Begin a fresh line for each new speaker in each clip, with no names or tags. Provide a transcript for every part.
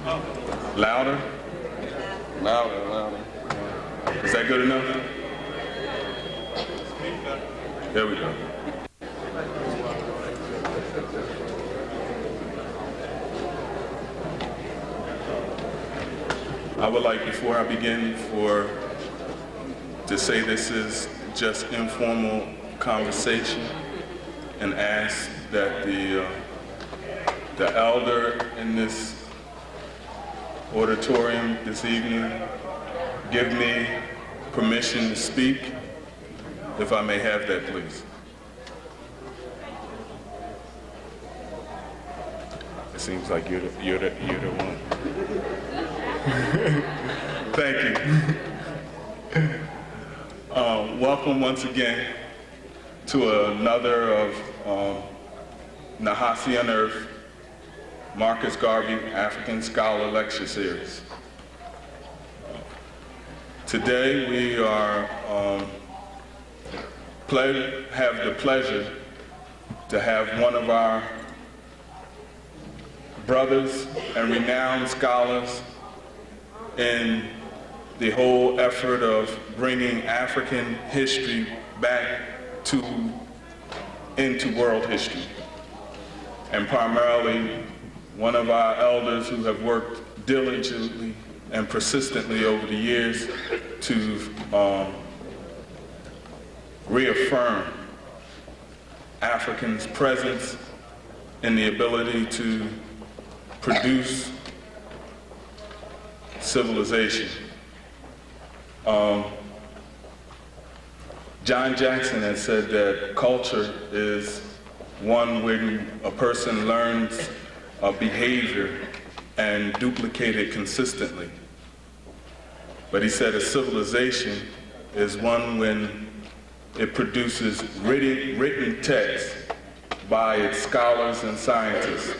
Louder? Louder, louder. Is that good enough? There we go. I would like, before I begin, to say this is just informal conversation and ask that the elder in this auditorium this evening give me permission to speak, if I may have that, please. It seems like you're the one. Thank you. Welcome once again to another of Nahasi on Earth, Marcus Garvey African Scholar Lecture Series. Today we have the pleasure to have one of our brothers and renowned scholars in the whole effort of bringing African history back into world history. And primarily, one of our elders who have worked diligently and persistently over the years to reaffirm Africans' presence in the ability to produce civilization. John Jackson has said that culture is one where a person learns a behavior and duplicate it consistently. But he said a civilization is one when it produces written text by its scholars and scientists.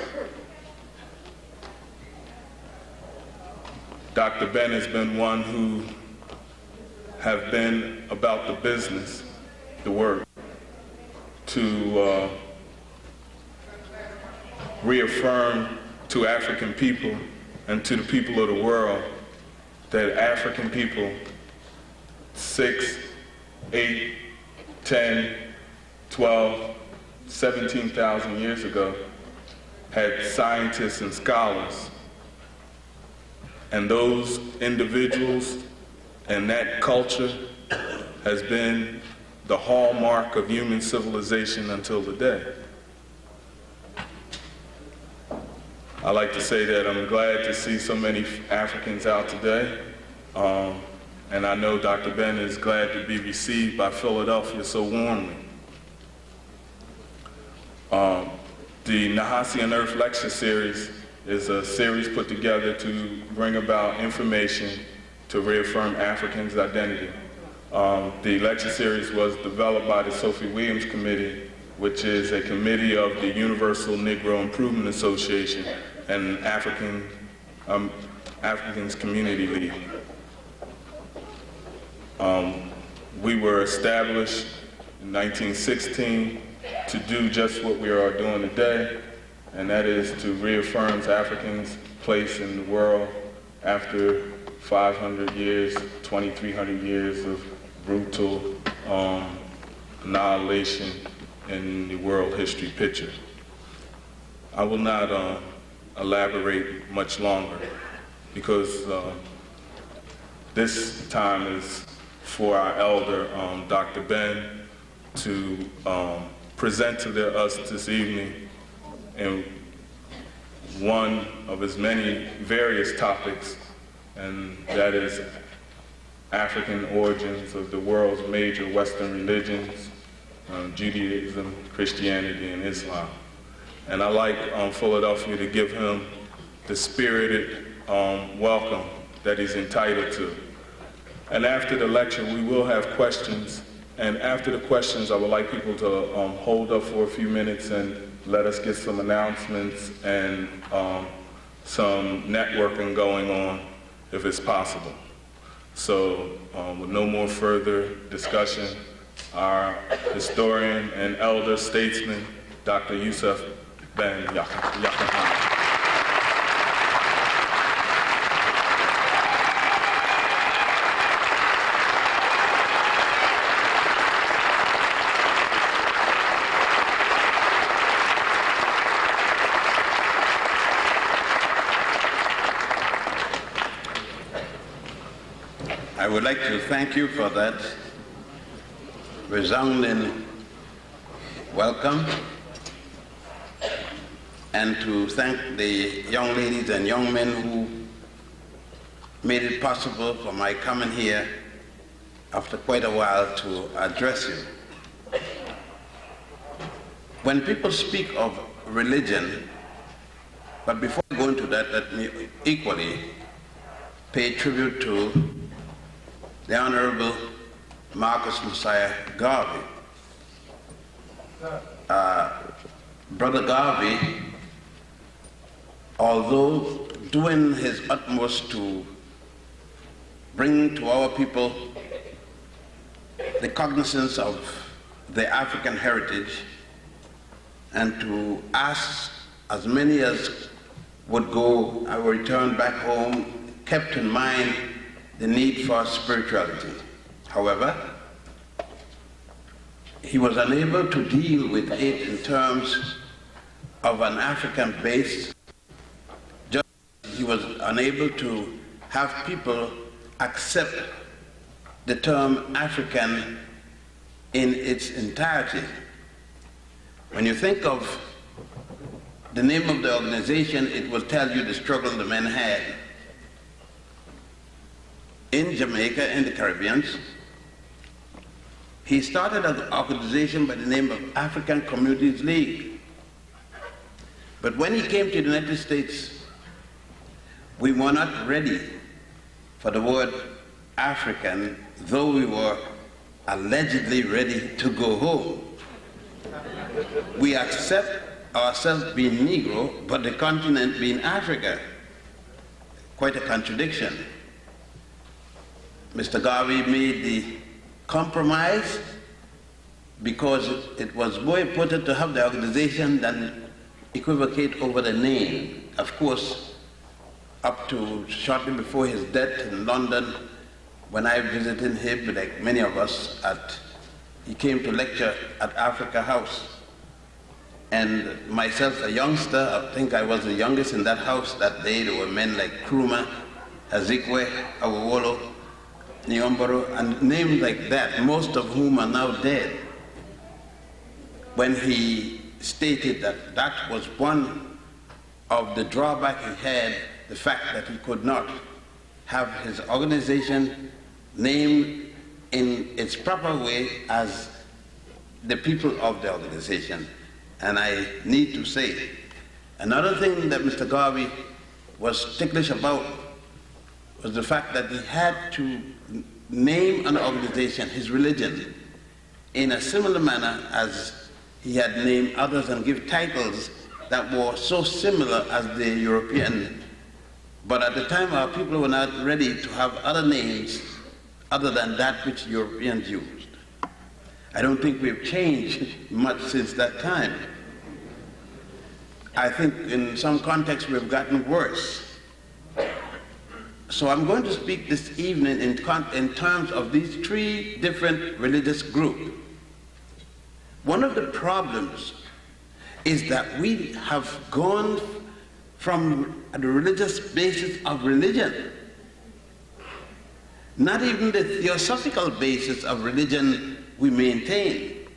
Dr. Ben has been one who have been about the business, the work, to reaffirm to African people and to the people of the world that African people 6, 8, 10, 12, 17,000 years ago had scientists and scholars. And those individuals and that culture has been the hallmark of human civilization until today. I like to say that I'm glad to see so many Africans out today. And I know Dr. Ben is glad to be received by Philadelphia so warmly. The Nahasi on Earth Lecture Series is a series put together to bring about information to reaffirm Africans' identity. The lecture series was developed by the Sophie Williams Committee, which is a committee of the Universal Negro Improvement Association and Africans Community League. We were established in 1916 to do just what we are doing today, and that is to reaffirm Africans' place in the world after 500 years, 2,300 years of brutal annihilation in the world history picture. I will not elaborate much longer because this time is for our elder, Dr. Ben, to present to us this evening in one of his many various topics, and that is African origins of the world's major Western religions, Judaism, Christianity, and Islam. And I'd like Philadelphia to give him the spirited welcome that he's entitled to. And after the lecture, we will have questions. And after the questions, I would like people to hold up for a few minutes and let us get some announcements and some networking going on, if it's possible. So with no more further discussion, our historian and elder statesman, Dr. Yosef Ben Jochannan.
I would like to thank you for that resounding welcome, and to thank the young ladies and young men who made it possible for my coming here after quite a while to address you. When people speak of religion, but before I go into that, let me equally pay tribute to the Honorable Marcus Messiah Garvey. Brother Garvey, although doing his utmost to bring to our people the cognizance of the African heritage and to ask as many as would go and return back home, kept in mind the need for spirituality. However, he was unable to deal with it in terms of an African base. Just he was unable to have people accept the term African in its entirety. When you think of the name of the organization, it will tell you the struggle the men had in Jamaica, in the Caribbean. He started an organization by the name of African Communities League. But when he came to the United States, we were not ready for the word African, though we were allegedly ready to go home. We accept ourselves being Negro, but the continent being Africa. Quite a contradiction. Mr. Garvey made the compromise because it was more important to have the organization than equivocate over the name. Of course, up to shortly before his death in London, when I visited him, like many of us, he came to lecture at Africa House. And myself, a youngster, I think I was the youngest in that house that day. There were men like Krumah, Azikwe, Awolo, Nyomboro, and names like that, most of whom are now dead. When he stated that that was one of the drawbacks he had, the fact that he could not have his organization named in its proper way as the people of the organization. And I need to say, another thing that Mr. Garvey was ticklish about was the fact that he had to name an organization, his religion, in a similar manner as he had named others and give titles that were so similar as the European. But at the time, our people were not ready to have other names other than that which Europeans used. I don't think we've changed much since that time. I think in some contexts we've gotten worse. So I'm going to speak this evening in terms of these three different religious groups. One of the problems is that we have gone from the religious basis of religion. Not even the theosophical basis of religion we maintain.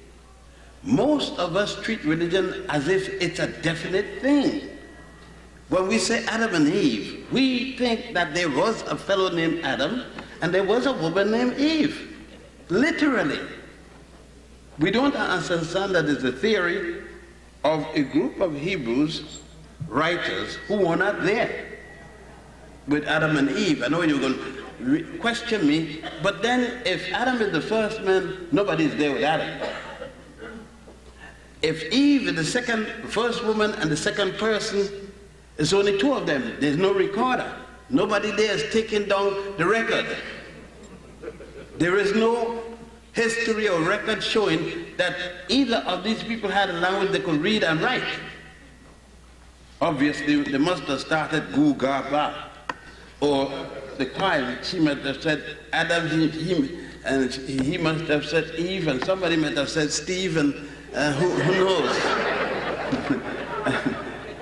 Most of us treat religion as if it's a definite thing. When we say Adam and Eve, we think that there was a fellow named Adam and there was a woman named Eve. Literally. We don't understand that it's a theory of a group of Hebrews writers who were not there with Adam and Eve. I know you're going to question me, but then if Adam is the first man, nobody's there with Adam. If Eve is the first woman and the second person, it's only two of them. There's no recorder. Nobody there is taking down the record. There is no history or record showing that either of these people had a language they could read and write. Obviously, they must have started Gu Ga Ba. Or the child, she might have said Adam, and he must have said Eve, and somebody might have said Steve, and who knows?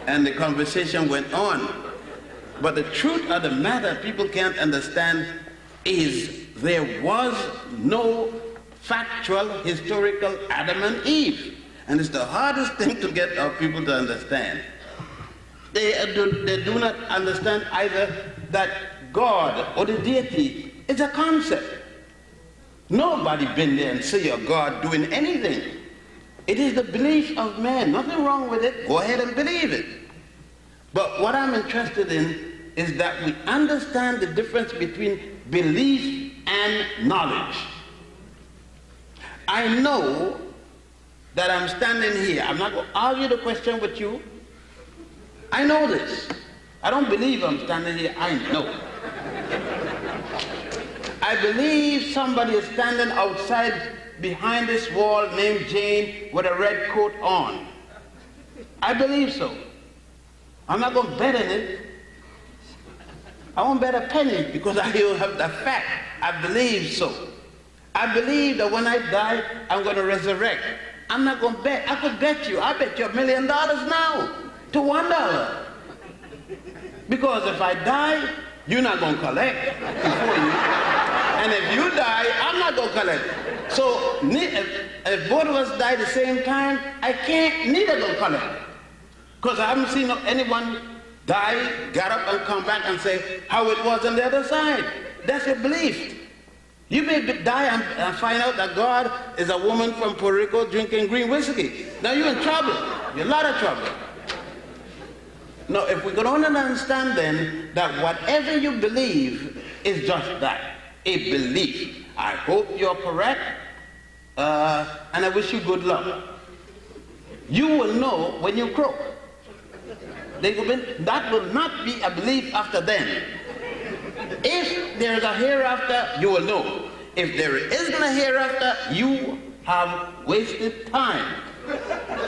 And the conversation went on. But the truth of the matter people can't understand is there was no factual, historical Adam and Eve. And it's the hardest thing to get our people to understand. They do not understand either that God or the deity is a concept. Nobody been there and see a God doing anything. It is the belief of man. Nothing wrong with it. Go ahead and believe it. But what I'm interested in is that we understand the difference between belief and knowledge. I know that I'm standing here. I'm not going to argue the question with you. I know this. I don't believe I'm standing here. I know. I believe somebody is standing outside behind this wall named Jane with a red coat on. I believe so. I'm not going to bet on it. I won't bet a penny because I don't have the fact. I believe so. I believe that when I die, I'm going to resurrect. I'm not going to bet. I could bet you. I bet you $1 million now to $1. Because if I die, you're not going to collect before you. And if you die, I'm not going to collect. So if both of us die at the same time, I can't neither going to collect. Because I haven't seen anyone die, get up and come back and say how it was on the other side. That's your belief. You may die and find out that God is a woman from Puerto Rico drinking green whiskey. Now you're in trouble. You're in a lot of trouble. No, if we could only understand then that whatever you believe is just that, a belief. I hope you're correct, and I wish you good luck. You will know when you croak. That will not be a belief after then. If there is a hereafter, you will know. If there isn't a hereafter, you have wasted time.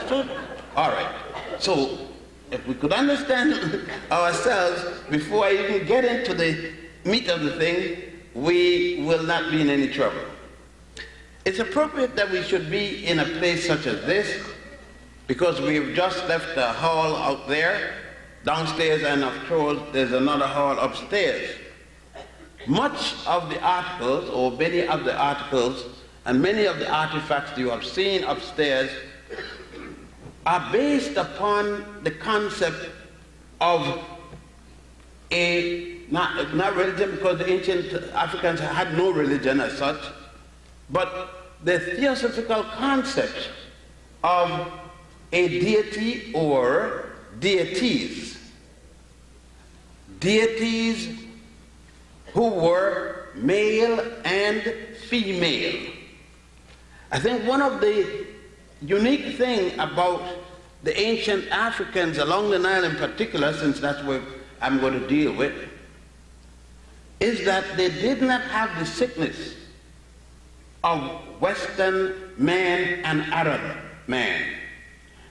So, all right. So, if we could understand ourselves before I even get into the meat of the thing, we will not be in any trouble. It's appropriate that we should be in a place such as this because we've just left the hall out there, downstairs, and of course there's another hall upstairs. Much of the articles, or many of the articles, and many of the artifacts you have seen upstairs are based upon the concept of not religion, because the ancient Africans had no religion as such, but the theosophical concept of a deity or deities. Deities who were male and female. I think one of the unique thing about the ancient Africans along the Nile in particular, since that's what I'm going to deal with, is that they did not have the sickness of Western man and Arab man.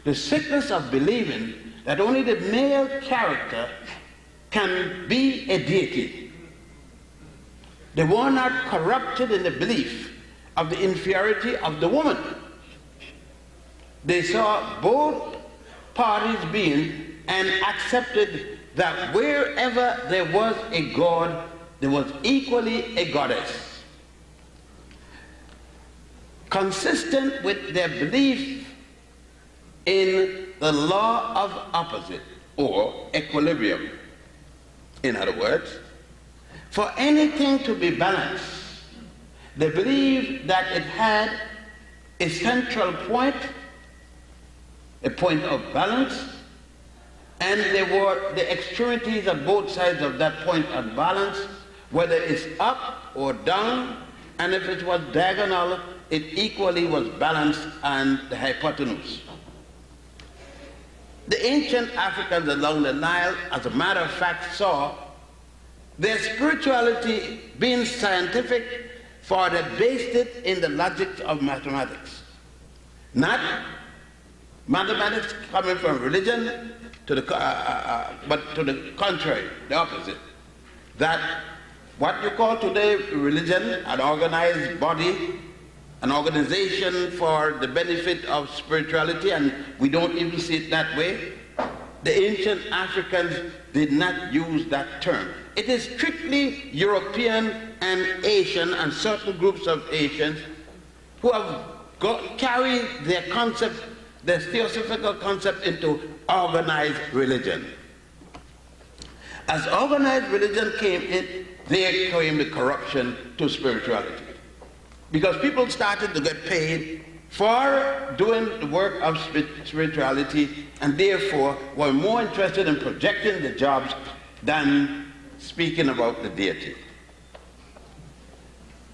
The sickness of believing that only the male character can be a deity. They were not corrupted in the belief of the inferiority of the woman. They saw both parties being and accepted that wherever there was a god, there was equally a goddess. Consistent with their belief in the law of opposite, or equilibrium. In other words, for anything to be balanced, they believed that it had a central point, a point of balance, and there were the extremities of both sides of that point of balance, whether it's up or down, and if it was diagonal, it equally was balanced and the hypotenuse. The ancient Africans along the Nile, as a matter of fact, saw their spirituality being scientific, for they based it in the logic of mathematics. Not mathematics coming from religion, but to the contrary, the opposite. That what you call today religion, an organized body, an organization for the benefit of spirituality, and we don't even see it that way, The ancient Africans did not use that term. It is strictly European and Asian and certain groups of Asians who have carried their concept, their theosophical concept, into organized religion. As organized religion came in, there came the corruption to spirituality. Because people started to get paid for doing the work of spirituality, and therefore were more interested in projecting the jobs than speaking about the deity.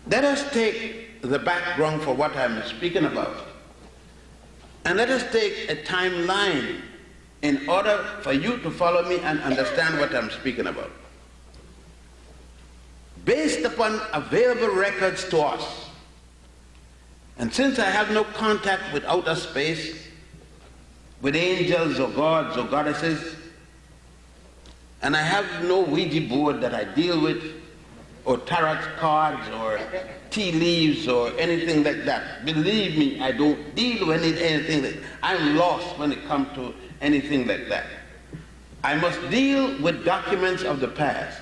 Let us take the background for what I'm speaking about, and let us take a timeline in order for you to follow me and understand what I'm speaking about. Based upon available records to us, and since I have no contact with outer space, with angels or gods or goddesses, and I have no Ouija board that I deal with, or tarot cards or tea leaves or anything like that. Believe me, I don't deal with anything like that. I'm lost when it comes to anything like that. I must deal with documents of the past.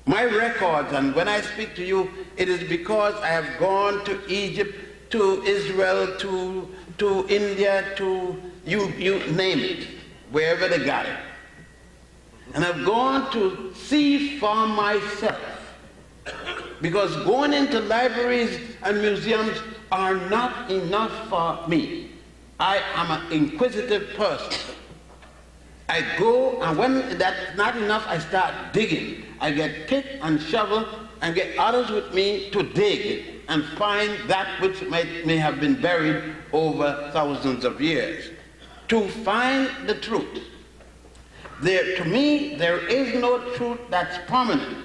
My records, and when I speak to you, it is because I have gone to Egypt, to Israel, to India, to you name it, wherever they got it. And I've gone to see for myself. Because going into libraries and museums are not enough for me. I am an inquisitive person. I go, and when that's not enough, I start digging. I get pick and shovel and get others with me to dig and find that which may have been buried over thousands of years. To find the truth. To me, there is no truth that's permanent.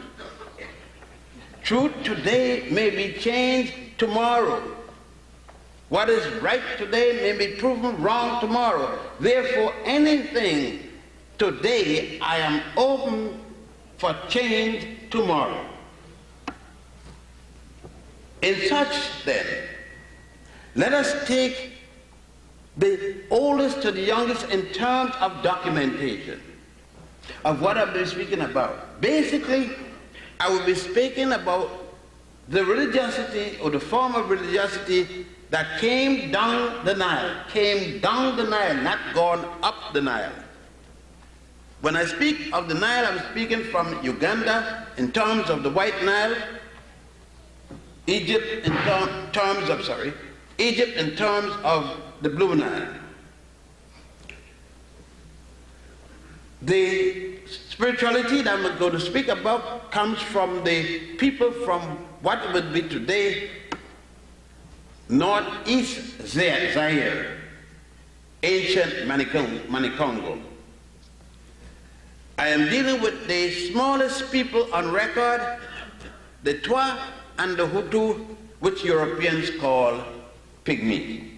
Truth today may be changed tomorrow. What is right today may be proven wrong tomorrow. Therefore, anything today, I am open for change tomorrow. In such, then, let us take the oldest to the youngest in terms of documentation of what I've been speaking about. Basically, I will be speaking about the religiosity or the form of religiosity that came down the Nile, not gone up the Nile. When I speak of the Nile, I'm speaking from Uganda in terms of the White Nile, Egypt in terms of the Blue Nile. The spirituality that I'm going to speak about comes from the people from what would be today northeast Zaire, ancient Manicongo. I am dealing with the smallest people on record, the Twa and the Hutu, which Europeans call Pygmy.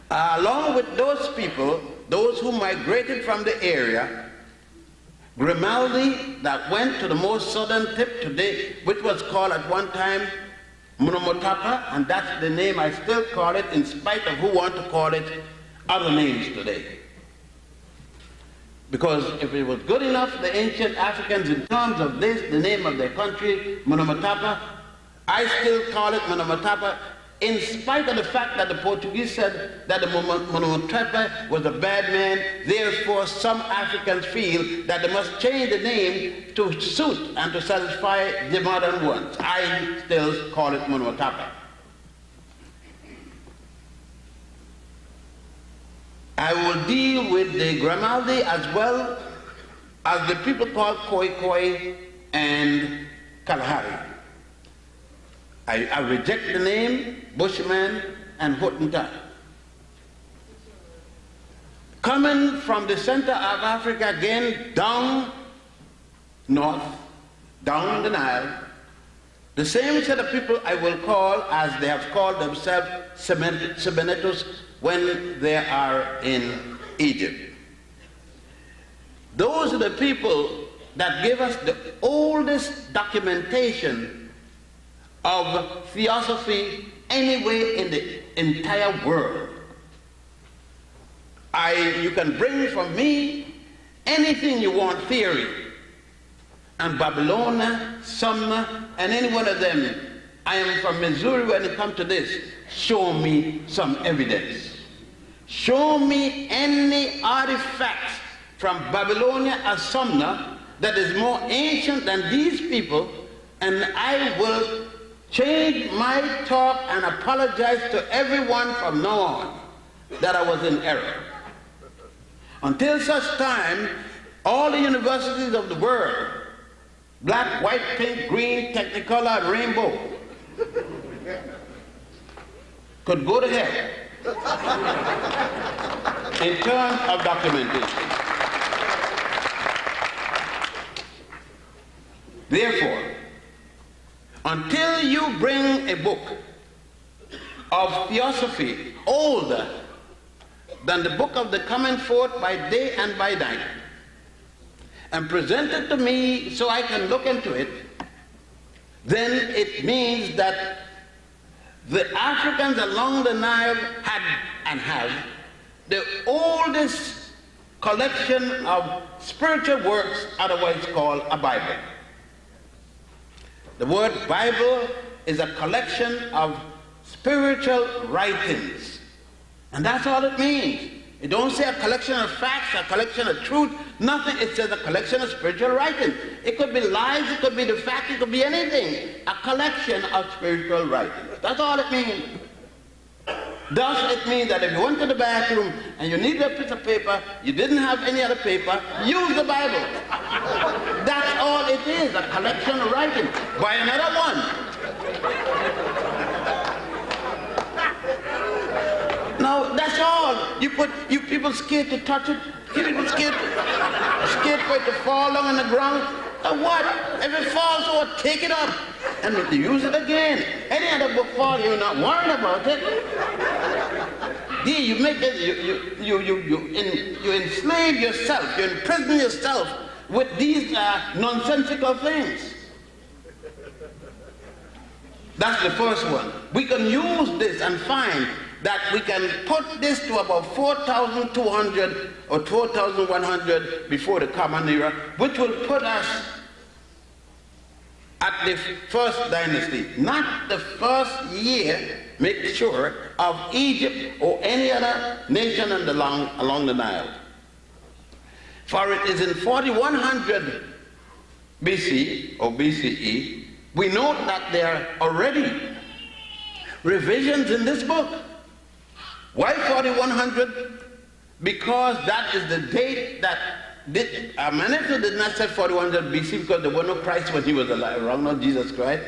Along with those people, those who migrated from the area, Grimaldi that went to the most southern tip today, which was called at one time Monomotapa, and that's the name I still call it in spite of who want to call it other names today. Because if it was good enough, the ancient Africans in terms of this, the name of their country, Monomotapa, I still call it Monomotapa, in spite of the fact that the Portuguese said that the Monomotapa was a bad man. Therefore, some Africans feel that they must change the name to suit and to satisfy the modern ones. I still call it Monomotapa. I will deal with the Grimaldi as well as the people called Khoi and Kalahari. I reject the name Bushman and Hottentot. Coming from the center of Africa again, down north, down the Nile, the same set of people I will call as they have called themselves Sebenetos when they are in Egypt. Those are the people that give us the oldest documentation of theosophy anywhere in the entire world. You can bring from me anything you want, theory. And Babylonia, Sumner, and any one of them. I am from Missouri when it comes to this. Show me some evidence. Show me any artifacts from Babylonia or Sumner that is more ancient than these people, and I will change my talk and apologize to everyone from now on that I was in error. Until such time, all the universities of the world, black, white, pink, green, technicolor, rainbow, could go to hell in terms of documentation. Therefore, until you bring a book of theosophy older than the book of the coming forth by day and by night, and present it to me so I can look into it, then it means that the Africans along the Nile had and have the oldest collection of spiritual works, otherwise called a Bible. The word Bible is a collection of spiritual writings. And that's all it means. It don't say a collection of facts, a collection of truth, nothing. It says a collection of spiritual writings. It could be lies, it could be the fact, it could be anything. A collection of spiritual writings. That's all it means. Thus it means that if you went to the bathroom and you needed a piece of paper, you didn't have any other paper, use the Bible. That's all it is, a collection of writings. Buy another one. Now, that's all. You people scared to touch it. People scared for it to fall down on the ground. So what? If it falls, so take it up and use it again. Any other book falls, you're not worried about it. You make it. You enslave yourself. You imprison yourself with these nonsensical things. That's the first one. We can use this and find that we can put this to about 4,200 or 4,100 before the Common Era, which will put us at the first dynasty, not the first year, make sure, of Egypt or any other nation along the Nile. For it is in 4100 BC or BCE, we note that there are already revisions in this book. Why 4100? Because that is the date that Manetho did not say 4100 BC because there was no Christ when he was alive, wrong, not Jesus Christ.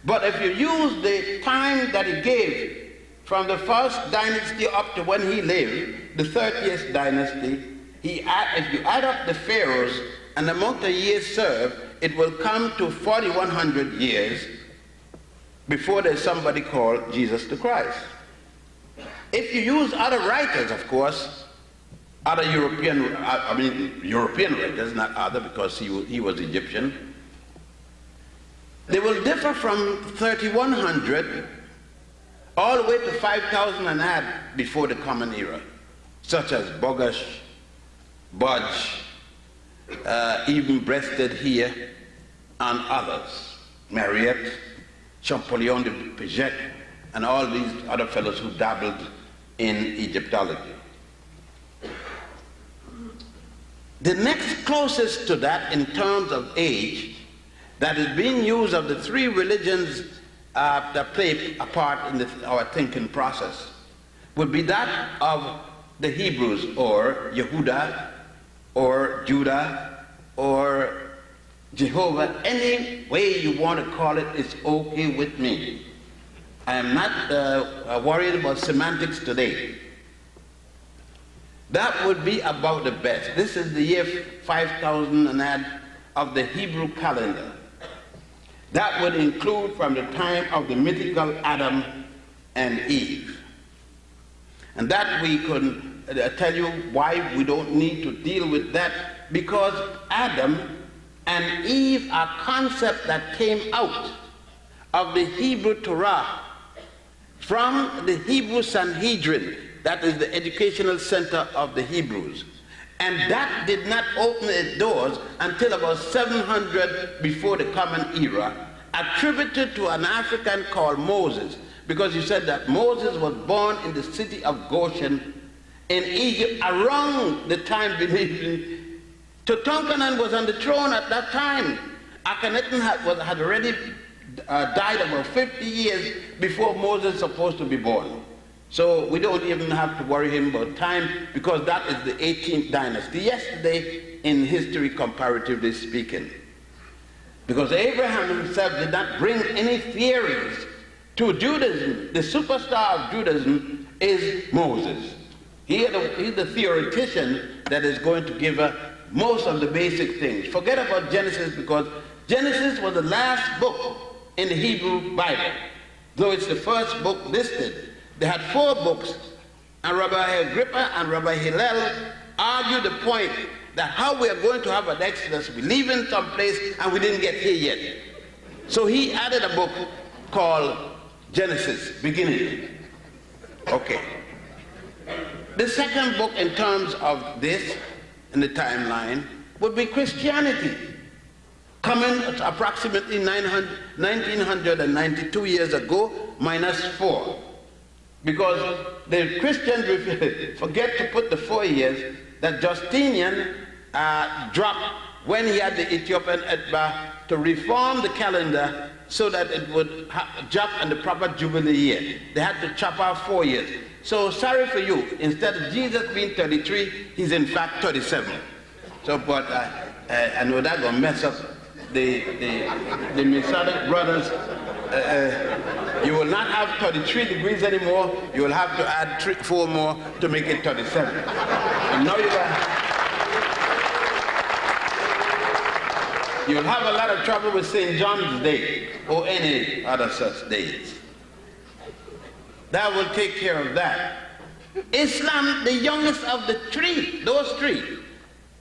But if you use the time that he gave from the first dynasty up to when he lived, the 30th dynasty, if you add up the pharaohs and the amount of years served, it will come to 4100 years before there's somebody called Jesus the Christ. If you use other writers, of course, other European writers, not other because he was Egyptian, they will differ from 3100 all the way to 5000 and add before the Common Era, such as Bogash, Budge, even Breasted here, and others, Mariette, Champollion de Piget, and all these other fellows who dabbled in Egyptology. The next closest to that in terms of age that is being used of the three religions that play a part in our thinking process would be that of the Hebrews, or Yehuda, or Judah, or Jehovah. Any way you want to call it is okay with me. I am not worried about semantics today. That would be about the best. This is the year 5000 and add of the Hebrew calendar. That would include from the time of the mythical Adam and Eve. And that we could tell you why we don't need to deal with that, because Adam and Eve are concepts that came out of the Hebrew Torah from the Hebrew Sanhedrin, that is the educational center of the Hebrews. And that did not open its doors until about 700 before the Common Era, attributed to an African called Moses, because you said that Moses was born in the city of Goshen in Egypt around the time believing Jochannan was on the throne at that time. Akhenaten had already died about 50 years before Moses was supposed to be born. So we don't even have to worry him about time, because that is the 18th dynasty. Yesterday in history, comparatively speaking. Because Abraham himself did not bring any theories to Judaism. The superstar of Judaism is Moses. He's the theoretician that is going to give most of the basic things. Forget about Genesis, because Genesis was the last book in the Hebrew Bible, though it's the first book listed. They had 4 books, and Rabbi Agrippa and Rabbi Hillel argued the point that how we are going to have an Exodus, we leave in some place and we didn't get here yet. So he added a book called Genesis, beginning. Okay. The second book in terms of this, in the timeline, would be Christianity, coming at approximately 1992 years ago, minus 4. Because the Christians forget to put the 4 years that Justinian dropped when he had the Ethiopian Etba to reform the calendar so that it would drop in the proper Jubilee year. They had to chop off 4 years. So sorry for you, instead of Jesus being 33, he's in fact 37. So, but I know that's gonna mess up the Masonic brothers. You will not have 33 degrees anymore. You will have to add 4 more to make it 37. And now you'll have a lot of trouble with St. John's Day or any other such days. That will take care of that. Islam, the youngest of the 3, those 3.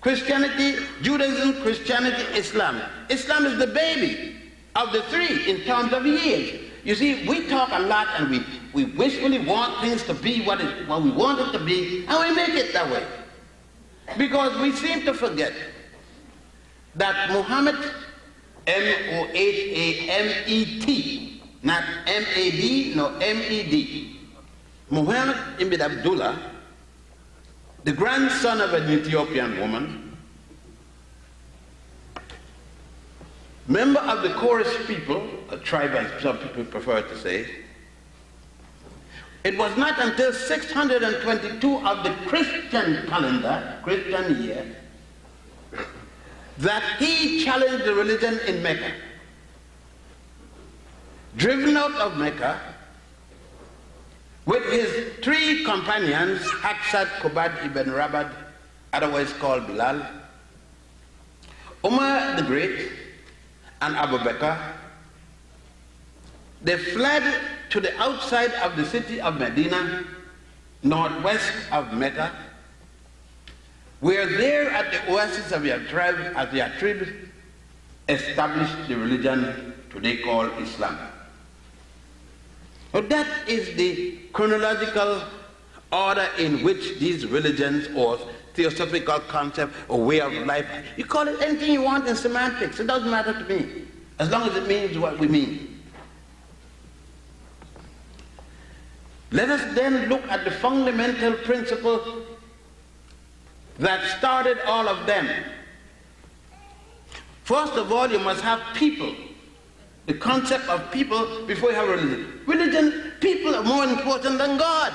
Christianity, Judaism, Christianity, Islam. Islam is the baby of the 3 in terms of years. You see, we talk a lot and we wishfully want things to be what we want it to be, and we make it that way. Because we seem to forget that Muhammad, M-O-H-A-M-E-T, not M-A-D, no M-E-D. Muhammad ibn Abdullah, the grandson of an Ethiopian woman, member of the Chorus people, a tribe as some people prefer to say. It was not until 622 of the Christian calendar, Christian year, that he challenged the religion in Mecca. Driven out of Mecca with his 3 companions, Haksat, Kubad ibn Rabad, otherwise called Bilal, Umar the Great, and Abu Bakr, they fled to the outside of the city of Medina, northwest of Mecca, where there at the oasis of Yatrib established the religion today called Islam. But that is the chronological order in which these religions or theosophical concept or way of life, you call it anything you want in semantics, it doesn't matter to me, as long as it means what we mean. Let us then look at the fundamental principle that started all of them. First of all, you must have people. The concept of people before you have religion. Religion, people are more important than God.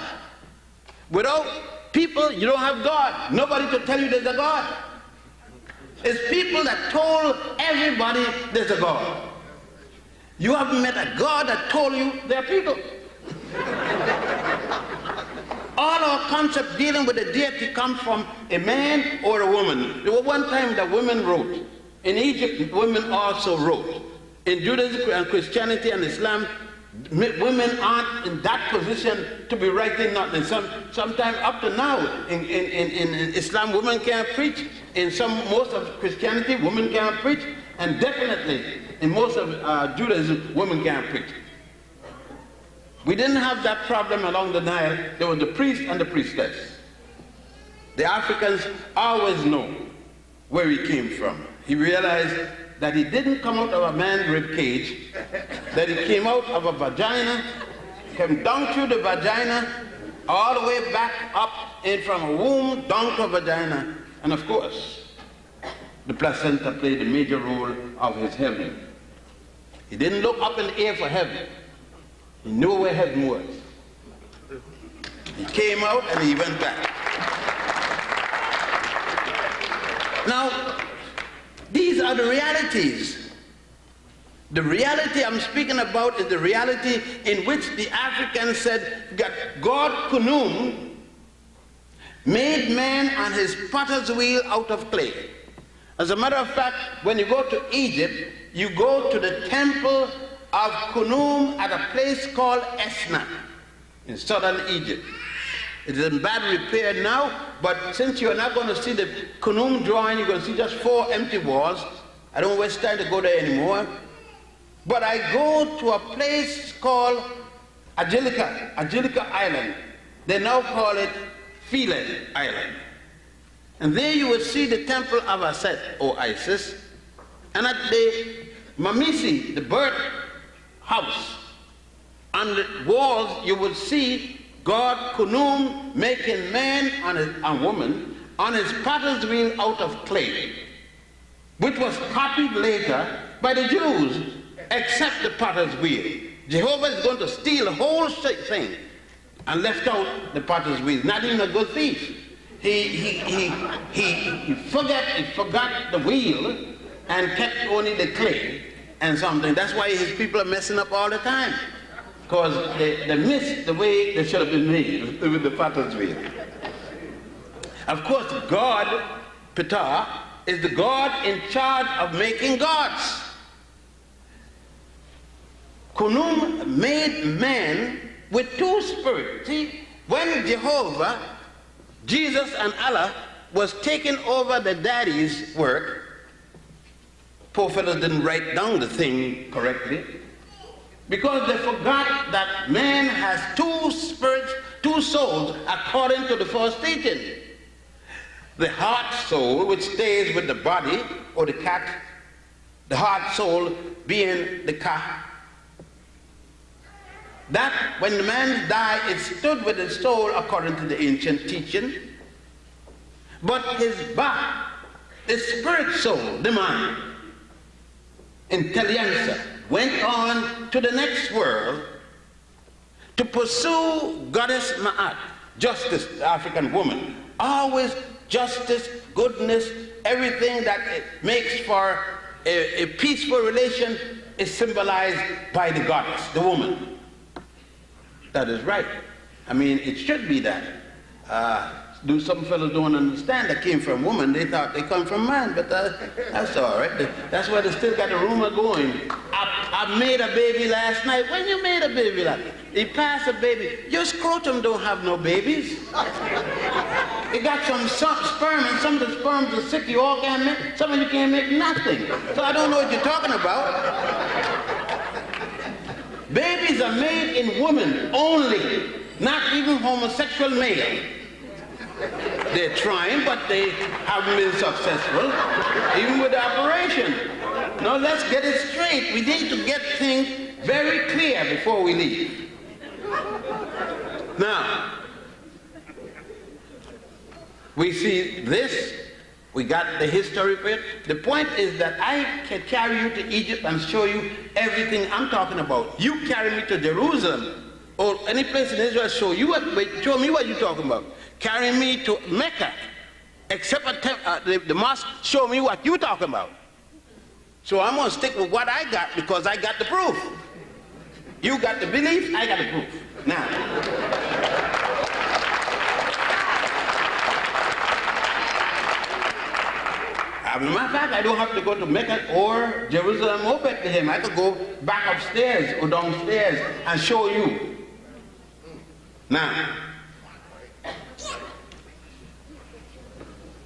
Without people, you don't have God. Nobody to tell you there's a God. It's people that told everybody there's a God. You haven't met a God that told you there are people. All our concepts dealing with the deity come from a man or a woman. There was one time that women wrote. In Egypt, women also wrote. In Judaism and Christianity and Islam, women aren't in that position to be writing nothing. Sometimes up to now, in Islam, women can't preach. In most of Christianity, women can't preach. And definitely, in most of Judaism, women can't preach. We didn't have that problem along the Nile. There was the priest and the priestess. The Africans always know where he came from. He realized that he didn't come out of a man's rib cage, that he came out of a vagina, came down through the vagina, all the way back up in from a womb, down to a vagina, and of course, the placenta played a major role of his heaven. He didn't look up in the air for heaven. He knew where heaven was. He came out and he went back. Now, these are the realities. The reality I'm speaking about is the reality in which the Africans said that God Kunum made man on his potter's wheel out of clay. As a matter of fact, when you go to Egypt, you go to the temple of Kunum at a place called Esna in southern Egypt. It is in bad repair now, but since you're not going to see the Kunum drawing, you're going to see just 4 empty walls. I don't waste time to go there anymore. But I go to a place called Agilica Island. They now call it Philae Island. And there you will see the temple of Aset, or Isis. And at the Mamisi, the birth house, on the walls you will see God Kunum making man and woman on his potter's wheel out of clay, which was copied later by the Jews, except the potter's wheel. Jehovah is going to steal the whole thing and left out the potter's wheel. Not even a good thief. He forgot the wheel and kept only the clay and something. That's why his people are messing up all the time, because they missed the way they should have been made with the potter's wheel. Of course, God, Ptah, is the God in charge of making gods. Kunum made man with 2 spirits. See, when Jehovah, Jesus and Allah was taking over the daddy's work, poor fellows didn't write down the thing correctly, because they forgot that man has 2 spirits, 2 souls, according to the first teaching. The heart soul, which stays with the body, or the cat, the heart soul being the cat. That when the man died, it stood with his soul according to the ancient teaching. But his back, the spirit soul, the mind, intelligence, went on to the next world to pursue goddess Ma'at, justice, the African woman. Always justice, goodness, everything that it makes for a peaceful relation is symbolized by the goddess, the woman. That is right. I mean, it should be that. Some fellows don't understand that came from woman. They thought they come from man, but that's all right. That's why they still got the rumor going. I made a baby last night. When you made a baby last night? He passed a baby. Your scrotum don't have no babies. It got some sperm, and some of the sperms are sick. You all can't make, some of you can't make nothing. So I don't know what you're talking about. Babies are made in women only, not even homosexual male. They're trying, but they haven't been successful, even with the operation. Now let's get it straight. We need to get things very clear before we leave. Now, we see this. We got the history of it. The point is that I can carry you to Egypt and show you everything I'm talking about. You carry me to Jerusalem or any place in Israel, show me what you're talking about. Carry me to Mecca, except the mosque, show me what you're talking about. So I'm going to stick with what I got because I got the proof. You got the belief, I got the proof. Now, as a matter of fact, I don't have to go to Mecca or Jerusalem or Bethlehem. I could go back upstairs or downstairs and show you. Now,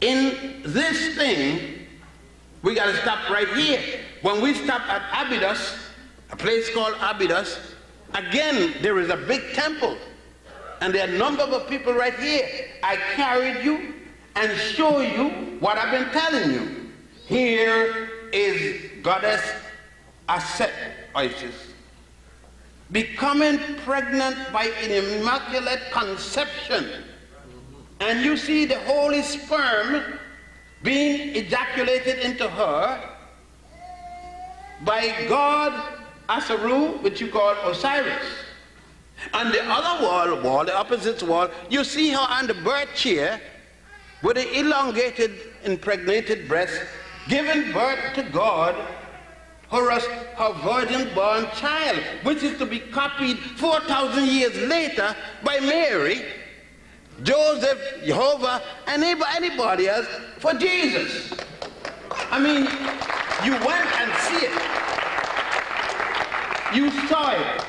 in this thing, we got to stop right here. When we stop at Abydos, a place called Abydos, Again, there is a big temple, and there are a number of people right here. I carried you and show you what I've been telling you. Here is goddess Aset, Isis, becoming pregnant by an immaculate conception. And you see the holy sperm being ejaculated into her by God Asaru, which you call Osiris. On the other wall, the opposite wall, you see her on the birth chair with the elongated, impregnated breast, giving birth to God, her virgin-born child, which is to be copied 4,000 years later by Mary, Joseph, Jehovah, and anybody else for Jesus. I mean, you went and see it. You saw it.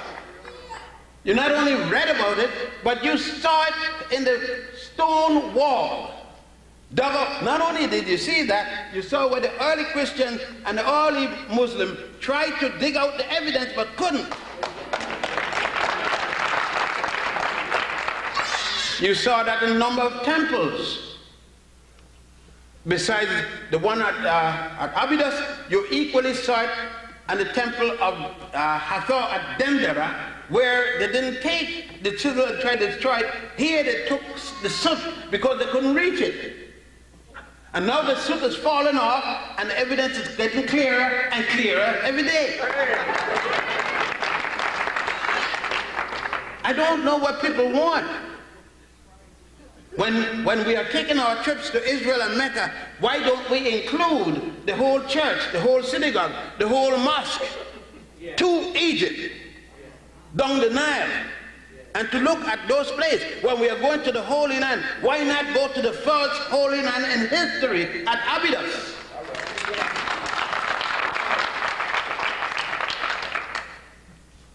You not only read about it, but you saw it in the stone wall. Dug up. Not only did you see that, you saw where the early Christian and the early Muslim tried to dig out the evidence but couldn't. You saw that in a number of temples. Besides the one at Abydos, you equally saw it in the temple of Hathor at Dendera, where they didn't take the chisel and try to destroy it. Here they took the soot because they couldn't reach it. And now the soot is falling off and the evidence is getting clearer and clearer every day. I don't know what people want. When we are taking our trips to Israel and Mecca, why don't we include the whole church, the whole synagogue, the whole mosque to Egypt, down the Nile, and to look at those places? When we are going to the Holy Land, why not go to the first Holy Land in history at Abydos?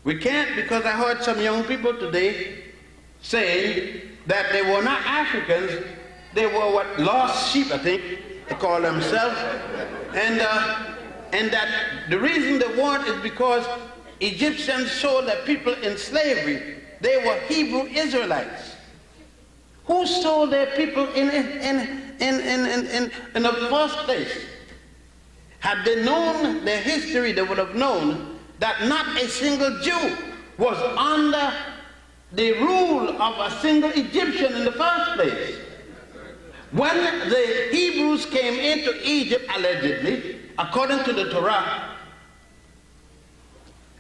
We can't, because I heard some young people today saying that they were not Africans, they were what, lost sheep, I think they call themselves, and that the reason they weren't is because Egyptians sold their people in slavery. They were Hebrew Israelites. Who sold their people in the first place? Had they known their history, they would have known that not a single Jew was under the rule of a single Egyptian in the first place. When the Hebrews came into Egypt, allegedly, according to the Torah,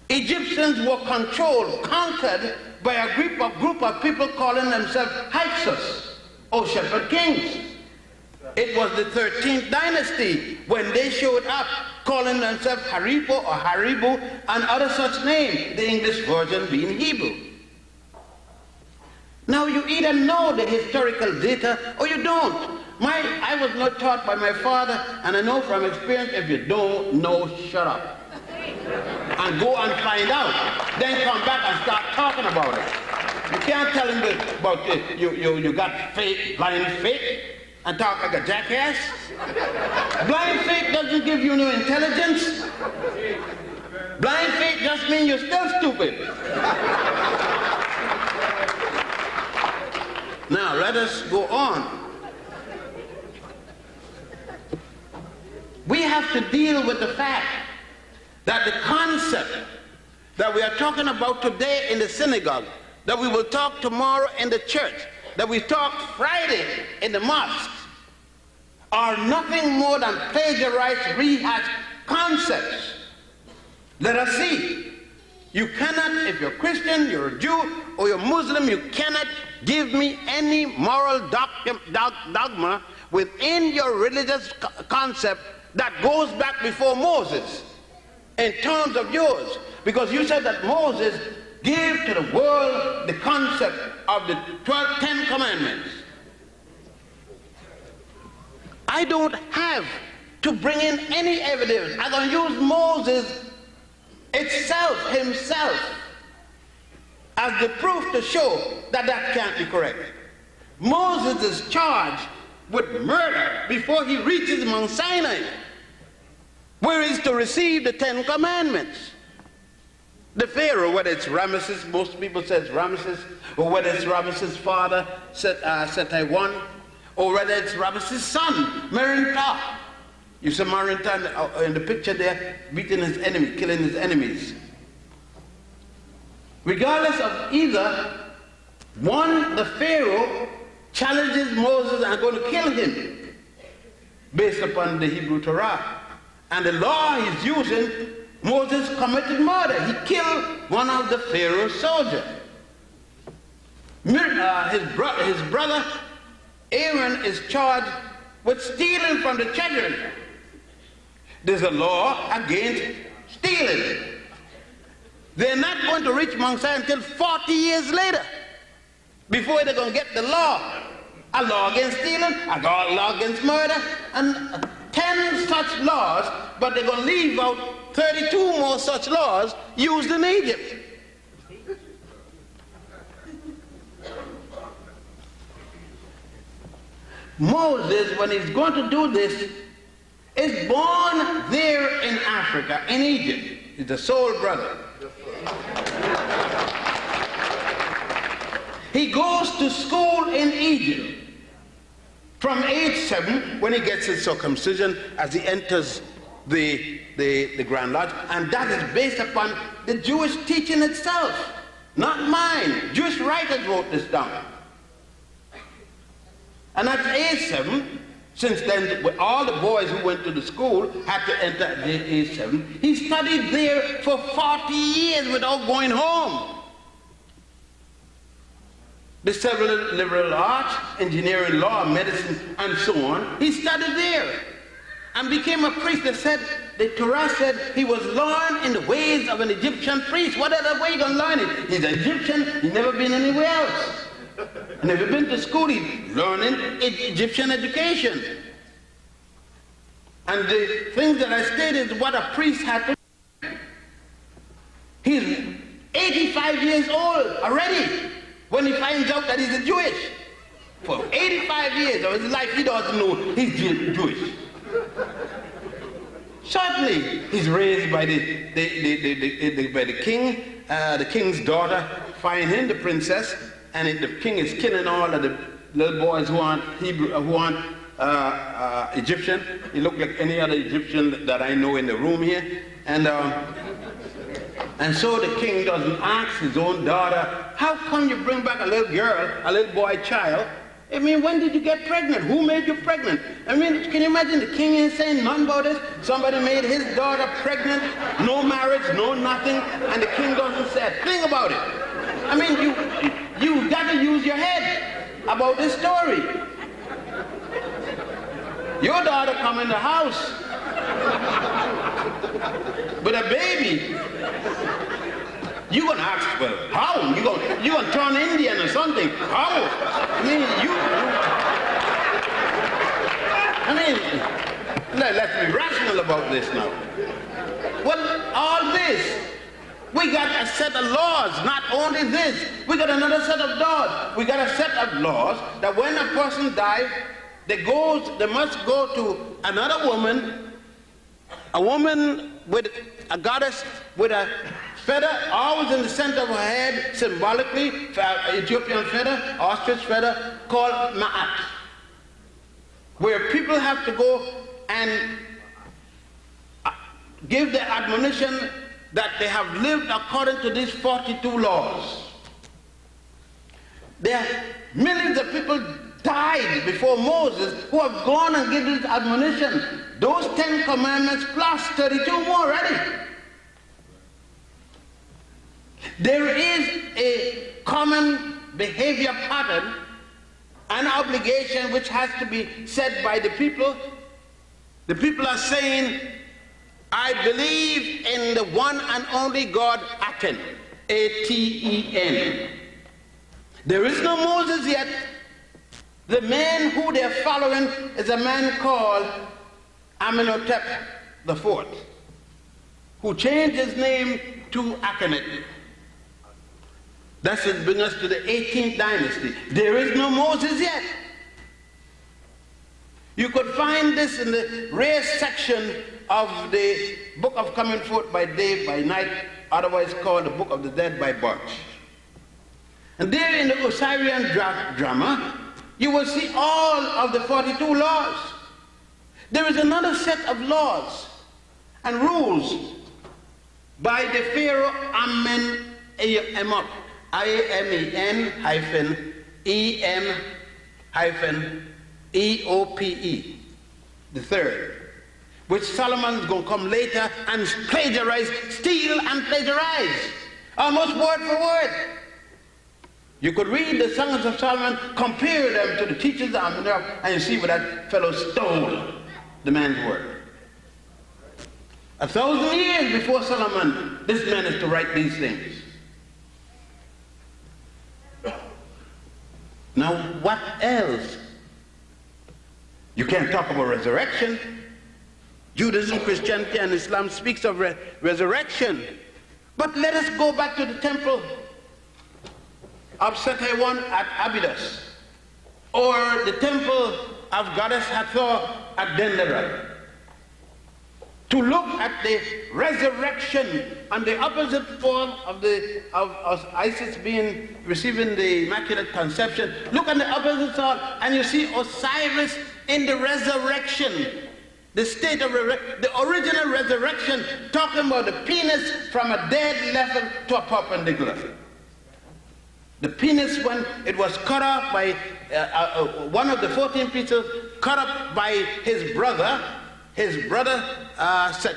Egyptians were controlled, conquered by a group of people calling themselves Hyksos, or shepherd kings. It was the 13th dynasty when they showed up calling themselves Haripo or Haribu and other such names, the English version being Hebrew. Now you either know the historical data or you don't. I was not taught by my father, and I know from experience, if you don't know, shut up. And go and find out. Then come back and start talking about it. You can't tell him about you got faith, blind faith, and talk like a jackass. Blind faith doesn't give you no intelligence. Blind faith just means you're still stupid. Now let us go on. We have to deal with the fact that the concept that we are talking about today in the synagogue, that we will talk tomorrow in the church, that we talk Friday in the mosque, are nothing more than plagiarized, rehashed concepts. Let us see. You cannot, if you're Christian, you're a Jew, or you're Muslim, you cannot give me any moral dogma within your religious concept that goes back before Moses in terms of yours. Because you said that Moses gave to the world the concept of the 10 commandments. I don't have to bring in any evidence. I'm going to use Moses himself, as the proof to show that that can't be correct. Moses is charged with murder before he reaches Mount Sinai, where he is to receive the 10 commandments. The Pharaoh, whether it's Ramesses, most people say it's Ramesses, or whether it's Ramesses' father, Setai I, or whether it's Ramesses' son, Merinta. You see Merinta in the picture there, beating his enemy, killing his enemies. Regardless of either, one, the Pharaoh challenges Moses and going to kill him based upon the Hebrew Torah. And the law he's using, Moses committed murder. He killed one of the Pharaoh's soldiers. His brother Aaron is charged with stealing from the treasury. There's a law against stealing. They're not going to reach Mount Sinai until 40 years later before they're going to get the law. A law against stealing, a law against murder, and 10 such laws, but they're going to leave out 32 more such laws used in Egypt. Moses, when he's going to do this, is born there in Africa, in Egypt. He's the sole brother. He goes to school in Egypt. From age 7, when he gets his circumcision, as he enters the Grand Lodge, and that is based upon the Jewish teaching itself, not mine. Jewish writers wrote this down. And at age 7, since then all the boys who went to the school had to enter at age 7, he studied there for 40 years without going home. The several liberal arts, engineering, law, medicine, and so on. He studied there and became a priest. They said, the Torah said he was learned in the ways of an Egyptian priest. What other way you going to learn it? He's an Egyptian, he's never been anywhere else. Never been to school, he's learning Egyptian education. And the things that I stated is what a priest had to do. He's 85 years old already when he finds out that he's a Jewish. For 85 years of his life, he doesn't know he's Jewish. Certainly, he's raised by the king. The king's daughter find him, the princess, and the king is killing all of the little boys who aren't Hebrew, who aren't Egyptian. He looked like any other Egyptian that I know in the room here. And so the king doesn't ask his own daughter, how come you bring back a little girl, a little boy child? I mean, when did you get pregnant? Who made you pregnant? I mean, can you imagine the king ain't saying nothing about this? Somebody made his daughter pregnant, no marriage, no nothing, and the king doesn't say a thing about it. I mean, you got to use your head about this story. Your daughter come in the house with a baby. You gonna ask, well, how? You gonna turn Indian or something? How? Let's be rational about this now. Well, all this, we got a set of laws. Not only this, we got another set of laws. We got a set of laws that when a person dies, they must go to another woman, a woman with a goddess with a feather always in the center of her head, symbolically, Ethiopian feather, ostrich feather, called Ma'at, where people have to go and give the admonition that they have lived according to these 42 laws. There are millions of people died before Moses who have gone and given this admonition. Those 10 commandments plus 32 more already. There is a common behavior pattern, an obligation which has to be set by the people. The people are saying, I believe in the one and only God, Aten, A-T-E-N. There is no Moses yet. The man who they're following is a man called Amenhotep IV, who changed his name to Akhenaten. That should bring us to the 18th dynasty. There is no Moses yet. You could find this in the race section of the Book of Coming Forth by Day, by Night, otherwise called the Book of the Dead by Burch. And there in the Osirian drama, you will see all of the 42 laws. There is another set of laws and rules by the Pharaoh Amen Emot, I-A-M-E-N-E-M-E-O-P-E, the third, which Solomon's going to come later and plagiarize, steal and plagiarize, almost word for word. You could read the Songs of Solomon, compare them to the teachers of Amenhotep, and you see where that fellow stole the man's word. 1,000 years before Solomon, this man is to write these things. Now, what else? You can't talk about resurrection. Judaism, Christianity, and Islam speaks of resurrection. But let us go back to the temple of Setai at Abydos, or the temple of Goddess Hathor at Dendera, to look at the resurrection on the opposite form of Isis receiving the Immaculate Conception. Look on the opposite side, and you see Osiris in the resurrection, the state of the original resurrection, talking about the penis from a dead level to a perpendicular. The penis, when it was cut off by one of the 14 pieces, cut up by his brother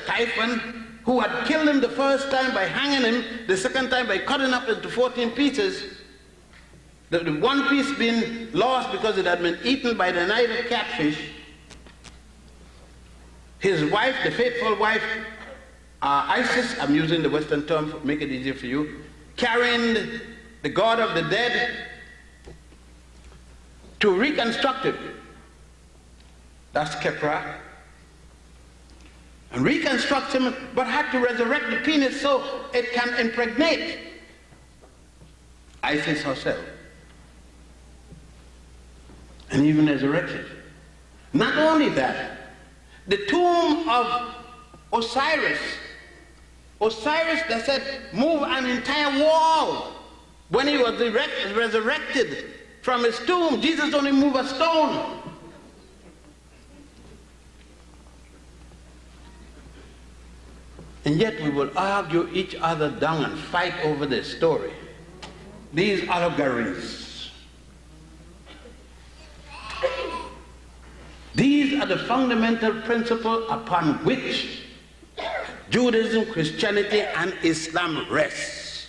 Typhon, who had killed him the first time by hanging him, the second time by cutting up into 14 pieces, the one piece being lost because it had been eaten by the Nile catfish. His wife, the faithful wife, Isis, I'm using the Western term to make it easier for you, carrying the god of the dead to reconstruct it. That's Kepra. And reconstruct him, but had to resurrect the penis so it can impregnate Isis herself. And even resurrect it. Not only that, the tomb of Osiris that said move an entire wall. When he was resurrected from his tomb, Jesus only moved a stone. And yet we will argue each other down and fight over this story. These allegories. These are the fundamental principles upon which Judaism, Christianity, and Islam rests.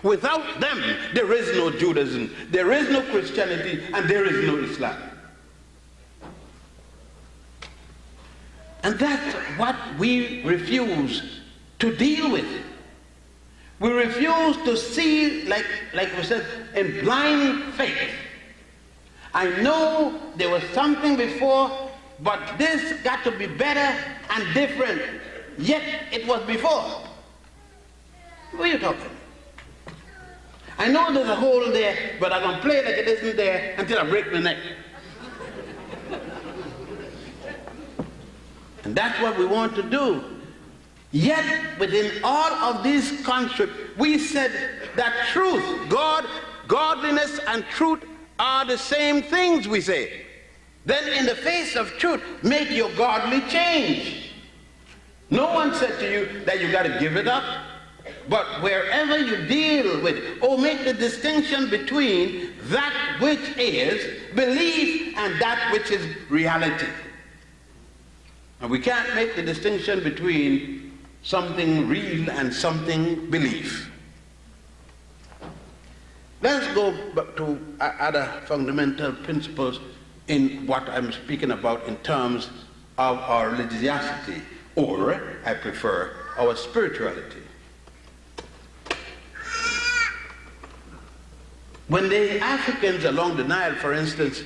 Without them, there is no Judaism, there is no Christianity, and there is no Islam. And that's what we refuse to deal with. We refuse to see, like we said, in blind faith. I know there was something before, but this got to be better and different. Yet it was before. What are you talking? I know there's a hole there, but I'm going to play like it isn't there until I break the neck. And that's what we want to do. Yet, within all of these constructs, we said that truth, godliness and truth are the same things, we say. Then in the face of truth, make your godly change. No one said to you that you got to give it up. But wherever you deal with it, make the distinction between that which is belief and that which is reality. And we can't make the distinction between something real and something belief. Let's go back to other fundamental principles in what I'm speaking about in terms of our religiosity, or, I prefer, our spirituality. When the Africans along the Nile, for instance,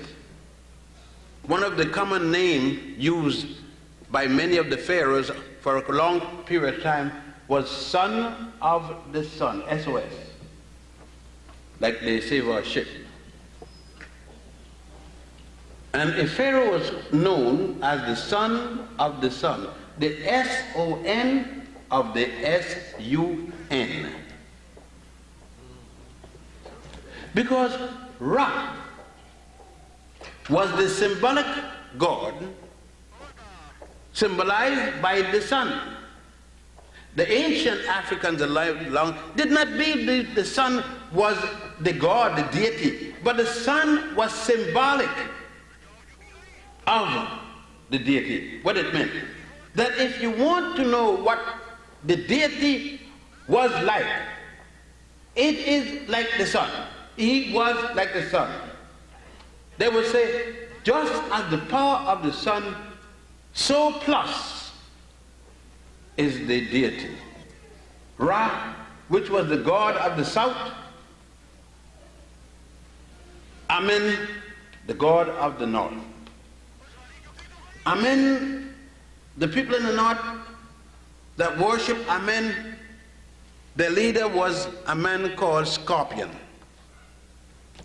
one of the common names used by many of the pharaohs for a long period of time was son of the sun, SOS, like they say of our ship. And a pharaoh was known as the son of the sun. The SON of the S-U-N. Because Ra was the symbolic god symbolized by the sun. The ancient Africans alive long did not believe the sun was the god, the deity, but the sun was symbolic of the deity. What it meant? That if you want to know what the deity was like, it is like the sun. He was like the sun. They would say, just as the power of the sun, so plus is the deity. Ra, which was the god of the south, Amen, the god of the north. Amen, the people in the north that worship Amen, their leader was a man called Scorpion,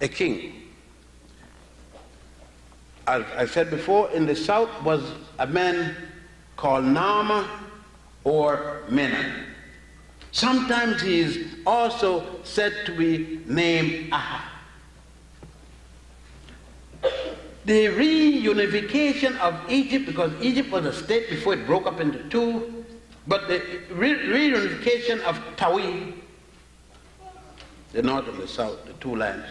a king. As I said before, in the south was a man called Nama or Mena. Sometimes he is also said to be named Aha. The reunification of Egypt, because Egypt was a state before it broke up into two, but the reunification of Tawi, the north and the south, the two lands,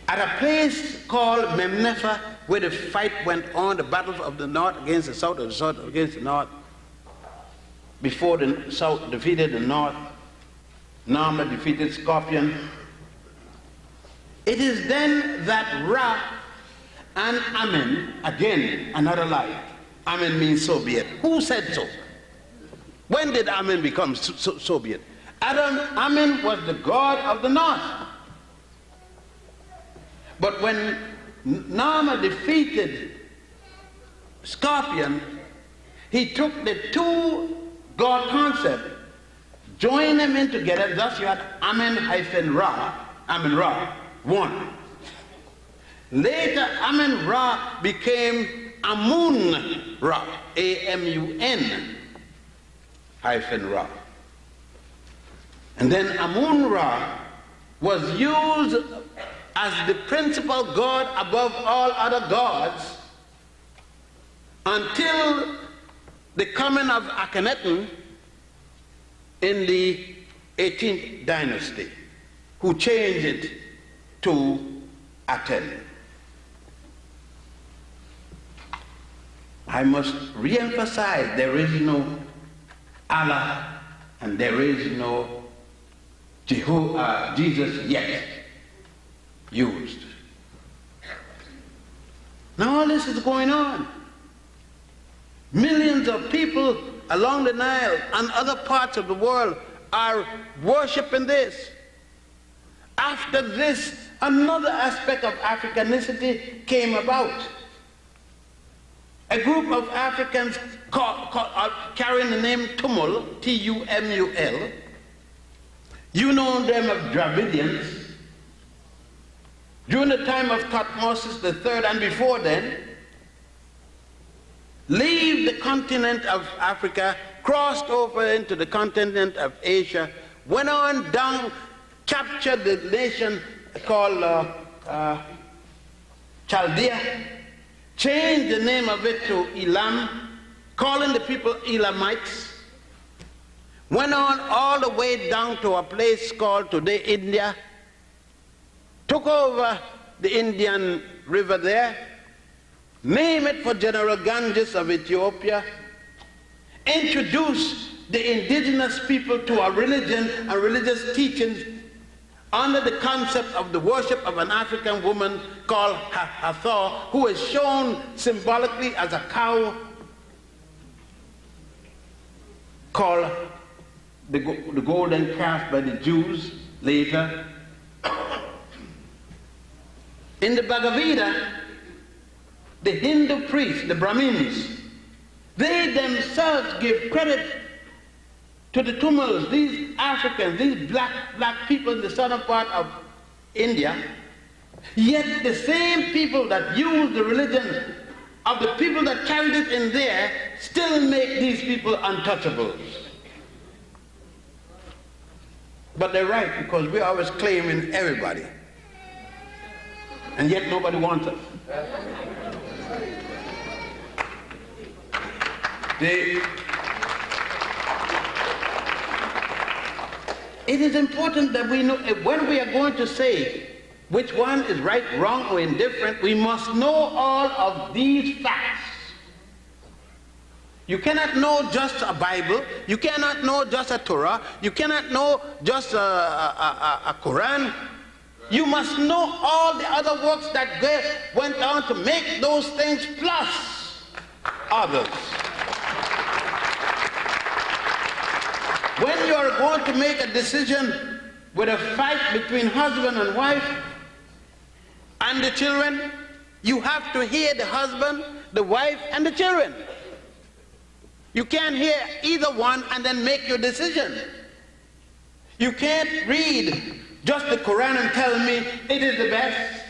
at a place called Memnefa, where the fight went on, the battle of the north against the south, or the south against the north, before the south defeated the north, Nama defeated Scorpion. It is then that Ra and Amen, again, another lie. Amen means so be it. Who said so? When did Amen become so be it? Amen was the god of the north. But when Nama defeated Scorpion, he took the two god concept, joined them in together, thus you had Amen-Ra, Amen-Ra, one. Later, Amen-Ra became Amun-Ra, A-M-U-N-Ra. And then Amun-Ra was used as the principal god above all other gods until the coming of Akhenaten in the 18th dynasty, who changed it to Aten. I must re-emphasize, there is no Allah and there is no Jesus yet used. Now all this is going on. Millions of people along the Nile and other parts of the world are worshiping this. After this, another aspect of Africanicity came about. A group of Africans carrying the name Tumul, T-U-M-U-L. You know them as Dravidians. During the time of Thutmose III and before then, leave the continent of Africa, crossed over into the continent of Asia, went on down, captured the nation called Chaldea, changed the name of it to Elam, calling the people Elamites, went on all the way down to a place called today India, took over the Indian River there, name it for General Ganges of Ethiopia, introduced the indigenous people to a religion and religious teachings under the concept of the worship of an African woman called Hathor, who is shown symbolically as a cow called the golden calf by the Jews later. In the Bhagavad Gita, the Hindu priests, the Brahmins, they themselves give credit to the Tamils, these Africans, these black people in the southern part of India, yet the same people that use the religion of the people that carried it in there still make these people untouchables. But they're right, because we're always claiming everybody. And yet nobody wants us. It is important that we know, when we are going to say which one is right, wrong, or indifferent, we must know all of these facts. You cannot know just a Bible, you cannot know just a Torah, you cannot know just a Quran. You must know all the other works that went on to make those things, plus others. When you are going to make a decision with a fight between husband and wife and the children, you have to hear the husband, the wife, and the children. You can't hear either one and then make your decision. You can't read just the Quran and tell me it is the best.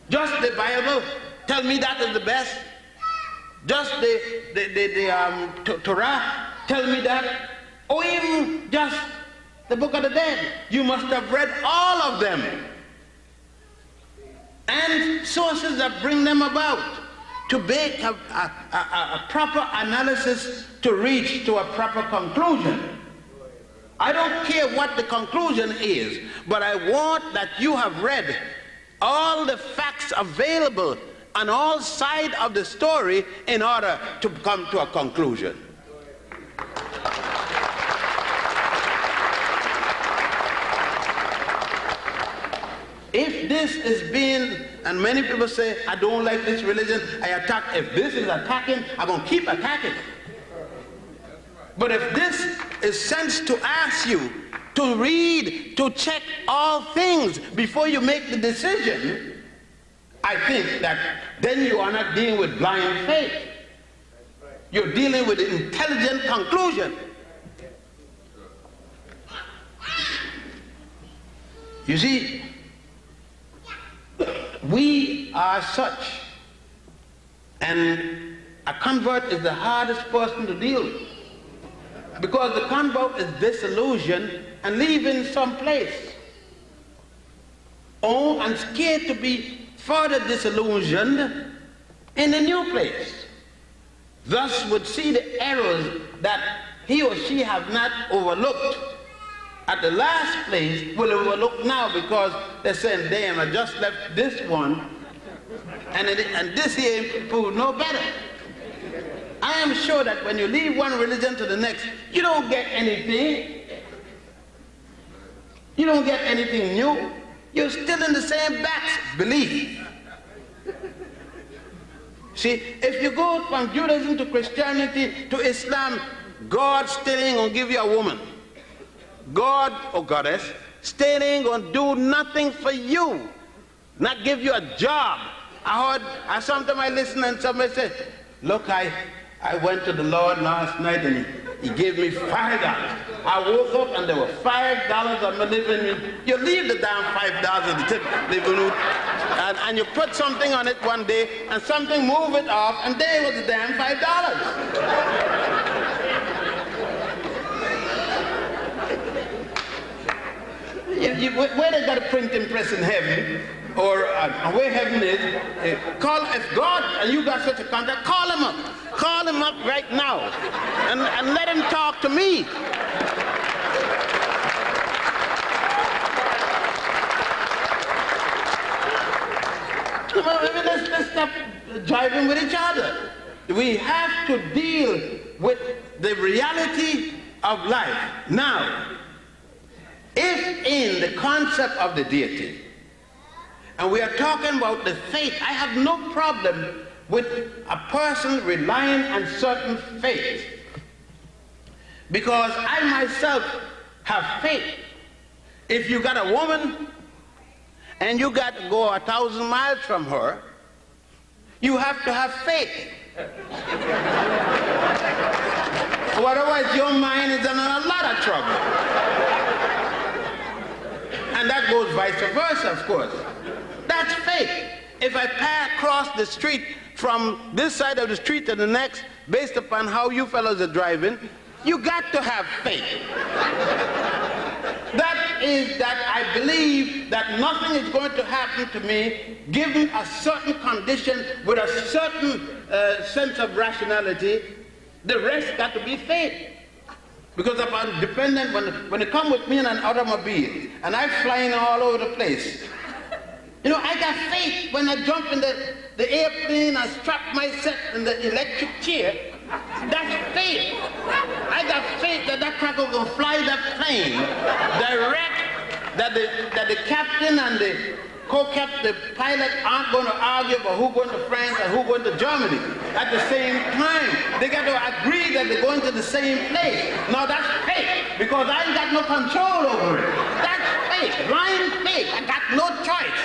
Just the Bible, tell me that is the best. Just the Torah, tell me that. Or even just the Book of the Dead. You must have read all of them. And sources that bring them about, to make a proper analysis to reach to a proper conclusion. I don't care what the conclusion is, but I want that you have read all the facts available on all sides of the story in order to come to a conclusion. If this is being, and many people say, I don't like this religion, I attack. If this is attacking, I'm going to keep attacking. But if this is sent to ask you to read, to check all things before you make the decision, I think that then you are not dealing with blind faith. You're dealing with an intelligent conclusion. You see, we are such, and a convert is the hardest person to deal with, because the convert is disillusioned and leaving some place. Oh, and scared to be further disillusioned in a new place. Thus would see the errors that he or she have not overlooked at the last place will overlook now, because they're saying, damn, I just left this one and this here proved no better. I am sure that when you leave one religion to the next, you don't get anything. You don't get anything new. You're still in the same belief. See, if you go from Judaism to Christianity to Islam, God still ain't gonna give you a woman. God or goddess still ain't gonna do nothing for you, not give you a job. Sometimes I listen and somebody said, look, I went to the Lord last night and he gave me $5. I woke up and there were $5 on my living room. You leave the damn $5 at the tip living room and you put something on it one day and something move it off and there was the damn $5. Where they got a printing press in heaven, or where heaven is, if God, and you got such a contact, call him up. Call him up right now and let him talk to me. Let's stop driving with each other. We have to deal with the reality of life. Now, if in the concept of the deity, and we are talking about the faith, I have no problem with a person relying on certain faith, because I myself have faith. If you got a woman and you got to go 1,000 miles from her, you have to have faith. Otherwise your mind is in a lot of trouble. And that goes vice versa, of course. That's faith. If I cross the street from this side of the street to the next, based upon how you fellows are driving, you got to have faith. That is that I believe that nothing is going to happen to me given a certain condition with a certain sense of rationality. The rest got to be faith. Because if I'm dependent, when they come with me in an automobile and I'm flying all over the place, you know, I got faith when I jump in the airplane and strap myself in the electric chair. That's faith. I got faith that that cracker will fly that plane direct, that the captain and the co-captain, the pilot aren't going to argue about who's going to France and who's going to Germany at the same time. They got to agree that they're going to the same place. Now that's faith, because I ain't got no control over it. That's faith, blind faith. I got no choice.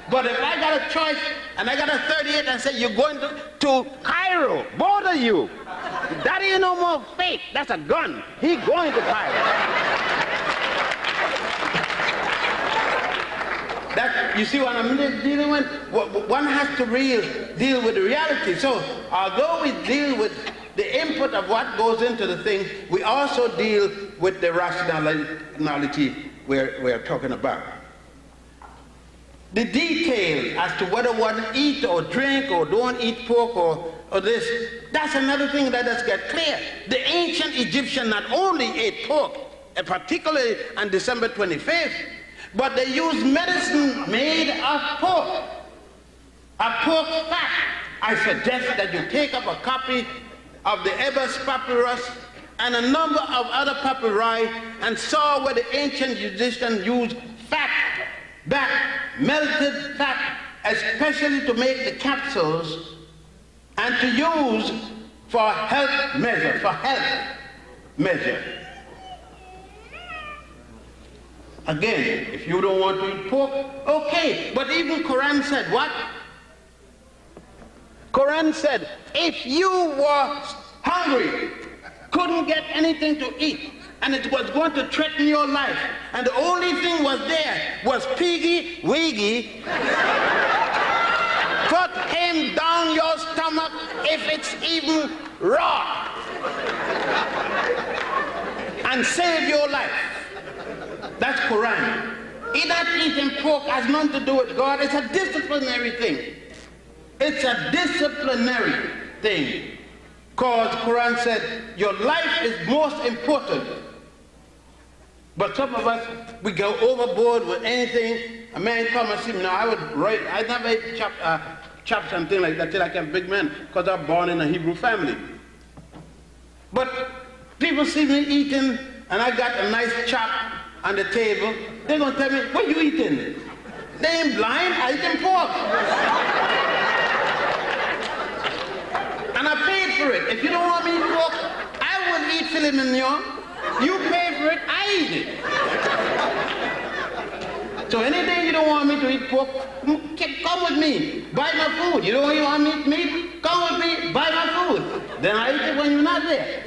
But if I got a choice and I got a 38 and say you're going to Cairo, both of you, that ain't no more faith. That's a gun. He going to Cairo. That, you see what I'm dealing with? One has to deal with the reality. So although we deal with the input of what goes into the thing, we also deal with the rationality we're talking about. The detail as to whether one eat or drink or don't eat pork or this, that's another thing that has got clear. The ancient Egyptian not only ate pork, particularly on December 25th, but they used medicine made of pork, a pork fat. I suggest that you take up a copy of the Ebers Papyrus and a number of other papyri and saw where the ancient Egyptians used fat, that melted fat, especially to make the capsules and to use for health measure. Again, if you don't want to eat pork, okay. But even Quran said what? Quran said, if you were hungry, couldn't get anything to eat, and it was going to threaten your life, and the only thing was there was piggy wiggy, put him down your stomach if it's even raw, and save your life. That's Quran. Not eating pork has nothing to do with God. It's a disciplinary thing. It's a disciplinary thing. Because Quran said your life is most important. But some of us, we go overboard with anything. A man come and see me. Now I never ate chops and things like that till I became a big man, because I'm born in a Hebrew family. But people see me eating and I got a nice chop on the table, they're going to tell me, what you eating? They ain't blind, I eating pork. And I paid for it. If you don't want me to eat pork, I will eat filet mignon. You pay for it, I eat it. So any day you don't want me to eat pork, come with me, buy my food. You don't want me to eat meat, come with me, buy my food. Then I eat it when you're not there.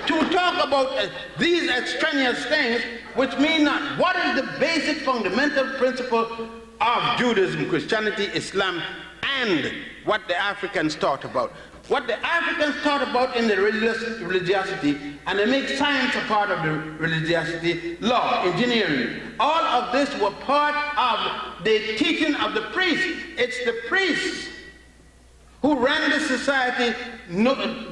To talk about these extraneous things, which mean not. What is the basic fundamental principle of Judaism, Christianity, Islam, and what the Africans taught about? What the Africans taught about in the religiosity, and they make science a part of the religiosity, law, engineering. All of this were part of the teaching of the priests. It's the priests who ran the society,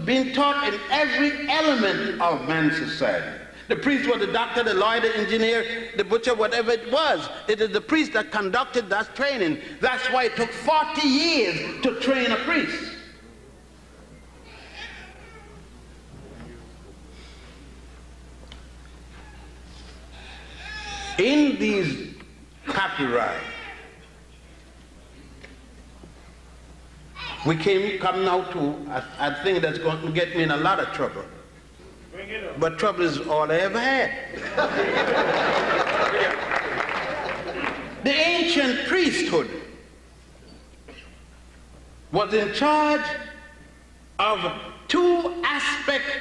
being taught in every element of man's society. The priest was the doctor, the lawyer, the engineer, the butcher, whatever it was. It is the priest that conducted that training. That's why it took 40 years to train a priest. In these papyri, we come now to a thing that's going to get me in a lot of trouble. But trouble is all I ever had. The ancient priesthood was in charge of two aspects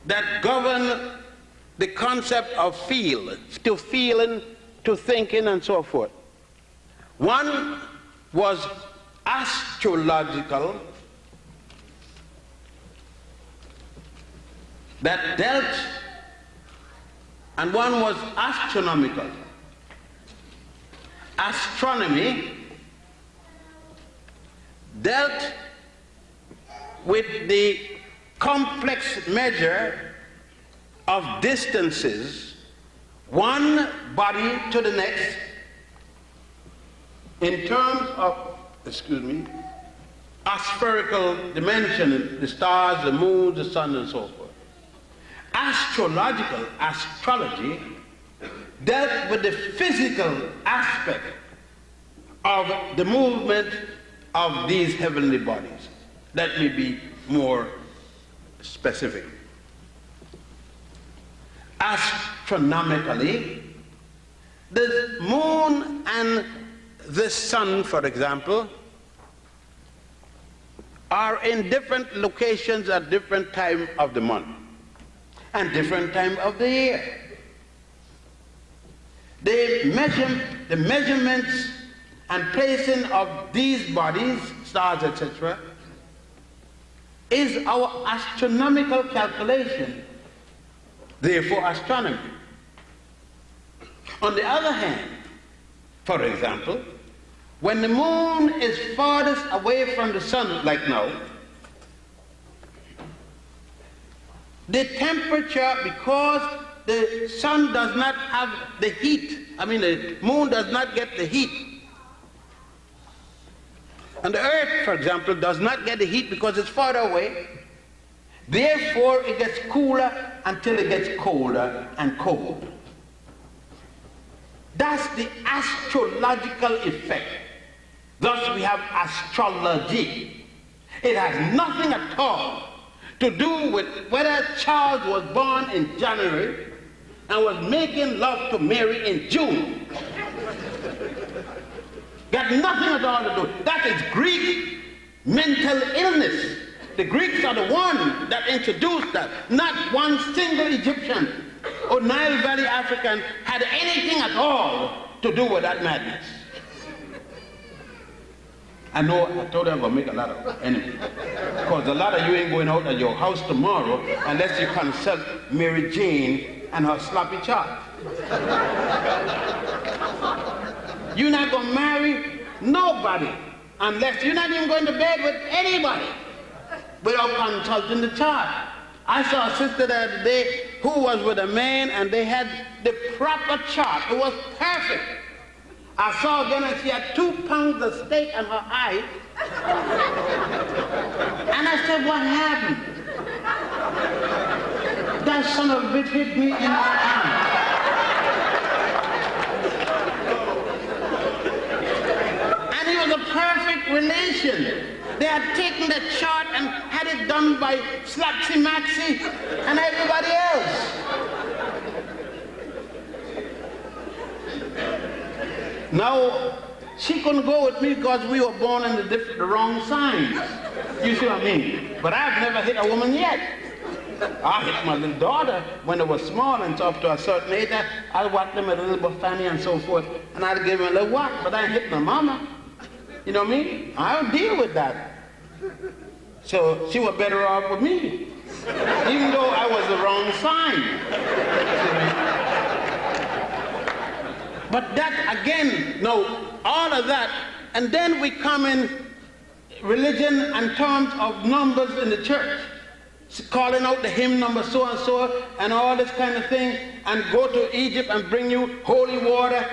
that govern the concept of feeling, to thinking, and so forth. One was astrological that dealt, and one was astronomical. Astronomy dealt with the complex measure of distances, one body to the next, in terms of, spherical dimension, the stars, the moon, the sun, and so forth. Astrology, dealt with the physical aspect of the movement of these heavenly bodies. Let me be more specific. Astronomically, the moon and the sun, for example, are in different locations at different time of the month and different time of the year. The measurements and placing of these bodies, stars, etc., is our astronomical calculation, therefore astronomy. On the other hand, for example, when the moon is farthest away from the sun, like now, the temperature, because the sun does not have the heat, the moon does not get the heat, and the earth, for example, does not get the heat because it's farther away, therefore it gets cooler until it gets colder and cold. That's the astrological effect. Thus we have astrology. It has nothing at all to do with whether a child was born in January and was making love to Mary in June. Got nothing at all to do. That is Greek mental illness. The Greeks are the one that introduced that. Not one single Egyptian or Nile Valley African had anything at all to do with that madness. I know I told them I'm going to make a lot of enemies, because a lot of you ain't going out at your house tomorrow unless you consult Mary Jane and her sloppy chart. You're not going to marry nobody unless you're not even going to bed with anybody without consulting the chart. I saw a sister the other day who was with a man and they had the proper chart. It was perfect. I saw again and she had 2 pounds of steak in her eye. And I said, what happened? That son of a bitch hit me in my eye. And he was a perfect relation. They had taken the chart and had it done by Slapsy Maxie and everybody else. Now, she couldn't go with me because we were born in the wrong signs. You see what I mean? But I've never hit a woman yet. I hit my little daughter when they were small and so up to a certain age. I whacked them with a little buffani and so forth, and I'd give them a little whack, but I ain't hit my mama. You know what I mean? I don't deal with that. So she was better off with me, even though I was the wrong sign. But that, again, no, all of that, and then we come in religion and terms of numbers in the church, calling out the hymn number so and so, and all this kind of thing, and go to Egypt and bring you holy water.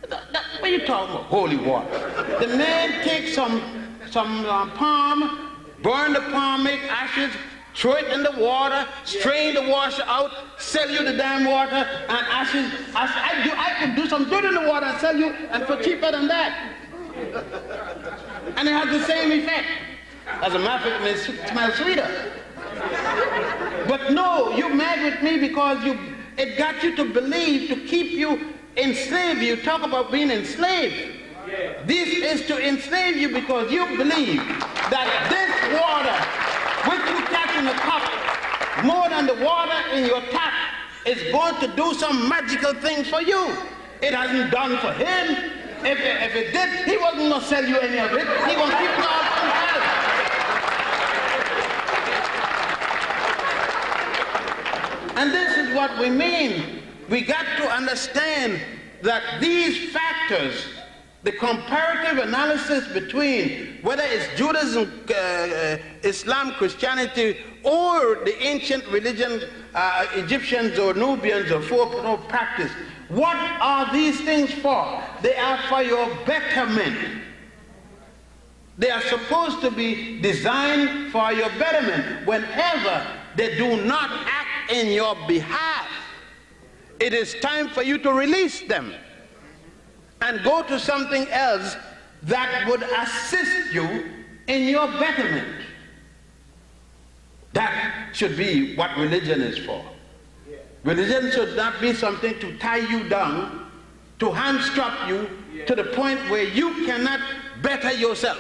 What are you talking about, holy water? The man takes some palm, burn the palm, make ashes, throw it in the water, strain the water out, sell you the damn water and ashes. I could do some good in the water and sell you, and for cheaper than that. And it has the same effect. As a matter of fact, it smells sweeter. But no, you're mad with me because it got you to believe, to keep you enslaved. You talk about being enslaved. This is to enslave you because you believe that this water, which you catch in the cup, more than the water in your tap, is going to do some magical thing for you. It hasn't done for him. If it did, he wasn't going to sell you any of it. He going to keep it all for himself. And this is what we mean. We got to understand that these factors, the comparative analysis between whether it's Judaism, Islam, Christianity, or the ancient religion, Egyptians or Nubians or folk practice, what are these things for? They are for your betterment. They are supposed to be designed for your betterment. Whenever they do not act in your behalf, it is time for you to release them and go to something else that would assist you in your betterment. That should be what religion is for. Religion should not be something to tie you down, to hamstrap you to the point where you cannot better yourself.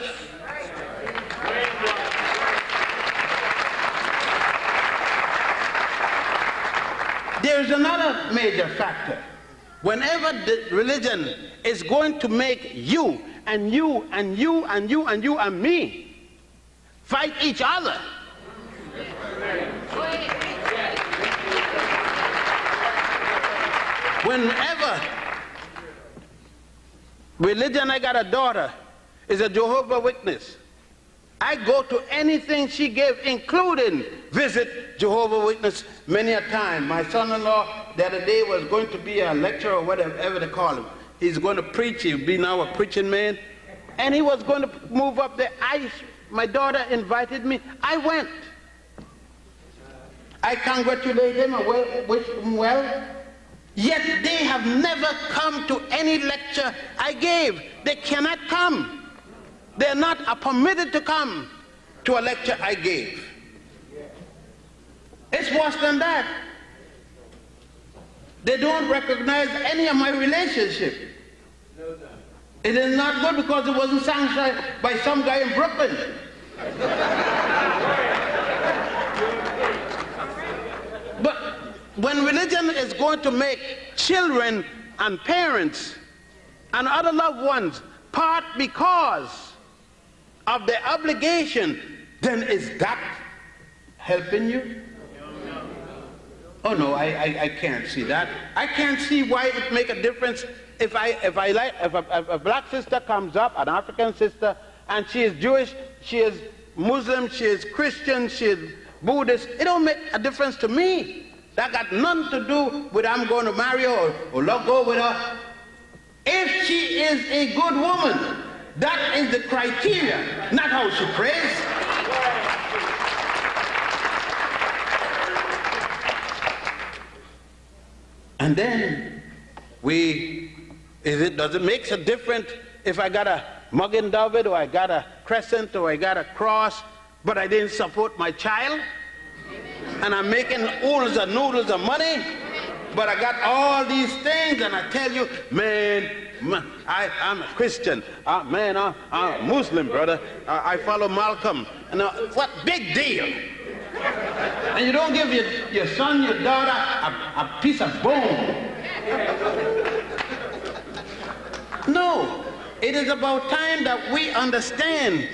There's another major factor. Whenever the religion is going to make you and you and you and you and you and me fight each other, whenever religion, I got a daughter, is a Jehovah's Witness, I go to anything she gave, including visit Jehovah's Witness many a time. My son-in-law the other day was going to be a lecturer or whatever they call him. He's going to preach. He'll be now a preaching man. And he was going to move up there. My daughter invited me. I went. I congratulate him and wish him well. Yet they have never come to any lecture I gave. They cannot come. They're not permitted to come to a lecture I gave. It's worse than that. They don't recognize any of my relationship. It is not good because it wasn't sanctioned by some guy in Brooklyn. But when religion is going to make children and parents and other loved ones part because of their obligation, then is that helping you? Oh no, I can't see that. I can't see why it make a difference if a black sister comes up, an African sister, and she is Jewish, she is Muslim, she is Christian, she is Buddhist. It don't make a difference to me. That got nothing to do with I'm going to marry her or go with her. If she is a good woman, that is the criteria, not how she prays. And then does it make a difference if I got a Magen David or I got a crescent or I got a cross, but I didn't support my child? And I'm making oodles and noodles of money, but I got all these things, and I tell you, man, I'm a Christian. I'm a Muslim, brother. I follow Malcolm. And what big deal? And you don't give your son, your daughter, a piece of bone. No, it is about time that we understand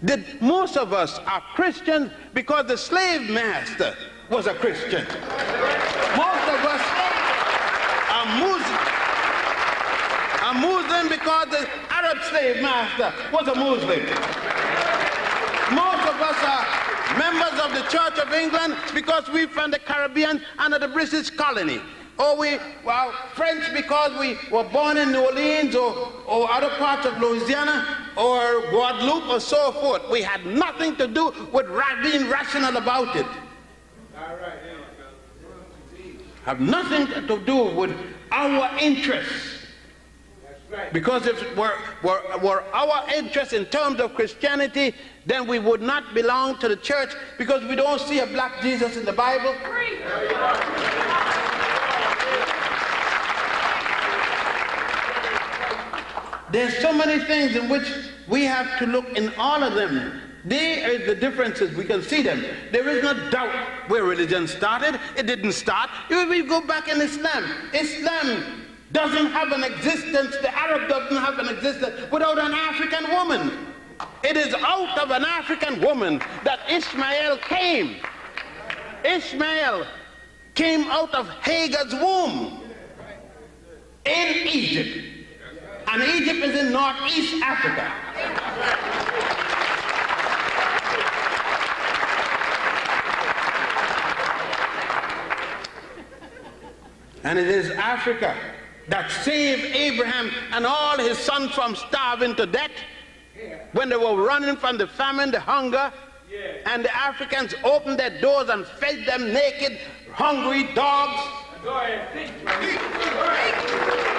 that most of us are Christians because the slave master was a Christian. Most of us are Muslim because the Arab slave master was a Muslim. Most of us are members of the Church of England because we're from the Caribbean under the British colony. Or we are French because we were born in New Orleans or other parts of Louisiana or Guadeloupe or so forth. We had nothing to do with being rational about it. Have nothing to do with our interests. Because if it were our interest in terms of Christianity, then we would not belong to the church because we don't see a black Jesus in the Bible. There's so many things in which we have to look in all of them. There are the differences, we can see them. There is no doubt where religion started. It didn't start. If we go back in Islam, Islam doesn't have an existence, the Arab doesn't have an existence without an African woman. It is out of an African woman that Ishmael came. Ishmael came out of Hagar's womb in Egypt. And Egypt is in northeast Africa. And it is Africa that saved Abraham and all his sons from starving to death when they were running from the famine, the hunger, and the Africans opened their doors and fed them naked, hungry dogs.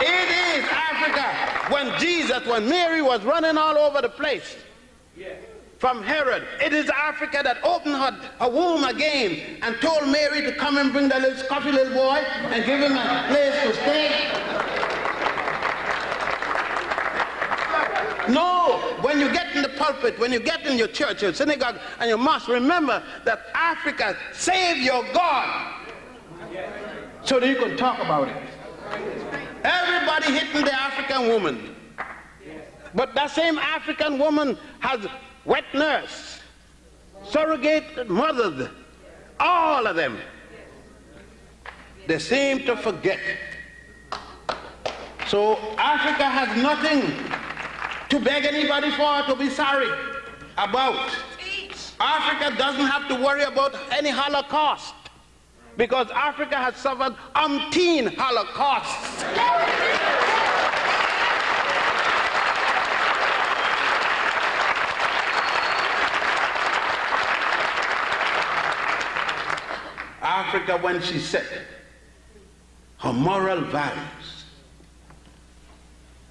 It is Africa when Mary was running all over the place from Herod. It is Africa that opened her womb again and told Mary to come and bring the little scruffy little boy and give him a place to stay. No, when you get in the pulpit, when you get in your church, your synagogue, and you must remember that Africa saved your God so that you can talk about it. Everybody hitting the African woman. But that same African woman has wet nurse, surrogate mothers, all of them. They seem to forget. So Africa has nothing to beg anybody for, to be sorry about. Africa doesn't have to worry about any Holocaust because Africa has suffered umpteen Holocausts. Africa, when she set her moral values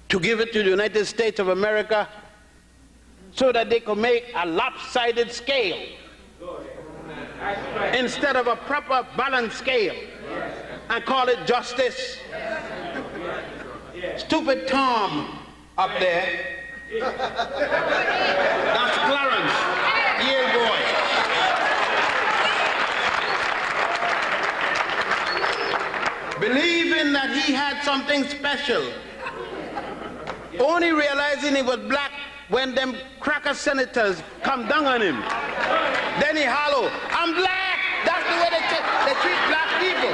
to give it to the United States of America so that they could make a lopsided scale instead of a proper balanced scale and call it justice. Stupid Tom up there, that's Clarence, Yale boy. Believing that he had something special, only realizing he was black when them cracker senators come down on him. Then he hollow, I'm black. That's the way they treat black people.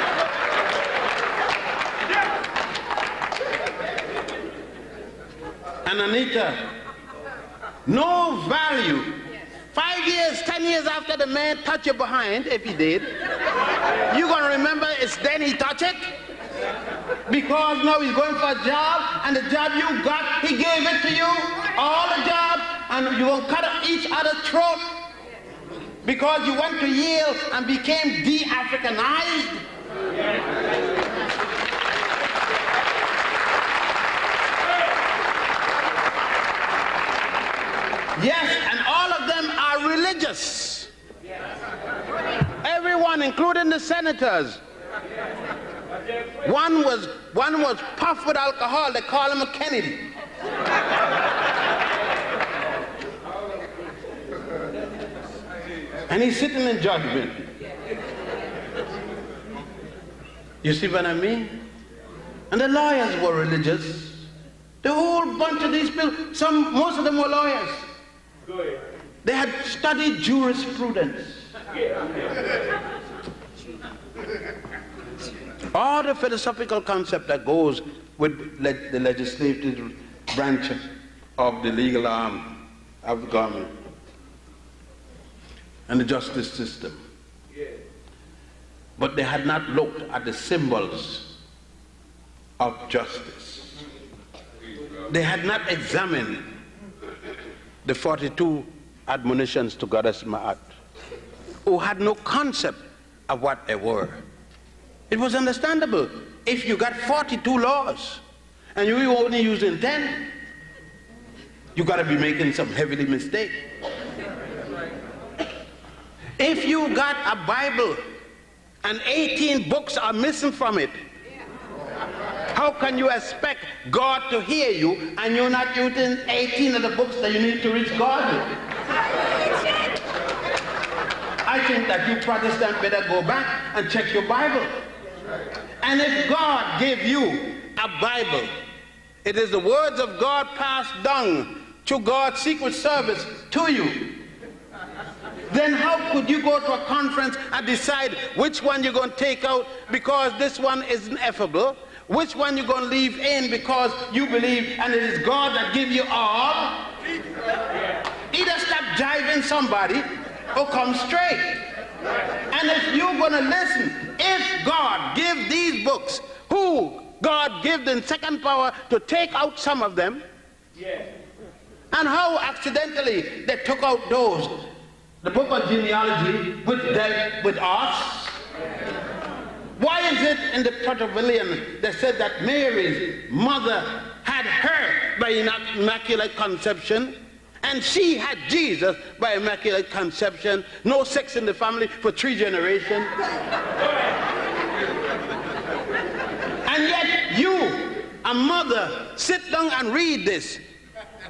And Anita, no value. 5 years, 10 years after the man touched you behind, if he did, you're going to remember it's then he touched it? Because now he's going for a job, and the job you got, he gave it to you, all the job, and you're going to cut each other's throat because you went to Yale and became de-Africanized? Yes, and all of them are religious. Everyone, including the senators. One was puffed with alcohol. They call him a Kennedy. And he's sitting in judgment. You see what I mean? And the lawyers were religious. The whole bunch of these people, most of them were lawyers. They had studied jurisprudence. All the philosophical concept that goes with the legislative branch of the legal arm of the government and the justice system. But they had not looked at the symbols of justice. They had not examined the 42 admonitions to Goddess Ma'at, who had no concept of what they were. It was understandable. If you got 42 laws and you were only using 10, you got to be making some heavy mistake. If you got a Bible and 18 books are missing from it, how can you expect God to hear you and you're not using 18 of the books that you need to reach God with? I think that you Protestants better go back and check your Bible. And if God gave you a a Bible. It is the words of God passed down to God's secret service to you. Then how could you go to a conference and decide which one you're going to take out because this one is ineffable, which one you're going to leave in because you believe and it is God that gives you all? Either stop jiving somebody or come straight. And if you're going to listen, if God give these books, who God give the second power to take out some of them, and how accidentally they took out those, the book of genealogy, which dealt with us. Why is it in the Protopavilion they said that Mary's mother had her by immaculate conception, and she had Jesus by immaculate conception, no sex in the family for 3 generations? And yet you, a mother, sit down and read this.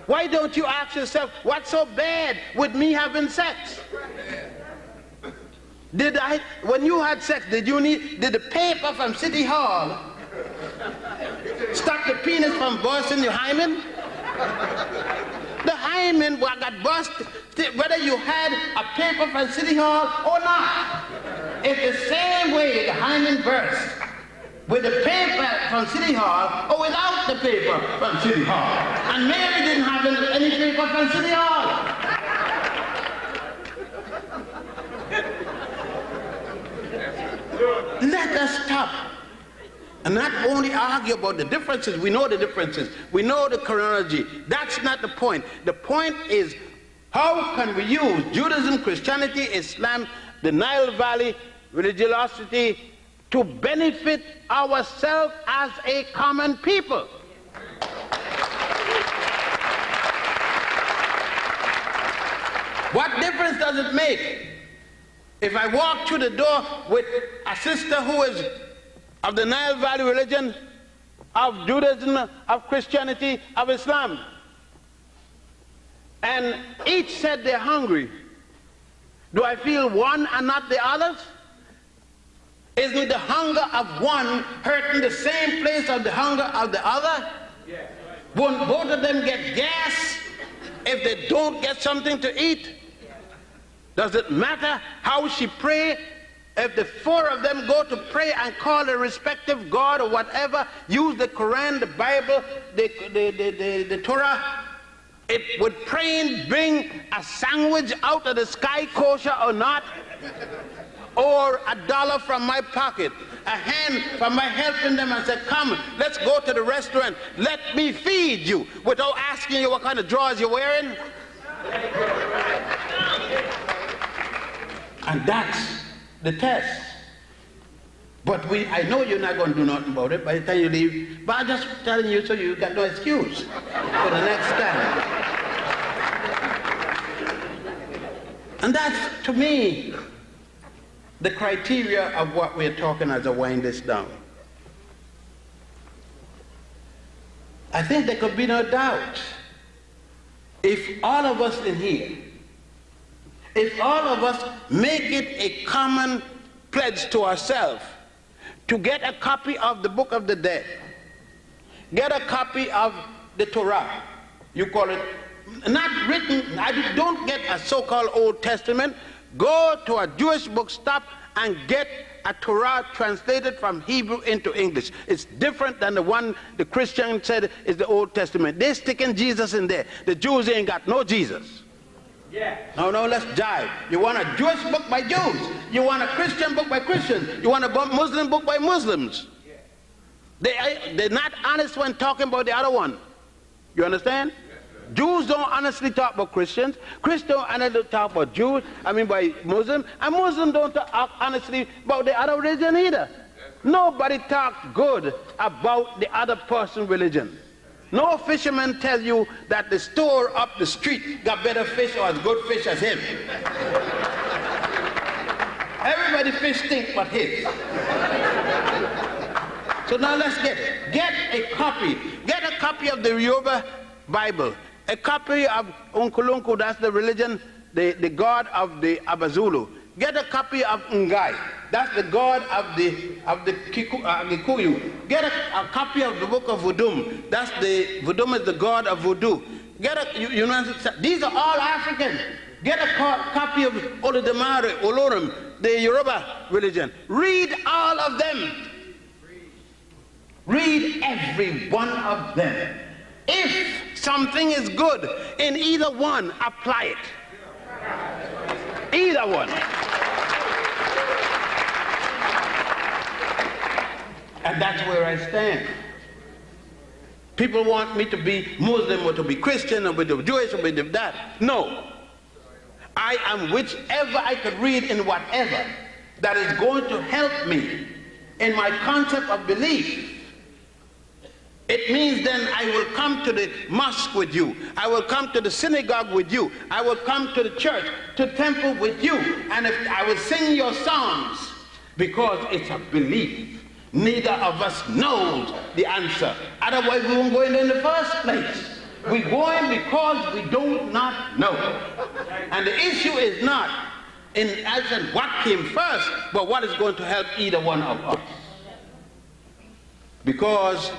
Why don't you ask yourself, what's so bad with me having sex? When you had sex, did the paper from City Hall stop the penis from bursting your hymen? The hymen got busted whether you had a paper from City Hall or not. It's the same way the hymen burst, with the paper from City Hall or without the paper from City Hall. And Mary didn't have any paper from City Hall. Let us stop and not only argue about the differences. We know the differences. We know the chronology. That's not the point. The point is, how can we use Judaism, Christianity, Islam, the Nile Valley, religiosity, to benefit ourselves as a common people? What difference does it make if I walk through the door with a sister who is of the Nile Valley religion, of Judaism, of Christianity, of Islam, and each said they're hungry? Do I feel one and not the others? Isn't the hunger of one hurting the same place of the hunger of the other? Yes. Won't both of them get gas if they don't get something to eat? Does it matter how she pray? If the 4 of them go to pray and call a respective God or whatever, use the Quran, the Bible, the Torah, would praying bring a sandwich out of the sky kosher or not? Or $1 from my pocket, a hand from my helping them and say, come, let's go to the restaurant, let me feed you, without asking you what kind of drawers you're wearing? And that's the test. But I know you're not going to do nothing about it by the time you leave, but I'm just telling you so you got no excuse for the next time. And that's, to me, the criteria of what we're talking as I wind this down. I think there could be no doubt if all of us in here, if all of us make it a common pledge to ourselves to get a copy of the Book of the Dead, get a copy of the Torah, you call it, not written, don't get a so-called Old Testament. Go to a Jewish bookstop and get a Torah translated from Hebrew into English. It's different than the one the Christian said is the Old Testament. They're sticking Jesus in there. The Jews ain't got no Jesus. Yeah. No, let's jive. You want a Jewish book by Jews. You want a Christian book by Christians. You want a Muslim book by Muslims. Yeah. They're not honest when talking about the other one. You understand? Jews don't honestly talk about Christians. Christians don't honestly talk about Jews, by Muslims. And Muslims don't talk honestly about the other religion either. Nobody talks good about the other person's religion. No fisherman tells you that the store up the street got better fish or as good fish as him. Everybody fish stink but his. So now let's get a copy of the Yoruba Bible, a copy of Unkulunku, that's the religion, the god of the Abazulu. get a copy of Ngai. That's the god of the Gikuyu. Get a copy of the book of Vudum. Vudum is the god of voodoo. Get you know, these are all African. Get a copy of Olodumare, Olorum, the Yoruba religion. Read all of them. Read every one of them. If something is good in either one, apply it. Either one. And that's where I stand. People want me to be Muslim or to be Christian or to be Jewish or to be that. No. I am whichever I could read in whatever that is going to help me in my concept of belief. It means then I will come to the mosque with you. I will come to the synagogue with you. I will come to the church, to the temple with you. And if I will sing your songs because it's a belief. Neither of us knows the answer. Otherwise we won't go in the first place. We're going because we do not know. And the issue is not in what came first, but what is going to help either one of us. Because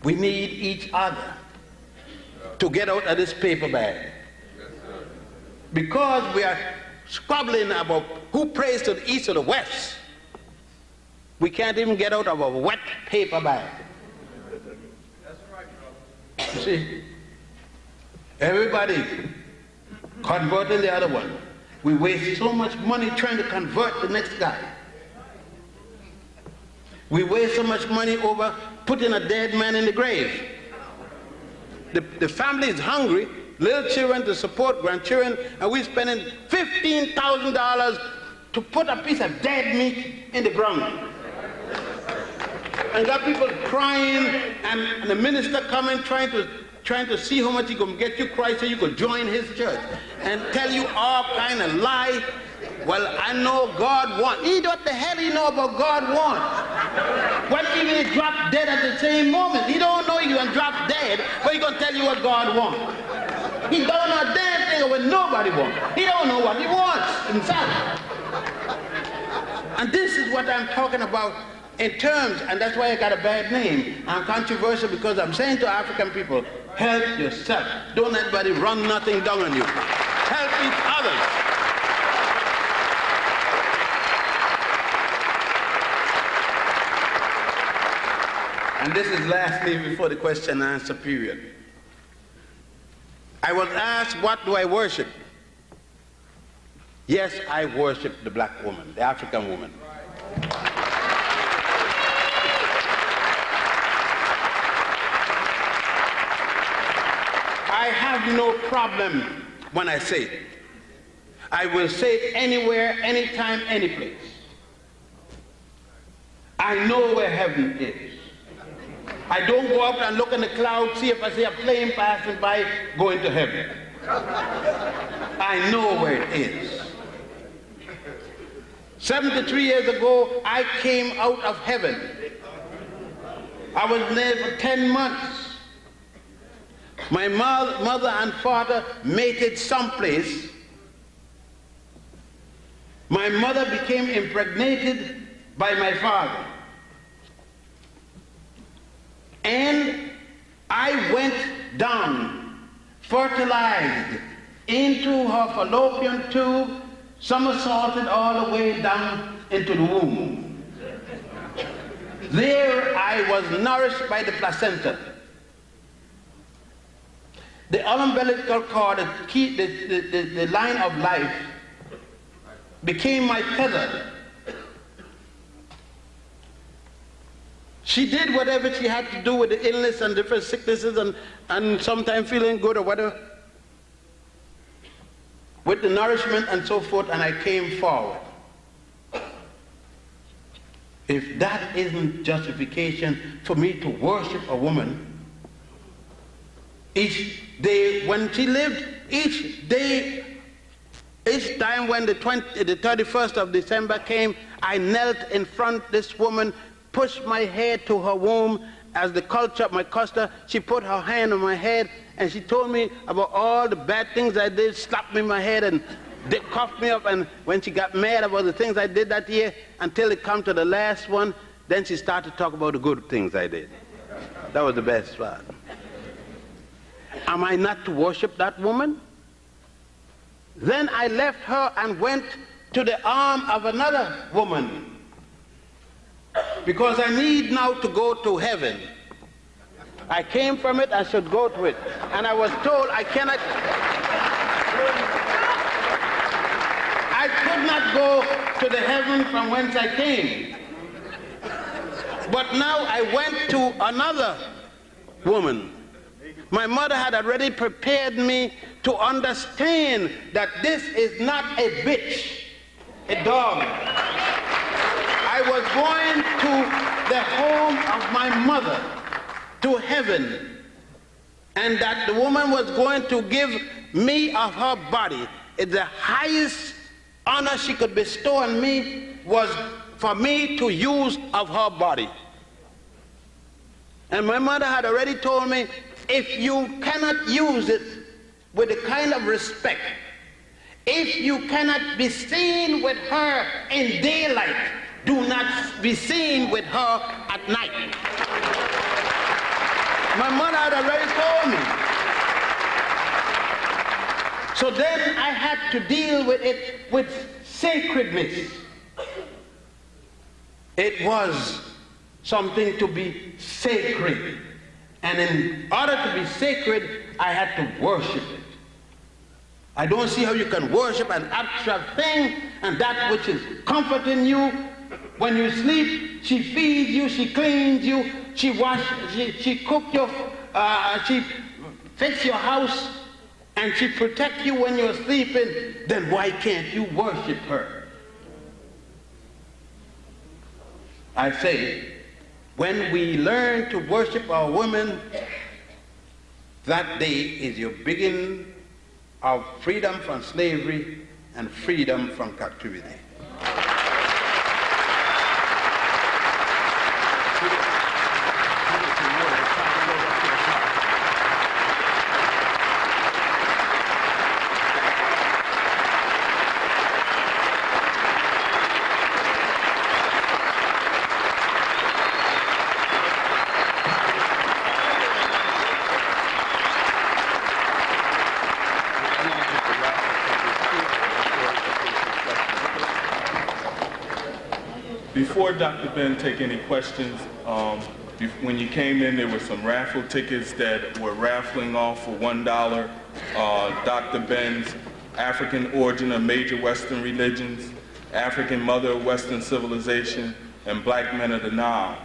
we need each other to get out of this paper bag. Because we are squabbling about who prays to the east or the west, we can't even get out of a wet paper bag. You see, everybody converting the other one. We waste so much money trying to convert the next guy. We waste so much money over putting a dead man in the grave. The family is hungry, little children to support grandchildren, and we're spending $15,000 to put a piece of dead meat in the ground. And got people crying, and the minister coming trying to see how much he can get you Christ so you could join his church and tell you all kind of lie. Well, I know God wants. What the hell he know about God wants? What if he drop dead at the same moment? He don't know you're gonna drop dead, but he's gonna tell you what God wants. He don't know a damn thing of what nobody wants. He don't know what he wants himself. And this is what I'm talking about in terms, and that's why I got a bad name. I'm controversial because I'm saying to African people, help yourself. Don't let anybody run nothing down on you. Help each other. And this is lastly before the question and answer period. I was asked, what do I worship? Yes, I worship the black woman, the African woman. I have no problem when I say it. I will say it anywhere, anytime, any place. I know where heaven is. I don't go up and look in the clouds, see if I see a plane passing by, going to heaven. I know where it is. 73 years ago, I came out of heaven. I was there for 10 months. My mother and father mated someplace. My mother became impregnated by my father. And I went down, fertilized into her fallopian tube, somersaulted all the way down into the womb. There I was nourished by the placenta. The umbilical cord, the line of life, became my tether. She did whatever she had to do with the illness and different sicknesses and sometimes feeling good or whatever, with the nourishment and so forth, and I came forward. If that isn't justification for me to worship a woman, each day when she lived, each time when the 31st of December came, I knelt in front of this woman, pushed my head to her womb as the culture of my custom. She put her hand on my head and she told me about all the bad things I did, slapped me in my head and they cuffed me up, and when she got mad about the things I did that year, until it come to the last one, then she started to talk about the good things I did. That was the best part. Am I not to worship that woman? Then I left her and went to the arm of another woman, because I need now to go to heaven. I came from it, I should go to it. And I was told I could not go to the heaven from whence I came. But now I went to another woman. My mother had already prepared me to understand that this is not a bitch, a dog. I was going to the home of my mother, to heaven, and that the woman was going to give me of her body. The highest honor she could bestow on me was for me to use of her body. And my mother had already told me, if you cannot use it with the kind of respect, if you cannot be seen with her in daylight, do not be seen with her at night. My mother had already told me. So then I had to deal with it with sacredness. It was something to be sacred. And in order to be sacred, I had to worship it. I don't see how you can worship an abstract thing, and that which is comforting you. When you sleep, she feeds you, she cleans you, she washes, she cooks your, she fixes your house, and she protects you when you're sleeping. Then why can't you worship her? I say, when we learn to worship our women, that day is your beginning of freedom from slavery and freedom from captivity.
Before Dr. Ben take any questions, when you came in, there were some raffle tickets that were raffling off for $1. Dr. Ben's African Origin of Major Western Religions, African Mother of Western Civilization, and Black Men of the Nile.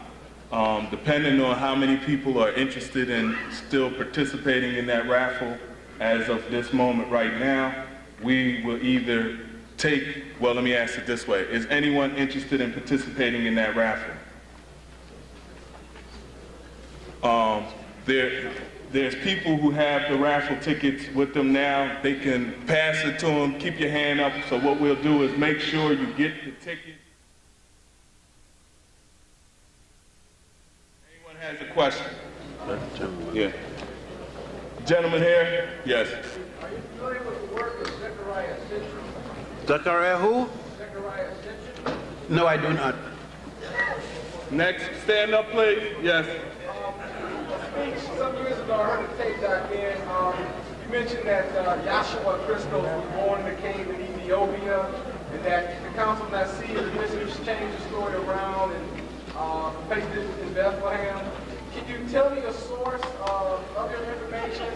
Depending on how many people are interested in still participating in that raffle, as of this moment right now, we will either take, well, let me ask it this way. Is anyone interested in participating in that raffle? There's people who have the raffle tickets with them now. They can pass it to them. Keep your hand up. So what we'll do is make sure you get the ticket. Anyone has a question? Yeah. Gentleman here? Yes.
Are you familiar with the work of Zechariah Sitchin?
Zechariah who?
Zechariah Sitchin?
No, I do not.
Next, stand up, please. Yes.
Some years ago, I heard a tape back in. You mentioned that Yahshua Christos was born in a cave in Ethiopia, and that the Council of Nicaea, the ministers changed the story around and placed it in Bethlehem. Can you tell me a source of your information?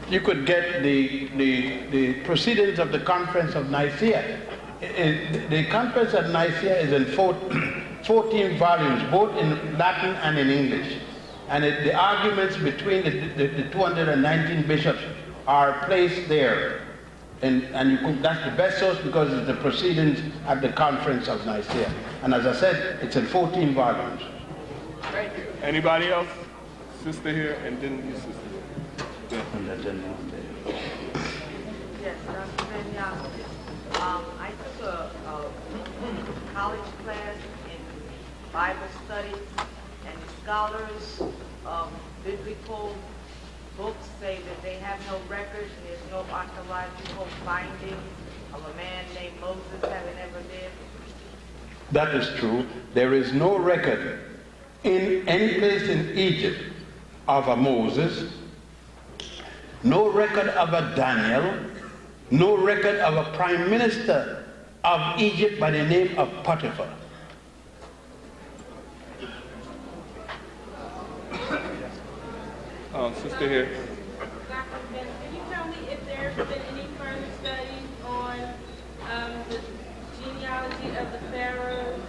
You could get the proceedings of the Conference of Nicaea. The Conference of Nicaea is in 14 volumes, both in Latin and in English. And the arguments between the 219 bishops are placed there. And that's the best source because it's the proceedings at the Conference of Nicaea. And as I said, it's in 14 volumes.
Thank you.
Anybody else? Sister here, and then your sister.
Yes, Dr. Ben, I took a college class in Bible studies, and the scholars of biblical books say that they have no records and there's no archaeological findings of a man named Moses having ever lived?
That is true. There is no record in any place in Egypt of a Moses, no record of a Daniel, no record of a prime minister of Egypt by the name of Potiphar.
Sister here.
Dr. Ben, can you tell me if there's been any further studies on the genealogy of the pharaohs?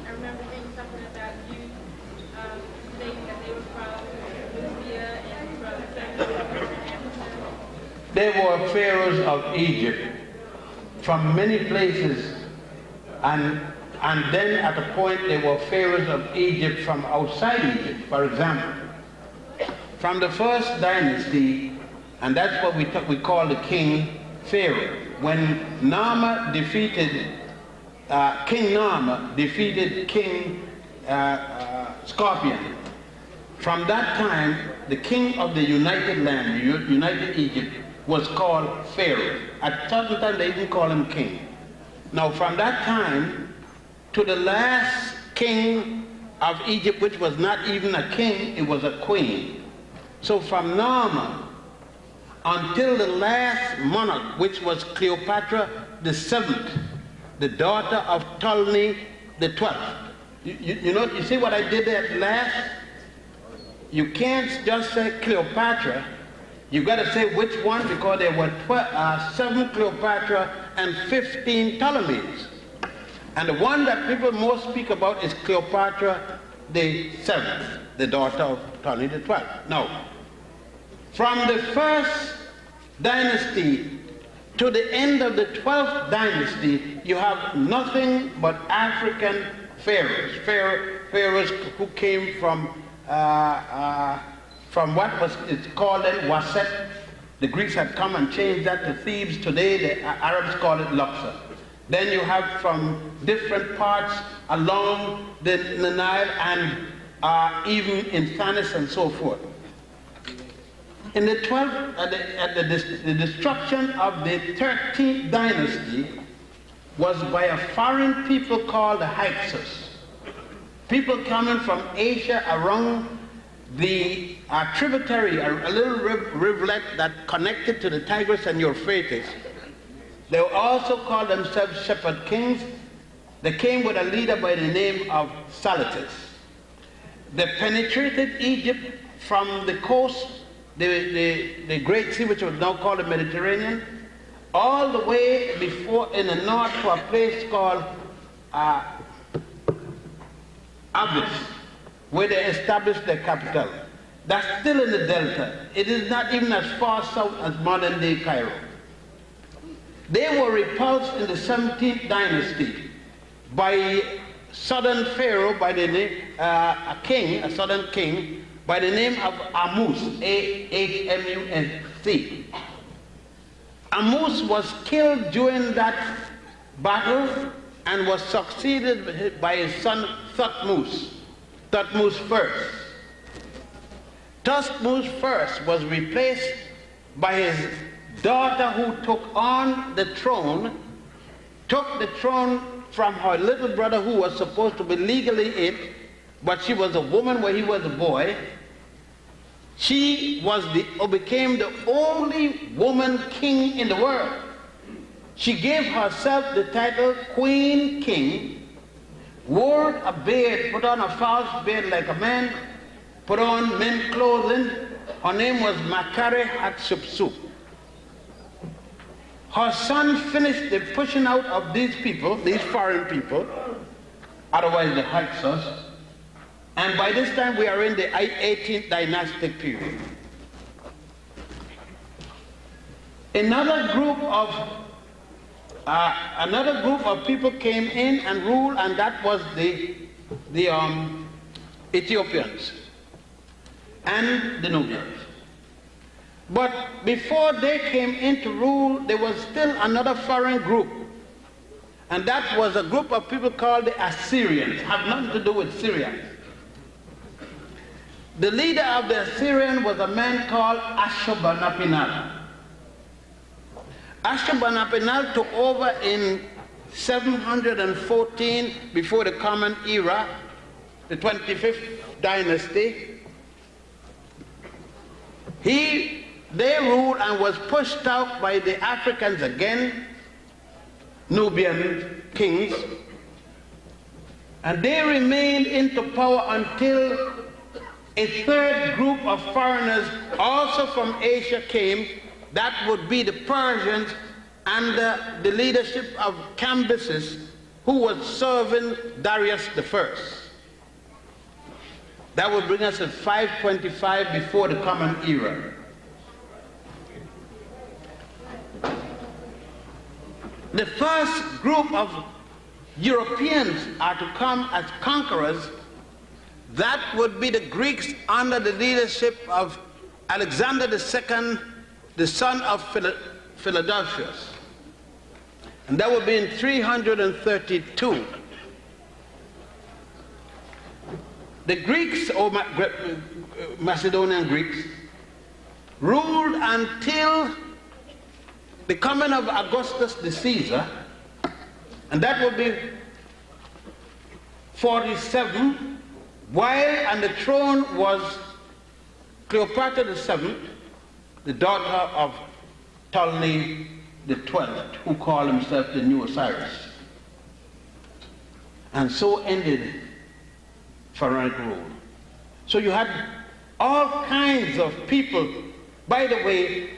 I remember reading something about you stating that they were from Lucia and from
There were pharaohs of Egypt from many places, and then at a point there were pharaohs of Egypt from outside Egypt. For example, from the first dynasty, and that's what we call the king pharaoh. When Nama defeated King Nama defeated King Scorpion. From that time, the king of the United Land, United Egypt, was called Pharaoh. At certain time, they didn't call him king. Now, from that time to the last king of Egypt, which was not even a king, it was a queen. So from Nama until the last monarch, which was Cleopatra the seventh, the daughter of Ptolemy the 12th. You see what I did there last? You can't just say Cleopatra. You got to say which one, because there were 7 Cleopatra and 15 Ptolemies. And the one that people most speak about is Cleopatra the 7th, the daughter of Ptolemy the 12th. Now, from the first dynasty to the end of the 12th dynasty, you have nothing but African pharaohs. Pharaohs who came from what was it's called then Waset. The Greeks had come and changed that to Thebes. Today the Arabs call it Luxor. Then you have from different parts along the Nile and even in Thanis and so forth. In the 12th, the destruction of the 13th dynasty was by a foreign people called the Hyksos. People coming from Asia around the tributary, a little rivulet that connected to the Tigris and Euphrates. They also called themselves shepherd kings. They came with a leader by the name of Salatis. They penetrated Egypt from the coast, the Great Sea, which was now called the Mediterranean, all the way before in the north to a place called Abyss, where they established their capital. That's still in the delta. It is not even as far south as modern-day Cairo. They were repulsed in the 17th dynasty by a southern pharaoh by the name, a southern king by the name of Amus, A-H-M-U-S-C. Amus was killed during that battle and was succeeded by his son Thutmose first. Thutmose first was replaced by his daughter, who took the throne from her little brother, who was supposed to be legally it, but she was a woman where he was a boy. She became the only woman king in the world. She gave herself the title Queen King, wore a beard, put on a false beard like a man, put on men's clothing. Her name was Makare Hatshepsut. Her son finished the pushing out of these people, these foreign people, otherwise the Hyksos, and by this time we are in the 18th dynastic period. Another group of people came in and ruled, and that was the Ethiopians and the Nubians. But before they came in to rule, there was still another foreign group, and that was a group of people called the Assyrians. Have nothing to do with Syria. The leader of the Assyrian was a man called Ashurbanipal. Ashurbanipal took over in 714 before the Common Era, the 25th dynasty. They ruled and was pushed out by the Africans again, Nubian kings, and they remained into power until a third group of foreigners also from Asia came. That would be the Persians under the leadership of Cambyses, who was serving Darius I. That would bring us to 525 before the Common Era. The first group of Europeans are to come as conquerors. That would be the Greeks under the leadership of Alexander II, the son of Philadelphus. And that would be in 332. The Greeks, or Macedonian Greeks, ruled until the coming of Augustus the Caesar, and that would be 47, while on the throne was Cleopatra VII, the daughter of Ptolemy the 12th, who called himself the new Osiris. And so ended pharaonic rule. So you had all kinds of people. By the way,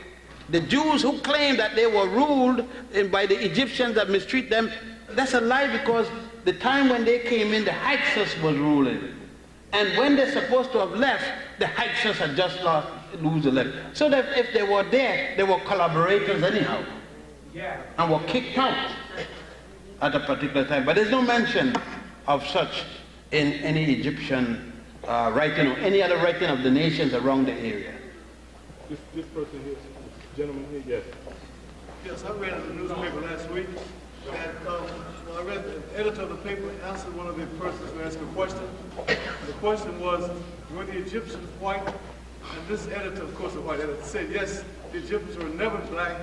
the Jews who claimed that they were ruled by the Egyptians that mistreat them, that's a lie, because the time when they came in, the Hyksos was ruling. And when they're supposed to have left, the Hyksos had just lose the left. So that if they were there, they were collaborators anyhow. Yeah. And were kicked out at a particular time. But there's no mention of such in any Egyptian writing or any other writing of the nations around the area.
This person here, this gentleman here, yes.
Yes, I read in the newspaper last week that I read the editor of the paper answered one of the persons who asked a question. The question was, were the Egyptians white? And this editor, of course a white editor, said, yes, the Egyptians were never black,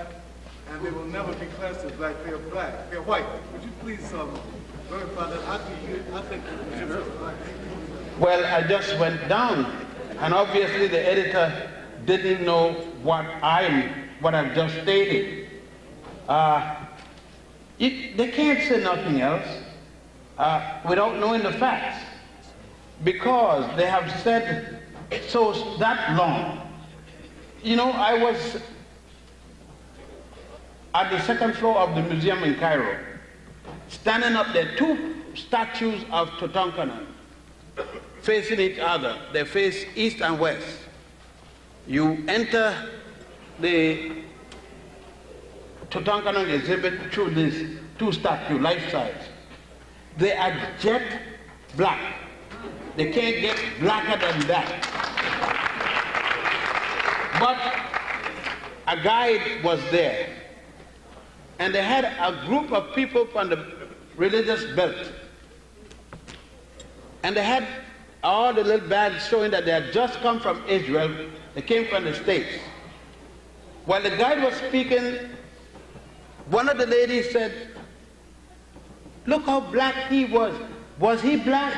and they will never be classed as black. They are black. They are white. Would you please verify that? I think the Egyptians are black.
Well, I just went down, and obviously the editor didn't know what I've just stated. They can't say nothing else without knowing the facts, because they have said so that long. You know, I was at the second floor of the museum in Cairo, standing up there, two statues of Tutankhamun facing each other. They face east and west. You enter the Tutankhamun exhibit through these two statues, life-size. They are jet black. They can't get blacker than that. But a guide was there, and they had a group of people from the religious belt, and they had all the little bags showing that they had just come from Israel. They came from the States. While the guide was speaking, one of the ladies said, "Look how black he was. Was he black?"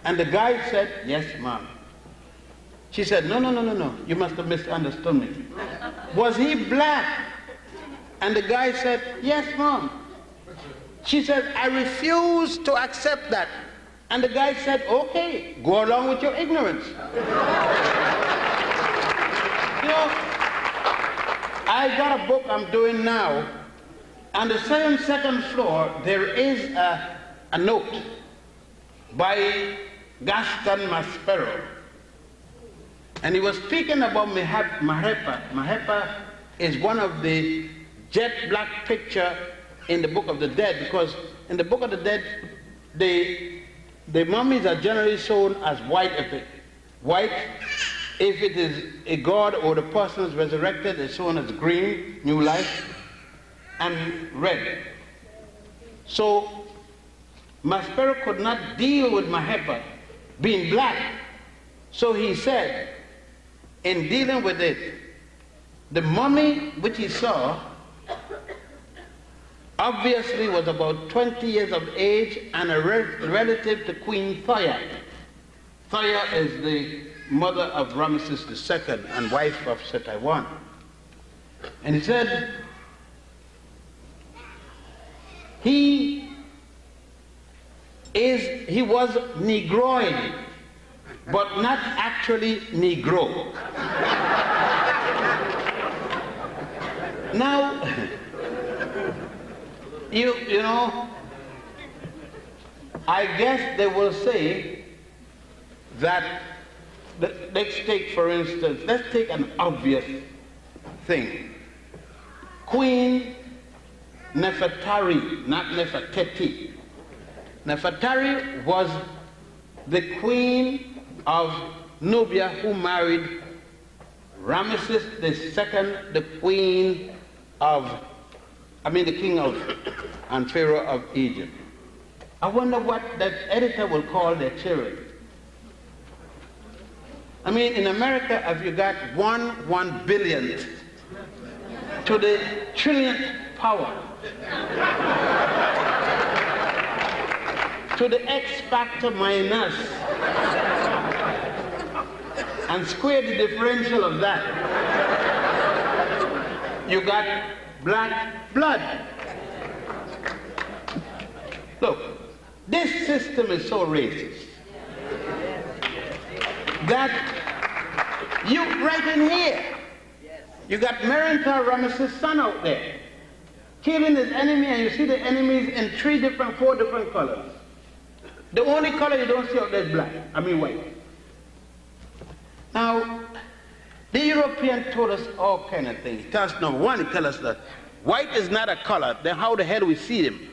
And the guide said, "Yes, ma'am." She said, No, you must have misunderstood me. "Was he black?" And the guy said, "Yes, ma'am." She said, "I refuse to accept that." And the guy said, "Okay, go along with your ignorance." You know, I got a book I'm doing now. On the second floor, there is a note by Gaston Maspero. And he was speaking about Mahepa. Mahepa is one of the jet black picture in the Book of the Dead, because in the Book of the Dead, the mummies are generally shown as white. If it is a god or the person is resurrected, it's shown as green, new life, and red. So Maspero could not deal with Mahepa being black. So he said, in dealing with it, the mummy which he saw obviously was about 20 years of age and a relative to Queen Thoya. Thoya is the mother of Ramesses II and wife of Setaiwan. And he said, he was Negroid, but not actually Negro. Now, you know, I guess they will say that, let's take, for instance, let's take an obvious thing. Queen Nefertari, not Nefertiti. Nefertari was the queen of Nubia who married Ramesses II, the queen of, the king of and pharaoh of Egypt. I wonder what that editor will call their children. In America, have you got 1/1 to the trillionth power, to the X factor minus, and square the differential of that. You got black blood. Look, this system is so racist that you, right in here, you got Merentar Ramesses' son out there, killing his enemy, and you see the enemies in 4 different colors. The only color you don't see out there is black, white. Now, the European told us all kind of things. He tells us, number one, he tells us that white is not a color. Then how the hell we see them?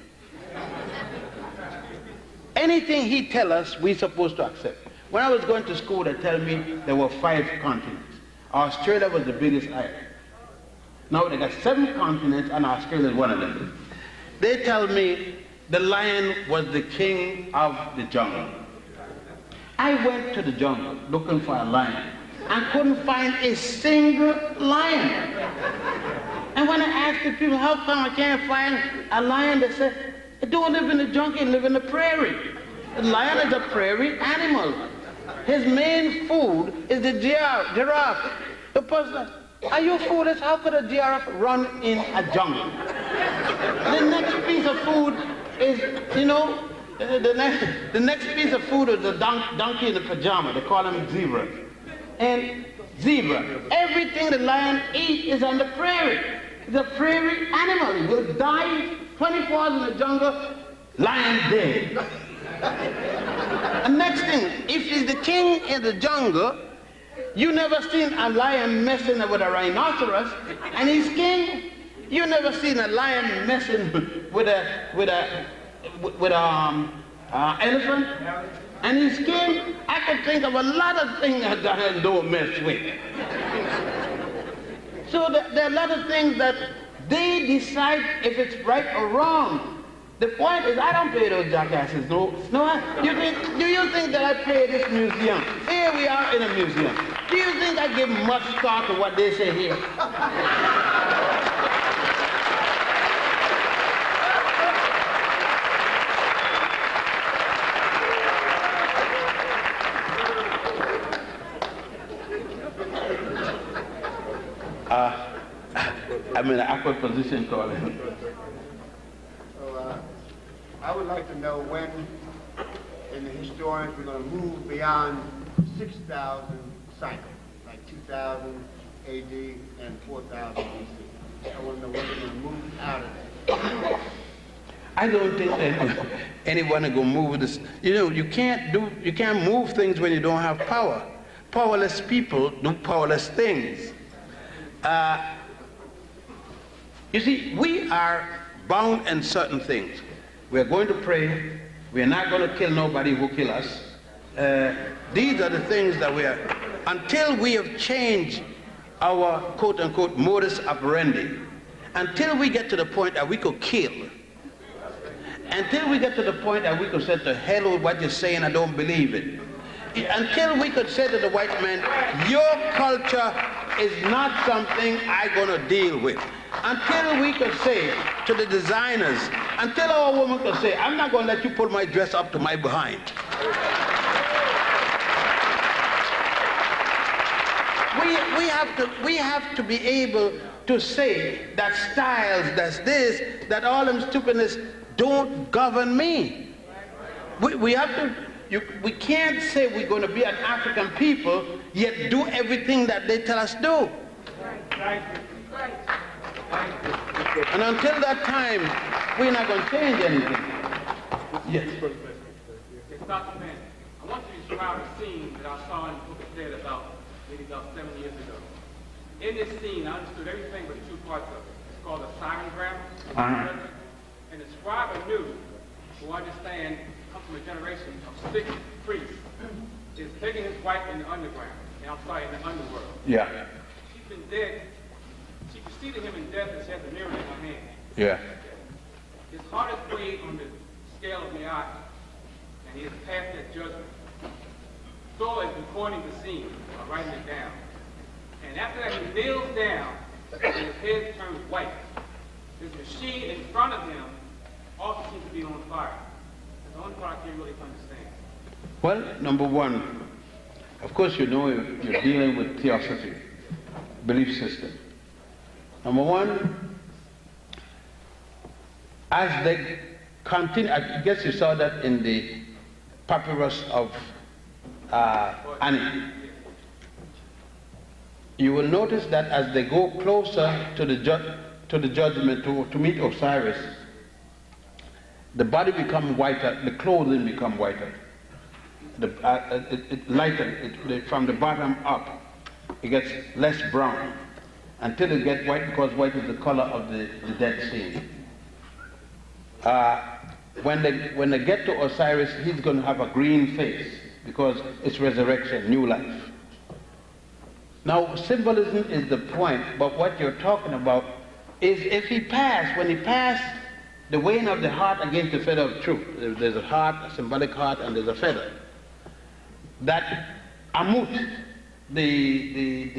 Anything he tells us, we're supposed to accept. When I was going to school, they tell me there were 5 continents. Australia was the biggest island. Now they got 7 continents, and Australia is one of them. They tell me the lion was the king of the jungle. I went to the jungle looking for a lion and couldn't find a single lion. And when I asked the people, how come I can't find a lion, they said, it don't live in the jungle, it live in the prairie. The lion is a prairie animal. His main food is the giraffe. The person, are you foolish? How could a giraffe run in a jungle? The next piece of food is, the next piece of food is the donkey in the pajama. They call him zebra. And zebra, everything the lion eats is on the prairie. It's a prairie animal. He will die 24 hours in the jungle, lion dead. And next thing, if he's the king in the jungle, you never seen a lion messing with a rhinoceros, and he's king. You never seen a lion messing with a elephant, and he's king. I can think of a lot of things that lion don't mess with. So there are a lot of things that they decide if it's right or wrong. The point is, I don't pay those jackasses. No. Do you think that I pay this museum? Here we are in a museum. Do you think I give much thought to what they say here? I'm in an awkward position, Colin.
So, I would like to know when, in the historians, we're going to move beyond 6,000 cycles, like 2000 AD and 4000 BC. I want to know when we're going to move out of that.
I don't think anyone is going to move this. You can't move things when you don't have power. Powerless people do powerless things. You see, we are bound in certain things. We're going to pray. We're not going to kill nobody who kill us. These are the things that we are, until we have changed our quote-unquote modus operandi, until we get to the point that we could kill, until we get to the point that we could say, to hell with what you're saying, I don't believe it. until we could say to the white man, your culture is not something I'm going to deal with. Until we could say to the designers, until our woman could say, I'm not going to let you pull my dress up to my behind. We have to be able to say that styles, that's this, that all them stupidness don't govern me. We have to, we can't say we're going to be an African people, yet do everything that they tell us do. And until that time, we're not going to change anything. Yes.
Yes, Dr. Ben, I want you to describe a scene that I saw in the book of Dead maybe about 7 years ago. In this scene, I understood everything but two parts of it. It's called a siren grammar. And the scribe knew, who understand, comes from a generation of 6 priests, is taking his wife in the underground. And I'm sorry, in the underworld.
Yeah.
She's been dead. She preceded him in death and she has a mirror in her hand.
Yeah.
His heart is weighed on the scale of Me'at, and he has passed that judgment. Saul is recording the scene, writing it down. And after that, he kneels down, and his head turns white. This machine in front of him also seems to be on fire. That's the only part I can't really understand.
Well, number one, of course you know you're dealing with theosophy, belief system. Number one, as they continue, I guess you saw that in the papyrus of Annie. You will notice that as they go closer to the judgment, to meet Osiris, the body becomes whiter, the clothing become whiter. It lightens, from the bottom up, it gets less brown until it gets white, because white is the color of the dead scene. When they get to Osiris, he's going to have a green face because it's resurrection, new life. Now, symbolism is the point, but what you're talking about is if he passed, when he passed the weighing of the heart against the feather of truth. There's a heart, a symbolic heart, and there's a feather. That Amut, the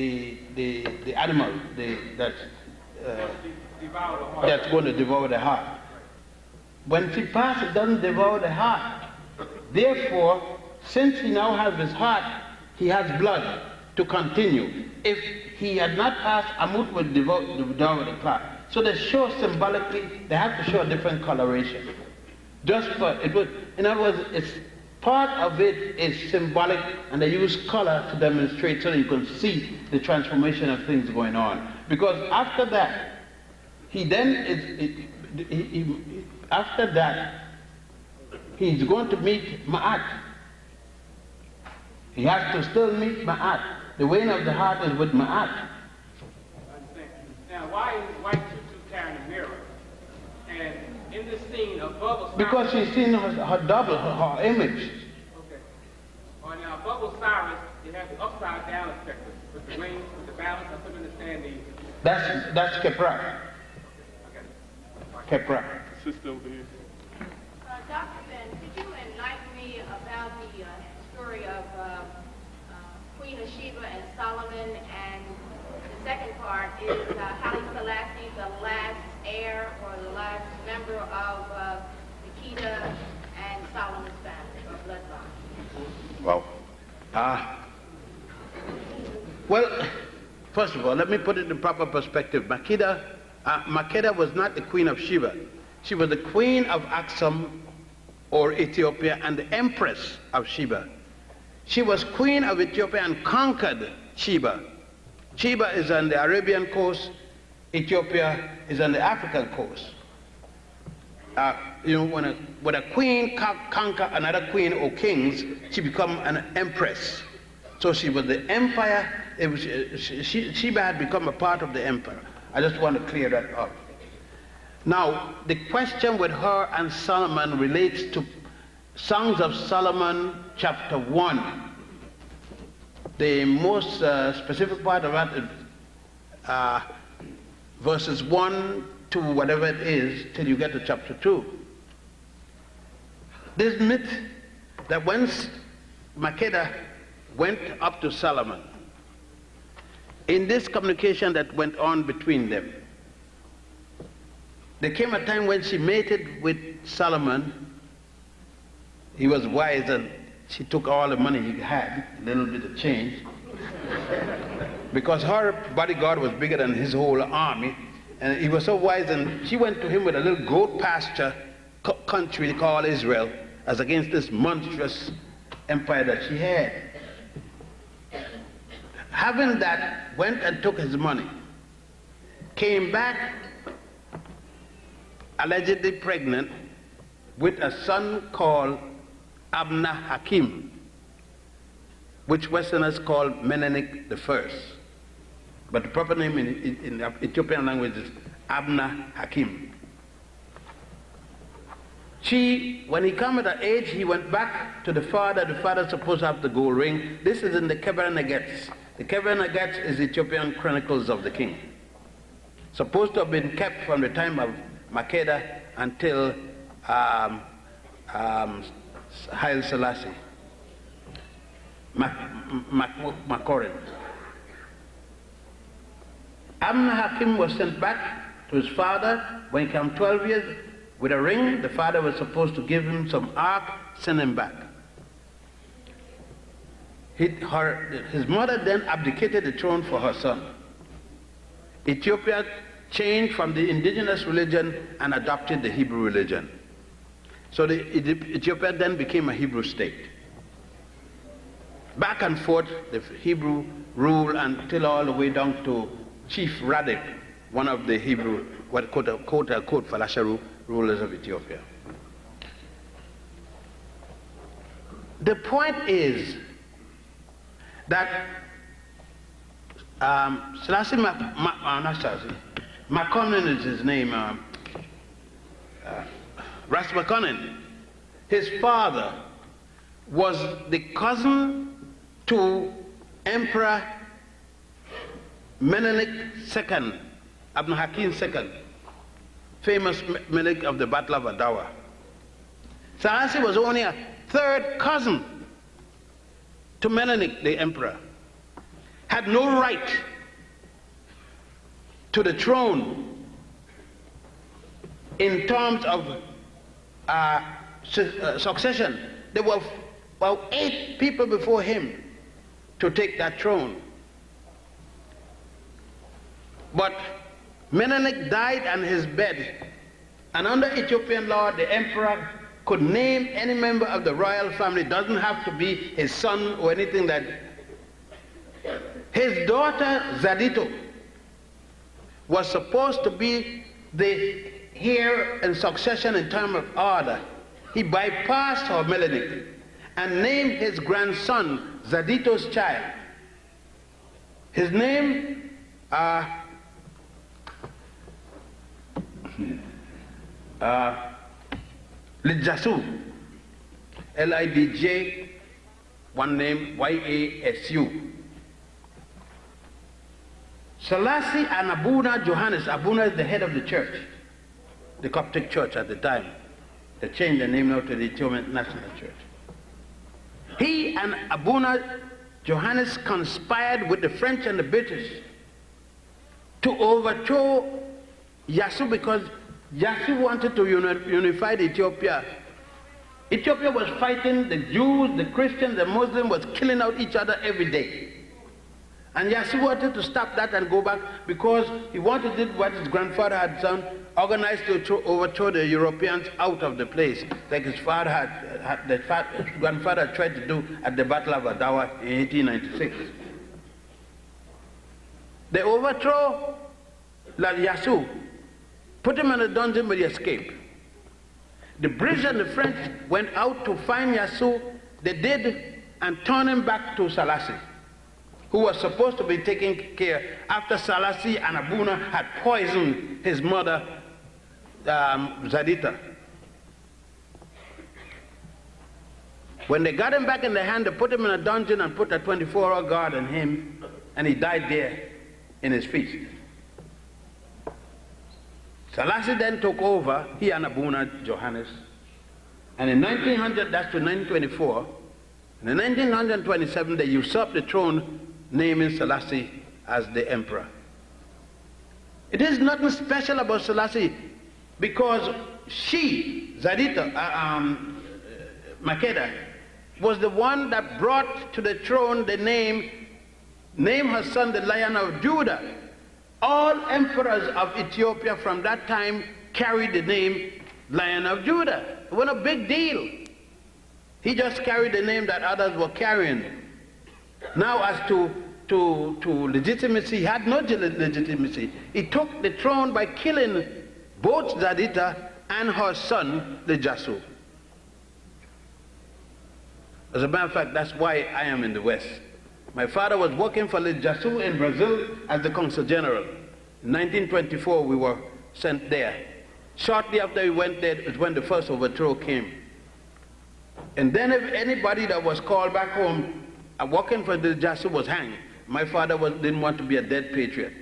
animal that's going to devour the heart. When he passes, it doesn't devour the heart. Therefore, since he now has his heart, he has blood to continue. If he had not passed, Amut would devour the heart. So they show symbolically, they have to show a different coloration. Just for, it would, in other words, it's part of it is symbolic, and they use color to demonstrate so that you can see the transformation of things going on. Because after that, after that, he's going to meet Ma'at. He has to still meet Ma'at. The weighing of the heart is with Ma'at.
Now, why is white tutu carrying a mirror? And in this scene, above Osiris...
Because she's seen her double, her image.
Okay. Well, now, above Osiris, it has the upside down effect with the wings, with the balance. I couldn't understand these.
That's Kepra.
Okay.
Kepra.
Sister over here.
Dr. Ben, could you enlighten me about the story of Queen of Sheba and Solomon, and the second part is Haile Selassie, the last heir or the last member of the Kedah and Solomon's family or bloodline?
Wow. Well, first of all, let me put it in proper perspective. Makeda was not the queen of Sheba. She was the queen of Aksum, or Ethiopia, and the empress of Sheba. She was queen of Ethiopia and conquered Sheba. Sheba is on the Arabian coast, Ethiopia is on the African coast. When a queen conquer another queen or kings, she become an empress. So she was the empire. Sheba had become a part of the empire. I just want to clear that up. Now, the question with her and Solomon relates to Songs of Solomon, chapter 1. The most specific part of that is verses 1 to whatever it is till you get to chapter 2. This myth that when Makeda went up to Solomon. In this communication that went on between them, there came a time when she mated with Solomon. He was wise and she took all the money he had, a little bit of change, because her bodyguard was bigger than his whole army, and he was so wise, and she went to him with a little goat pasture country called Israel, as against this monstrous empire that she had. Having that, went and took his money, came back allegedly pregnant with a son called Abna Hakim, which Westerners call Menelik I. But the proper name in Ethiopian language is Abna Hakim. When he came at an age, he went back to the father. The father supposed to have the gold ring. This is in the Keber Nagets. The Keber Nagets is Ethiopian Chronicles of the King. Supposed to have been kept from the time of Makeda until Haile Selassie, Makorin. Abna Hakim was sent back to his father when he came 12 years with a ring. The father was supposed to give him some ark, send him back. His mother then abdicated the throne for her son. Ethiopia changed from the indigenous religion and adopted the Hebrew religion. So Ethiopia then became a Hebrew state. Back and forth, the Hebrew rule until all the way down to Chief Radik, one of the Hebrew, quote unquote, Falasharu rulers of Ethiopia. The point is that Selassie Makonnen is his name, Ras Makonnen. His father was the cousin to Emperor Menelik II, Abna Hakim II, famous Menelik of the Battle of Adawa. Selassie was only a third cousin to Menelik, the emperor, had no right to the throne in terms of succession. There were about 8 people before him to take that throne. But Menelik died on his bed, and under Ethiopian law, the emperor could name any member of the royal family. It doesn't have to be his son or anything like that. His daughter Zadito was supposed to be the heir and succession in terms of order. He bypassed her Menelik and named his grandson Zadito's child. His name Lidjasu, Lidj, one name Yasu. Selassie and Abuna Johannes. Abuna is the head of the church, the Coptic church at the time. They changed the name now to the Ethiopian National Church. He and Abuna Johannes conspired with the French and the British to overthrow Yasu, because Yasu wanted to unify Ethiopia. Ethiopia was fighting the Jews, the Christians, the Muslims, was killing out each other every day. And Yasu wanted to stop that and go back, because he wanted to do what his grandfather had done, organized to overthrow the Europeans out of the place, like his father his grandfather tried to do at the Battle of Adawa in 1896. They overthrow Yasu, put him in a dungeon, but he escaped. The British and the French went out to find Yasu. They did, and turned him back to Selassie, who was supposed to be taking care after Selassie and Abuna had poisoned his mother, Zadita. When they got him back in their hand, they put him in a dungeon and put a 24-hour guard on him, and he died there in his feast. Selassie then took over, he and Abuna Johannes, and in 1900, that's to 1924, In 1927, they usurped the throne, naming Selassie as the emperor. It is nothing special about Selassie because she, Zadita, Makeda, was the one that brought to the throne the name her son the Lion of Judah. All emperors of Ethiopia from that time carried the name Lion of Judah. It was a big deal. He just carried the name that others were carrying. Now as to legitimacy, he had no legitimacy. He took the throne by killing both Zadita and her son, the Jasu. As a matter of fact, that's why I am in the West. My father was working for the Jasu in Brazil as the consul general. In 1924, we were sent there. Shortly after we went there is when the first overthrow came. And then if anybody that was called back home working for the Jasu was hanged. My father didn't want to be a dead patriot.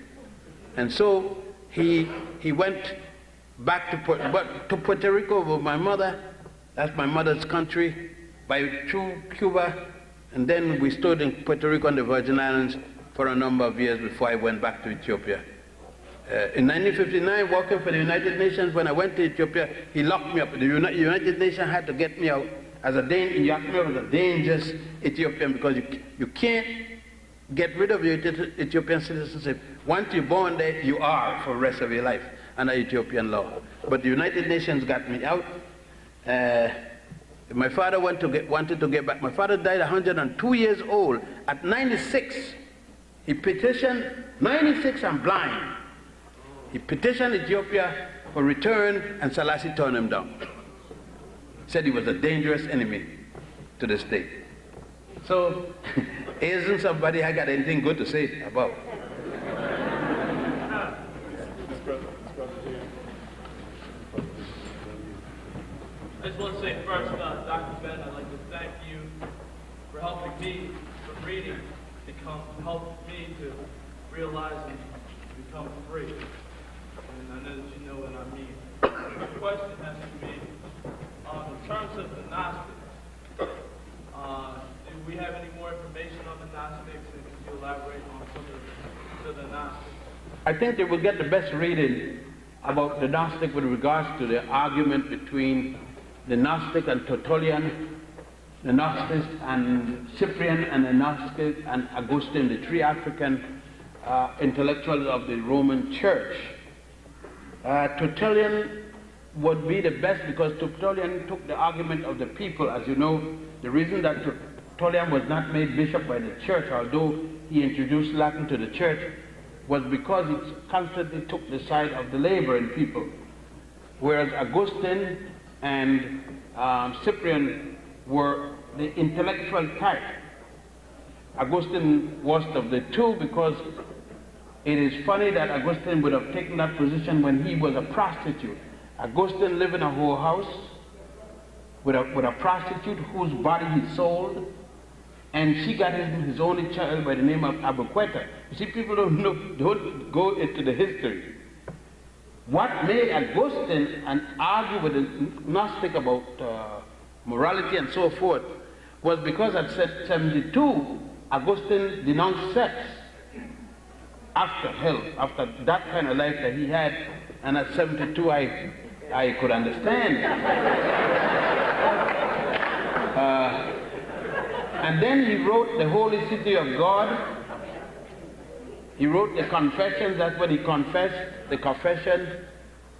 And so he went back to Puerto Rico with my mother. That's my mother's country, through Cuba. And then we stood in Puerto Rico and the Virgin Islands for a number of years before I went back to Ethiopia. In 1959, working for the United Nations, when I went to Ethiopia, he locked me up. The United Nations had to get me out as a dangerous Ethiopian because you can't get rid of your Ethiopian citizenship. Once you're born there, you are for the rest of your life under Ethiopian law. But the United Nations got me out. My father wanted to get back. My father died 102 years old. At 96, he petitioned, 96 and blind. He petitioned Ethiopia for return, and Selassie turned him down. Said he was a dangerous enemy to the state. So, isn't somebody I got anything good to say about?
I just want to say first, Dr. Ben, I'd like to thank you for helping me from reading help me to realize and become free. And I know that you know what I mean. My question has to be, in terms of the Gnostics, do we have any more information on the Gnostics, and could you elaborate on some of the Gnostics?
I think they will get the best reading about the Gnostic with regards to the argument between the Gnostic and Tertullian, the Gnostic and Cyprian, and the Gnostic and Augustine, the three African intellectuals of the Roman Church. Tertullian would be the best because Tertullian took the argument of the people. As you know, the reason that Tertullian was not made bishop by the church, although he introduced Latin to the church, was because he constantly took the side of the laboring people. Whereas Augustine and Cyprian were the intellectual type. Augustine was of the two because it is funny that Augustine would have taken that position when he was a prostitute. Augustine lived in a whole house with a prostitute whose body he sold, and she got his only child by the name of Abuqueta. You see, people don't go into the history. What made Augustine argue with the Gnostic about morality and so forth was because at 72, Augustine denounced sex after hell, after that kind of life that he had, and at 72 I could understand. And then he wrote the Holy City of God. He wrote the Confessions. That's what he confessed, the confession.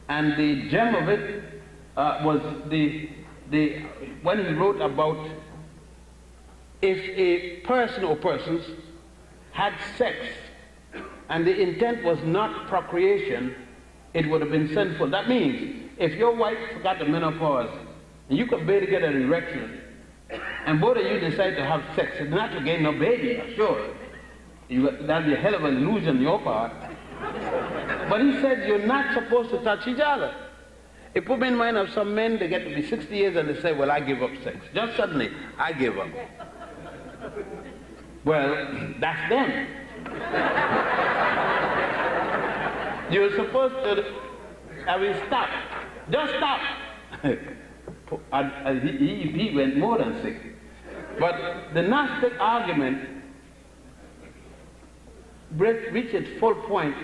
And the gem of it was when he wrote about if a person or persons had sex and the intent was not procreation, it would have been sinful. That means if your wife got the menopause and you could barely get an erection, and both of you decide to have sex, it's not to gain no baby, sure. That'd be a hell of an illusion on your part. But he said you're not supposed to touch each other. It put me in mind of some men, they get to be 60 years and they say, well, I give up sex. Just suddenly, I give up. Well, that's them. You're supposed to, stop. Just stop. He went more than 6. But the Gnostic argument reached its full point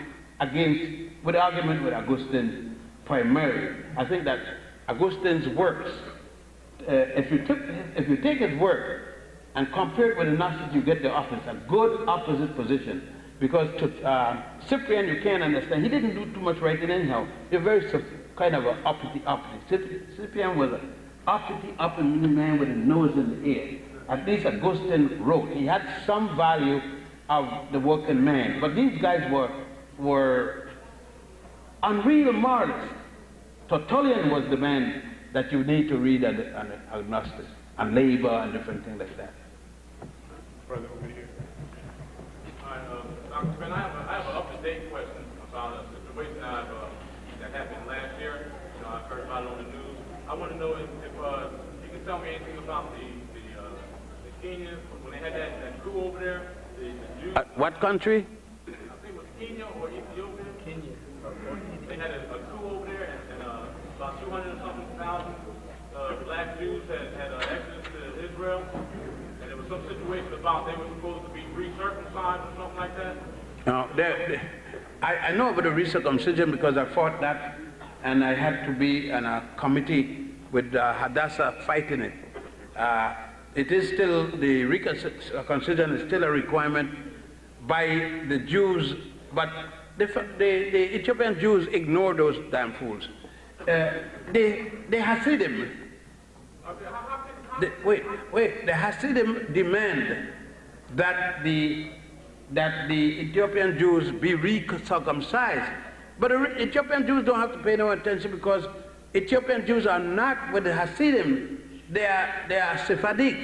with the argument with Augustine primarily. I think that Augustine's works, if you take his work and compare it with the Gnostics, you get the opposite, a good opposite position. Because to Cyprian, you can't understand. He didn't do too much writing anyhow. He's very kind of an uppity. Cyprian was an uppity man with his nose in the air. At least Augustine wrote. He had some value of the working man. But these guys were unreal moralists. Tertullian was the man that you need to read an agnostic, and labor and different things like that.
Brother over here.
Dr. Ben, I have an up-to-date question about a situation that happened last year. I heard about it on the news. I want to know if you can tell me anything about the Kenyans, when they had that coup over there, the Jews.
What country?
I think it was Kenya or Ethiopia. Kenya. They had a coup over there, and about 200 and something thousand black Jews had exodus to Israel. And there was some situation about they were supposed to be recircumcised or something like that.
No, I know about the recircumcision because I fought that, and I had to be in a committee with Hadassah fighting it. It is still, the circumcision is still a requirement by the Jews, but the Ethiopian Jews ignore those damn fools. The Hasidim, the Hasidim demand that the Ethiopian Jews be recircumcised. But the Ethiopian Jews don't have to pay no attention because Ethiopian Jews are not with the Hasidim. They are Sephardic.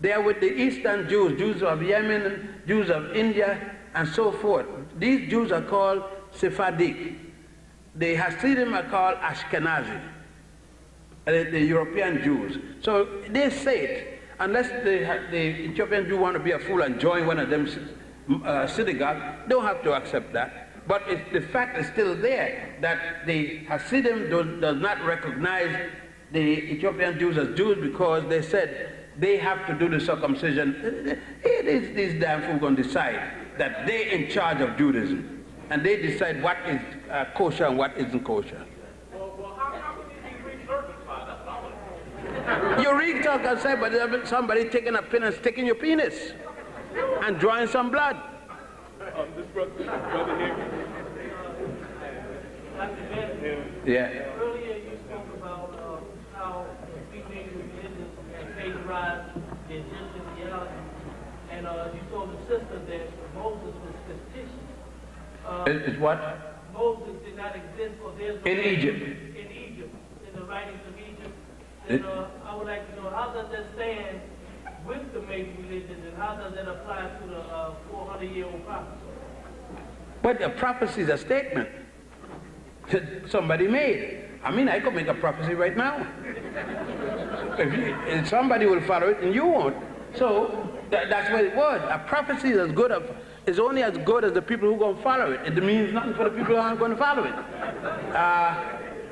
They are with the Eastern Jews, Jews of Yemen, Jews of India, and so forth. These Jews are called Sephardic. The Hasidim are called Ashkenazi, the European Jews. So they say it, unless the Ethiopian Jew want to be a fool and join one of them synagogues, they don't have to accept that. But the fact is still there that the Hasidim does not recognize the Ethiopian Jews as Jews because they said they have to do the circumcision. It is these damn fools going to decide that they're in charge of Judaism. And they decide what is kosher and what isn't kosher.
Well, how can you be recircumcised? That's not what
You recircumcised, but there's somebody taking a pin and sticking your penis and drawing some blood.
This brother here.
Yeah.
Earlier you spoke about how we made religions and categorized the Egyptian reality, and you told the sister that Moses was fictitious.
Is what?
Moses did not exist, or there's no
In Egypt.
In Egypt, in the writings of Egypt. And I would like to know, how does that stand with the Mason religions, and how does that apply to the 400-year-old prophecy?
But a prophecy is a statement somebody made. I mean, I could make a prophecy right now. If somebody will follow it and you won't. So that's what it was. A prophecy is only as good as the people who are going to follow it. It means nothing for the people who aren't going to follow it.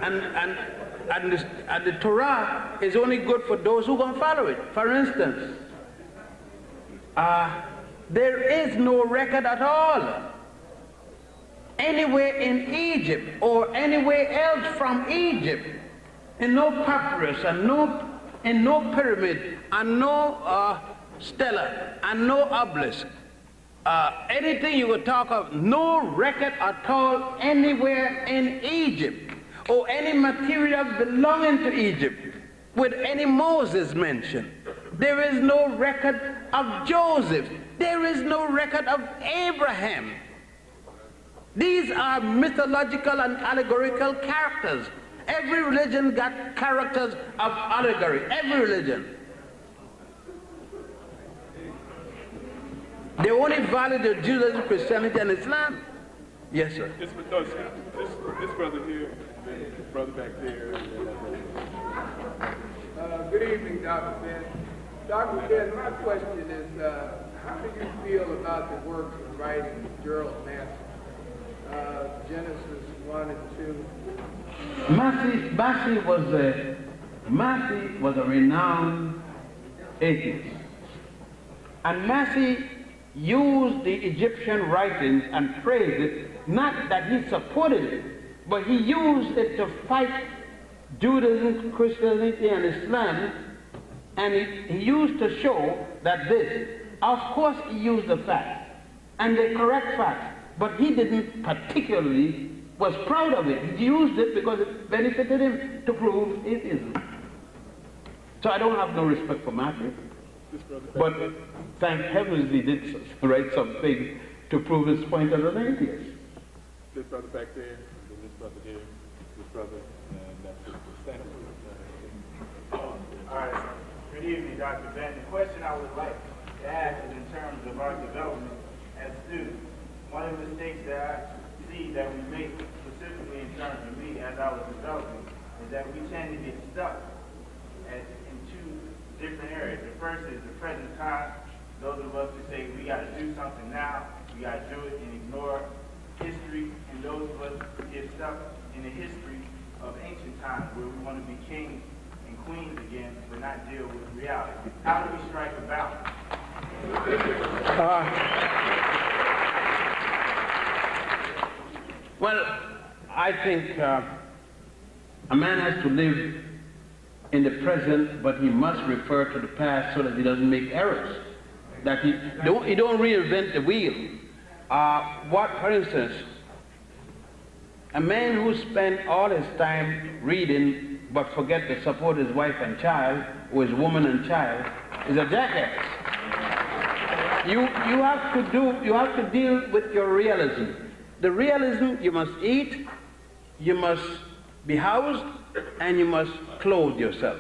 And the Torah is only good for those who are going to follow it. For instance, there is no record at all anywhere in Egypt or anywhere else from Egypt, in no papyrus and in no pyramid and no stela and no obelisk, anything you would talk of, no record at all anywhere in Egypt or any material belonging to Egypt with any Moses mentioned. There is no record of Joseph. There is no record of Abraham. These are mythological and allegorical characters. Every religion got characters of allegory. Every religion. They only value the Judaism, Christianity, and Islam. Yes, sir.
It's because this brother here, this brother back there.
Good evening, Dr. Ben. Dr. Ben, my question is, how do you feel about the works and writings of Gerald Massey? Genesis 1 and 2.
Massey was a renowned atheist. And Massey used the Egyptian writings and praised it, not that he supported it, but he used it to fight Judaism, Christianity, and Islam, and he used to show that this, of course he used the facts, and the correct facts, but he didn't particularly was proud of it. He used it because it benefited him to prove atheism. So I don't have no respect for Matthew, but thank heavens he did write something to prove his point as an atheist.
This brother back there, then this brother here, this brother, and that's it. Stand up.
All right. Good evening, Dr. Ben. The question I would like to ask is in terms of our development as students. One of the mistakes that I see that we make, specifically in terms of me as I was developing, is that we tend to get stuck in two different areas. The first is the present time. Those of us who say we got to do something now, we got to do it and ignore history, and those of us who get stuck in the history of ancient times where we want to be kings and queens again, but not deal with reality. How do we strike a balance?
Well, I think a man has to live in the present, but he must refer to the past so that he doesn't make errors. That he don't reinvent the wheel. For instance, a man who spent all his time reading but forget to support his wife and child, or his woman and child, is a jackass. You have to deal with your realism. The realism: you must eat, you must be housed, and you must clothe yourself.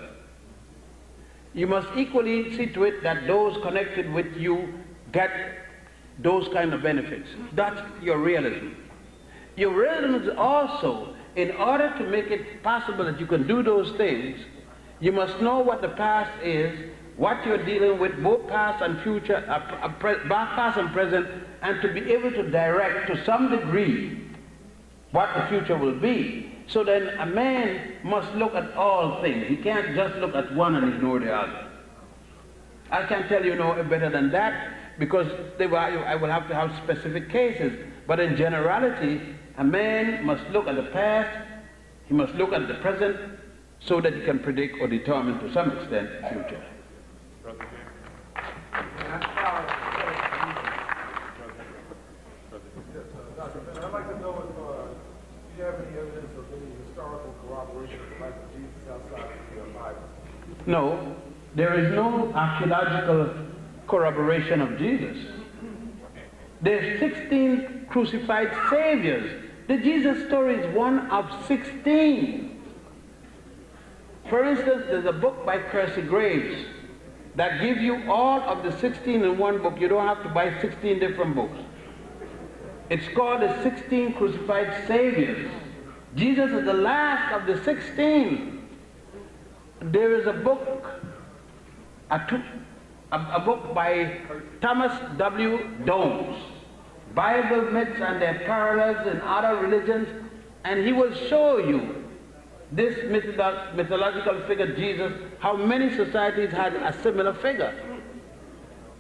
You must equally see to it that those connected with you get those kind of benefits. That's your realism. Your realism is also, in order to make it possible that you can do those things, you must know what the past is, what you're dealing with, both past and future, past and present, and to be able to direct to some degree what the future will be. So then a man must look at all things. He can't just look at one and ignore the other. I can't tell you no better than that, because I will have to have specific cases. But in generality, a man must look at the past, he must look at the present, so that he can predict or determine to some extent the future.
I'd like to know if you have any evidence of any historical corroboration of the life of Jesus outside of the Bible.
No, there is no archaeological corroboration of Jesus. There's 16 crucified saviors. The Jesus story is one of 16. For instance, there's a book by Percy Graves that gives you all of the 16 in one book. You don't have to buy 16 different books. It's called the 16 Crucified Saviors. Jesus is the last of the 16. There is a book, a book by Thomas W. Dones, Bible myths and their parallels in other religions, and he will show you this mythological figure, Jesus, how many societies had a similar figure.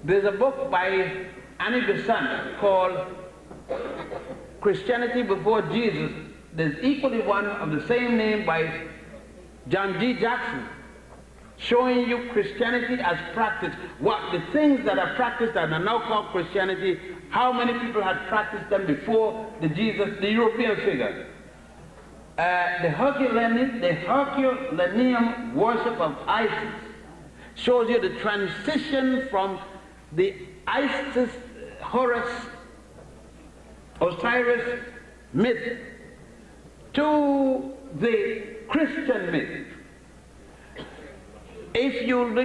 There's a book by Annie Besant called Christianity Before Jesus. There's equally one of the same name by John G. Jackson, showing you Christianity as practiced. What the things that are practiced that are now called Christianity, how many people had practiced them before the European figure. The Herculaneum worship of Isis shows you the transition from the Isis, Horus, Osiris myth to the Christian myth. If you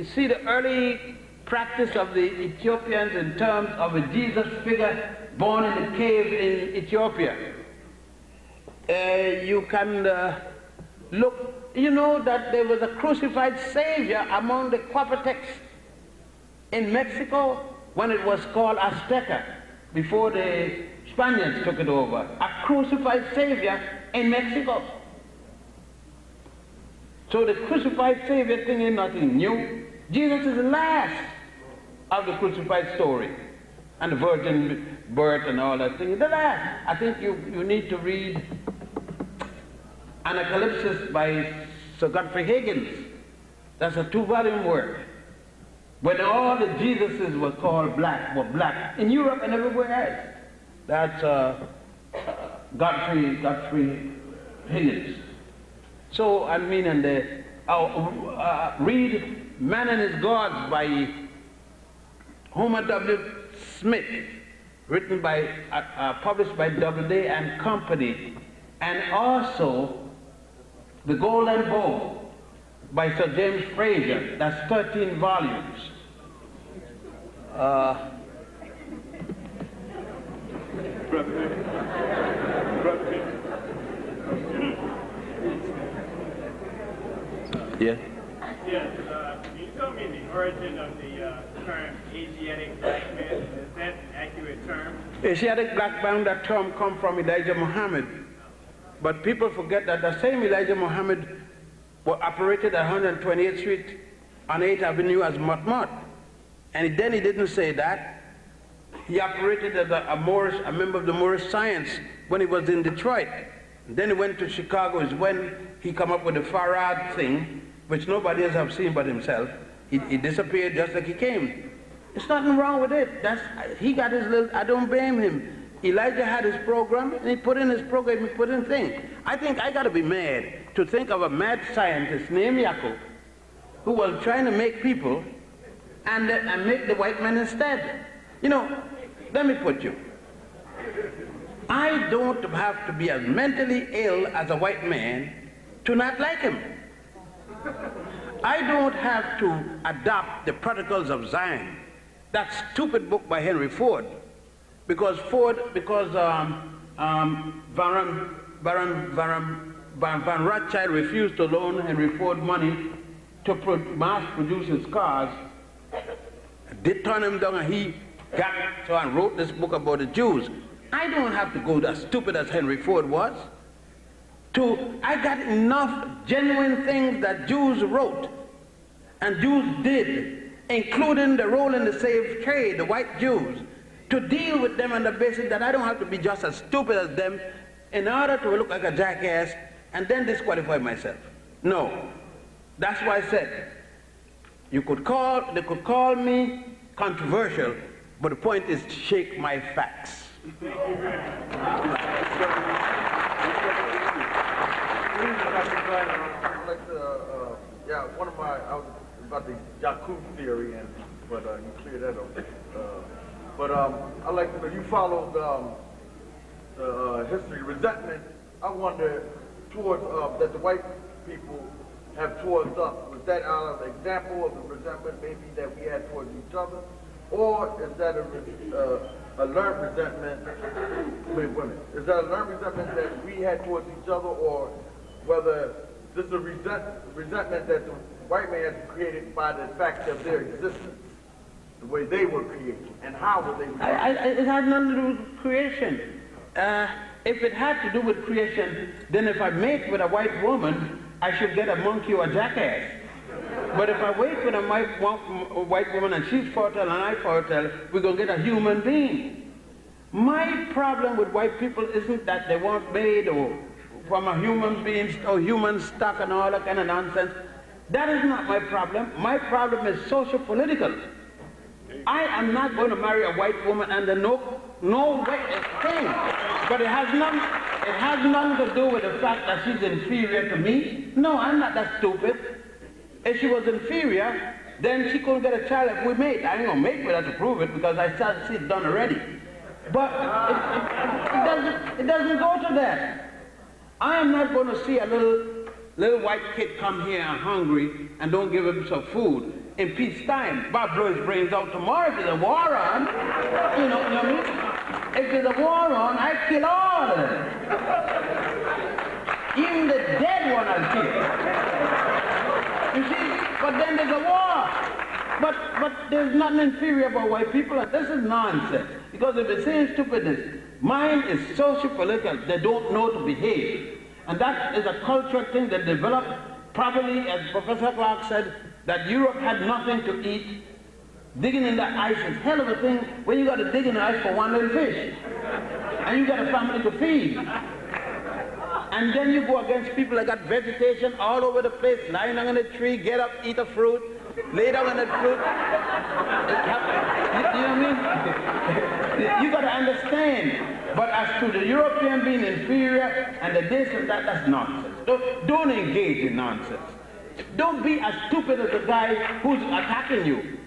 see the early practice of the Ethiopians in terms of a Jesus figure born in a cave in Ethiopia, you can look, you know that there was a crucified savior among the Zapotecs in Mexico when it was called Azteca, before the Spaniards took it over. A crucified savior in Mexico. So the crucified savior thing is nothing new. Jesus is the last of the crucified story. And the virgin birth and all that thing. The last. I think you need to read Anacalypsis by Sir Godfrey Higgins. That's a 2-volume work. When all the Jesuses were called black, were black, in Europe and everywhere else. That's Godfrey Higgins. So, I mean, and read Man and His Gods by Homer W. Smith, written by, published by Doubleday and Company, and also The Golden Bow by Sir James Fraser. That's 13 volumes. Yeah.
Yes, can you tell me the origin of the term Asiatic black man? Is that an accurate term?
Asiatic black man, that term come from Elijah Muhammad. But people forget that the same Elijah Muhammad operated at 128th Street on 8th Avenue as Motmot. And then he didn't say that. He operated as a member of the Moorish Science when he was in Detroit. Then he went to Chicago, is when he come up with the Farad thing, which nobody else have seen but himself. He disappeared just like he came. There's nothing wrong with it. He got his little, I don't blame him. Elijah had his program, and he put in his program, he put in thing. I think I got to be mad to think of a mad scientist named Yaakov who was trying to make people and make the white man instead. You know, let me put you. I don't have to be as mentally ill as a white man to not like him. I don't have to adopt the Protocols of Zion, that stupid book by Henry Ford, because Van Rothschild refused to loan Henry Ford money to mass produce his cars. They turned him down, and he got so and wrote this book about the Jews. I don't have to go as stupid as Henry Ford was. I got enough genuine things that Jews wrote and Jews did, including the role in the slave trade, the white Jews, to deal with them on the basis that I don't have to be just as stupid as them in order to look like a jackass and then disqualify myself. No. That's why I said, they could call me controversial, but the point is to shake my facts.
Thank you very much.
I'd like to, I was about the Jakub theory, but you cleared that up. I'd like to know, you followed the history resentment. I wonder towards that the white people have towards us. Was that an example of the resentment maybe that we had towards each other, or is that a learned resentment? Wait, women. Is that a learned resentment that we had towards each other, or whether this is a resentment that the white man has created by the fact of their existence, the way they were created, and how were they created?
It has nothing to do with creation. If it had to do with creation, then if I mate with a white woman, I should get a monkey or a jackass. But if I wait with a white woman and she's fertile and I'm fertile, we're going to get a human being. My problem with white people isn't that they weren't made or from a human being or human stock and all that kind of nonsense. That is not my problem. My problem is social-political. I am not going to marry a white woman under no way thing. But it has nothing to do with the fact that she's inferior to me. No, I'm not that stupid. If she was inferior, then she couldn't get a child if we mate. I ain't going to mate with her to prove it because I started to see it done already. But it doesn't go to that. I am not going to see a little white kid come here hungry and don't give him some food in peacetime. Bob blow his brains out tomorrow. If there's a war on, you know what I mean? If there's a war on, I kill all of them. Even the dead one I'll kill. You see? But then there's a war. But there's nothing inferior about white people, and this is nonsense. Because if they say stupidness, mine is socio-political. They don't know to behave. And that is a cultural thing that developed properly, as Professor Clark said, that Europe had nothing to eat, digging in the ice is hell of a thing when you got to dig in the ice for one little fish. And you got a family to feed. And then you go against people that got vegetation all over the place, lying down on a tree, get up, eat a fruit, lay down on the fruit. You know what I mean? You got to understand. But as to the European being inferior and the this and that, that's nonsense. Don't engage in nonsense. Don't be as stupid as the guy who's attacking you.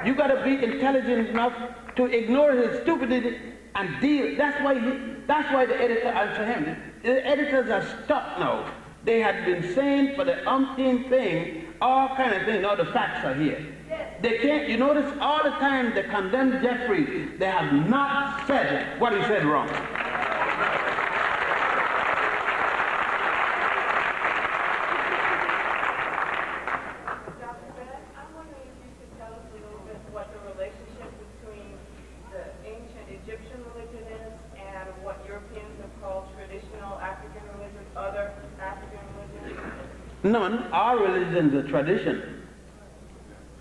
You got to be intelligent enough to ignore his stupidity and deal. That's why the editor answered him. The editors are stuck now. They had been saying for the umpteenth thing, all kind of things. Now the facts are here. They can't, you notice all the time they condemn Jeffrey, they have not said what he said wrong. None. Our religion is a tradition.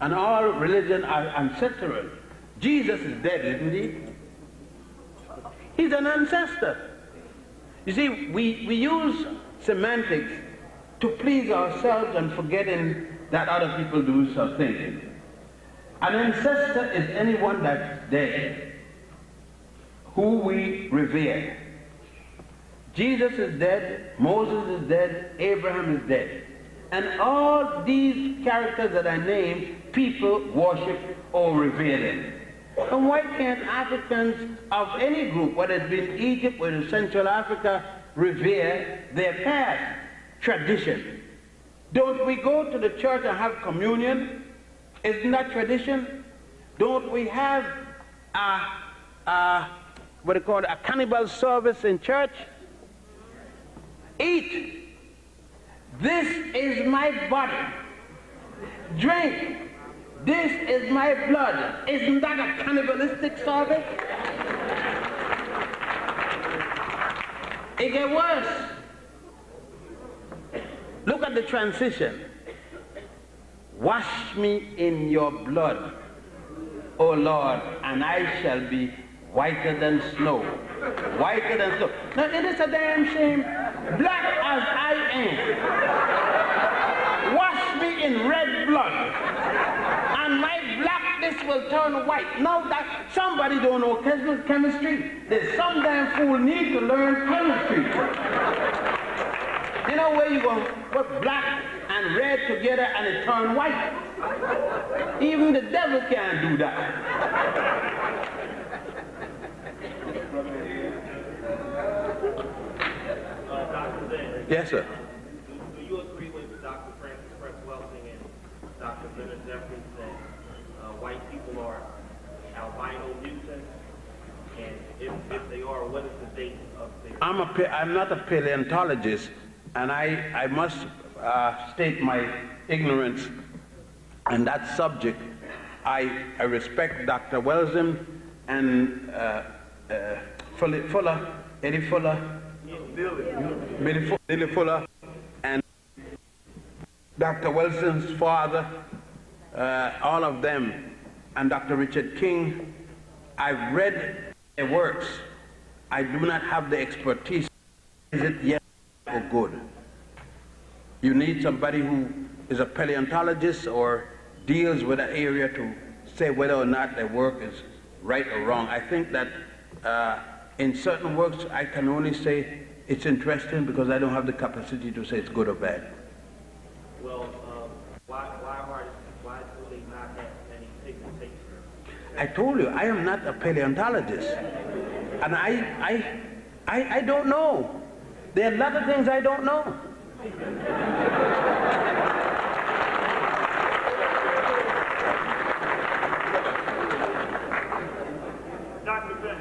And our religion are ancestral. Jesus is dead, isn't he? He's an ancestor. You see, we use semantics to please ourselves and forgetting that other people do something. An ancestor is anyone that's dead, who we revere. Jesus is dead, Moses is dead, Abraham is dead. And all these characters that I named, people worship or revere them. And why can't Africans of any group, whether it be in Egypt or in Central Africa, revere their past tradition? Don't we go to the church and have communion? Isn't that tradition? Don't we have a cannibal service in church? Eat. This is my body. Drink. This is my blood. Isn't that a cannibalistic service? It gets worse. Look at the transition. Wash me in your blood, O Lord, and I shall be whiter than snow. Whiter than snow. Now it is a damn shame. Black as I am, wash me in red blood, and my blackness will turn white. Now that somebody don't know chemistry, there's some damn fool need to learn chemistry. You know where you going to put black and red together and it turn white? Even the devil can't do that. Yes, sir.
Do you agree with Dr. Francis Cresswellsing and Dr. Leonard Jeffries that white people are albino mutants? And if they are, what is the date of their...
I'm not a paleontologist, and I must state my ignorance on that subject. I respect Dr. Welsing and Eddie Fuller, Billy Fuller, and Dr. Welsing's father, all of them, and Dr. Richard King. I've read their works. I do not have the expertise. Is it yes or good? You need somebody who is a paleontologist or deals with an area to say whether or not their work is right or wrong. I think that in certain works I can only say it's interesting because I don't have the capacity to say it's good or bad.
Well, why do they not have any pigmentation?
I told you, I am not a paleontologist. And I don't know. There are a lot of things I don't know.
Dr. Ben,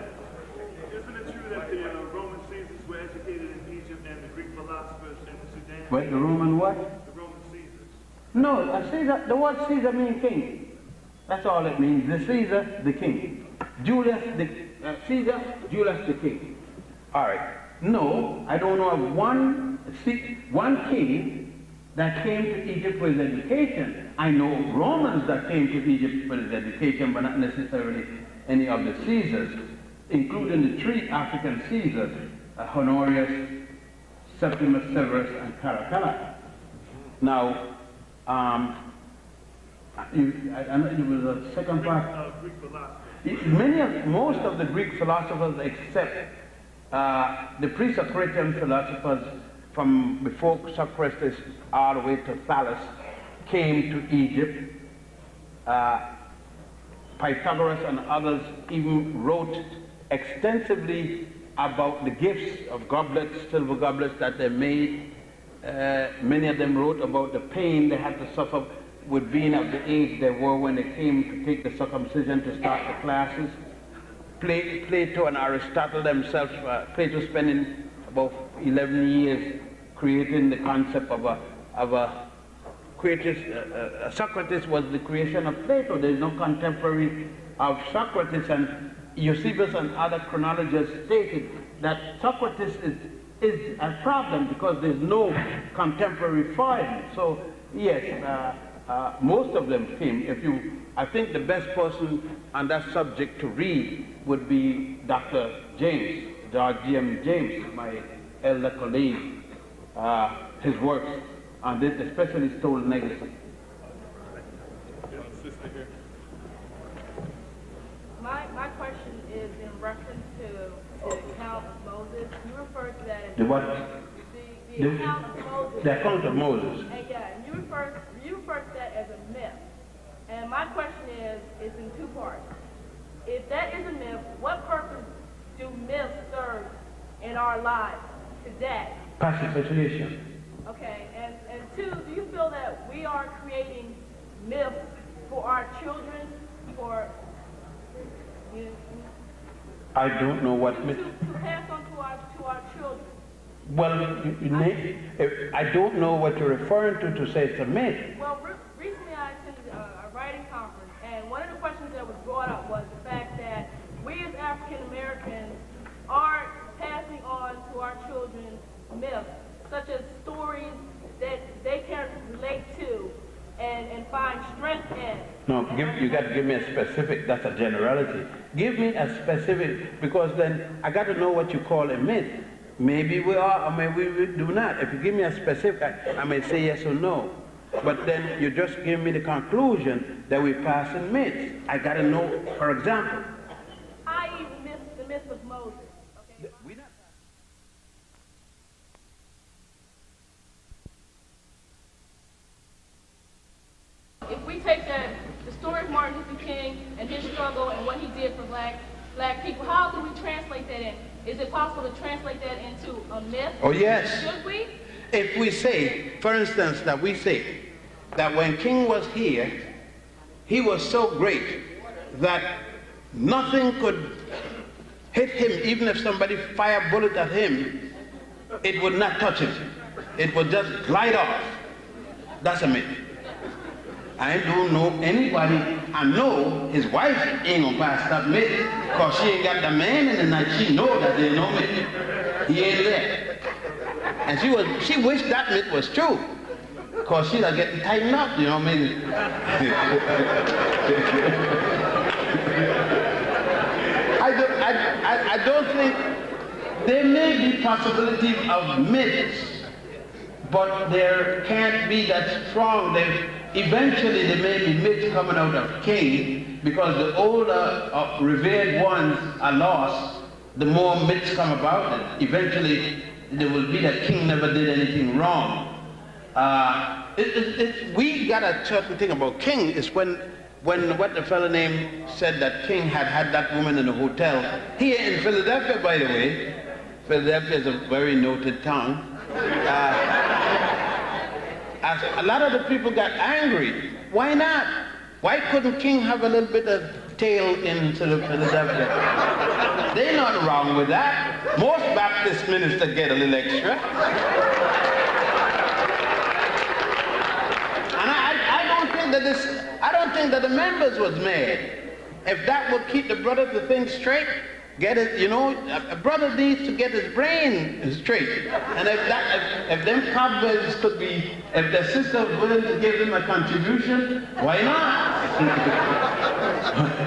isn't it true that the Roman Caesars were educated in Egypt and the Greek philosophers in Sudan?
What, the Roman what?
The Roman Caesars.
No, Caesar, the word Caesar means king. That's all it means. The Caesar, the king. Julius, Caesar, Julius the king. All right. No, I don't know of one king that came to Egypt for his education. I know Romans that came to Egypt for his education, but not necessarily any of the Caesars, including the 3 African Caesars, Honorius, Septimus Severus, and Caracalla. Now, I know it was the second part.
Greek philosophy.
Most of the Greek philosophers, except the pre-Socratian philosophers from before Socrates all the way to Thales, came to Egypt. Pythagoras and others even wrote extensively about the gifts of goblets, silver goblets that they made. Many of them wrote about the pain they had to suffer with being of the age they were when they came to take the circumcision to start the classes. Plato and Aristotle themselves, Plato spending about 11 years creating the concept of a creator. Socrates was the creation of Plato. There is no contemporary of Socrates, and Eusebius and other chronologists stated that Socrates is a problem because there's no contemporary for him. So yes, most of them came. I think the best person on that subject to read would be Dr. James, George G.M. James, my elder colleague. His works on this, especially Stolen Legacy.
My question is in reference to the account of Moses. You refer to that as
The what?
The account of Moses.
The account of Moses.
And yeah, and you refer to that as a myth. And my question is in 2 parts. If that is a myth, what purpose do myths serve in our lives today?
Pacification.
Okay, and 2, do you feel that we are creating myths for our children, for
I don't know what myth.
to pass on to our children?
Well, I don't know what you're referring to say it's a myth.
Well, recently I attended a writing conference, and one of the questions that was brought up was the fact that we as African Americans are passing on to our children myths, such as stories that they can relate to and find strength in.
No, you got to give me a specific. That's a generality. Give me a specific, because then I got to know what you call a myth. Maybe we are, or maybe we do not. If you give me a specific, I may say yes or no. But then you just give me the conclusion that we pass in myths. I got to know, for example.
I.e. the myth of Moses. Okay? If we take the story of Martin Luther King and his struggle and what he did for black people, how do we translate that in? Is it possible to translate that into a myth?
Oh, yes.
Should we?
If we say, for instance, that we say that when King was here, he was so great that nothing could hit him, even if somebody fired a bullet at him, it would not touch him. It would just glide off. That's a myth. I don't know anybody. I know his wife ain't gonna pass that myth, because she ain't got the man in the night. She know that there's no myth. He ain't there. And she wished that myth was true, because she's getting tightened up, you know what I mean? I don't think, there may be possibility of myths, but there can't be that strong. Eventually there may be myths coming out of King, because the older revered ones are lost, the more myths come about, and eventually there will be that King never did anything wrong. We got a certain thing about King is when what the fellow name said that King had that woman in the hotel. Here in Philadelphia, by the way, Philadelphia is a very noted town. A lot of the people got angry. Why not? Why couldn't King have a little bit of tail into the Philadelphia? They're not wrong with that. Most Baptist ministers get a little extra. And I don't think that the members was mad. If that would keep the brothers the thing straight, Get it, you know, a brother needs to get his brain straight. And if them cobwebs could be, if the sister was willing to give him a contribution, why not?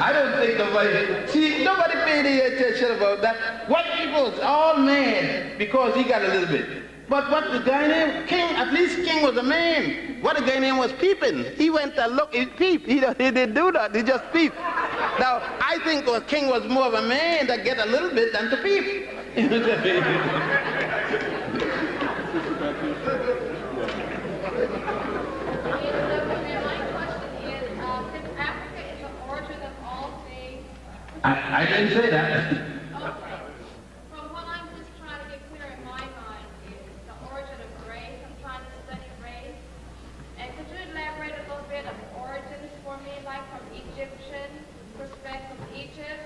I don't think nobody paid any attention about that. White people was all mad because he got a little bit. But what the guy named King, at least King was a man. What the guy named was peeping. He went to look, he peeped. He didn't do that, he just peeped. Now, I think King was more of a man that get a little bit than to peep.
My question is, since Africa is the origin of all things...
I didn't say that.
From what I'm just trying to get clear in my mind is the origin of race. I'm trying to study race. And could you elaborate a little bit of origins for me, like from Egyptian perspective, Egypt?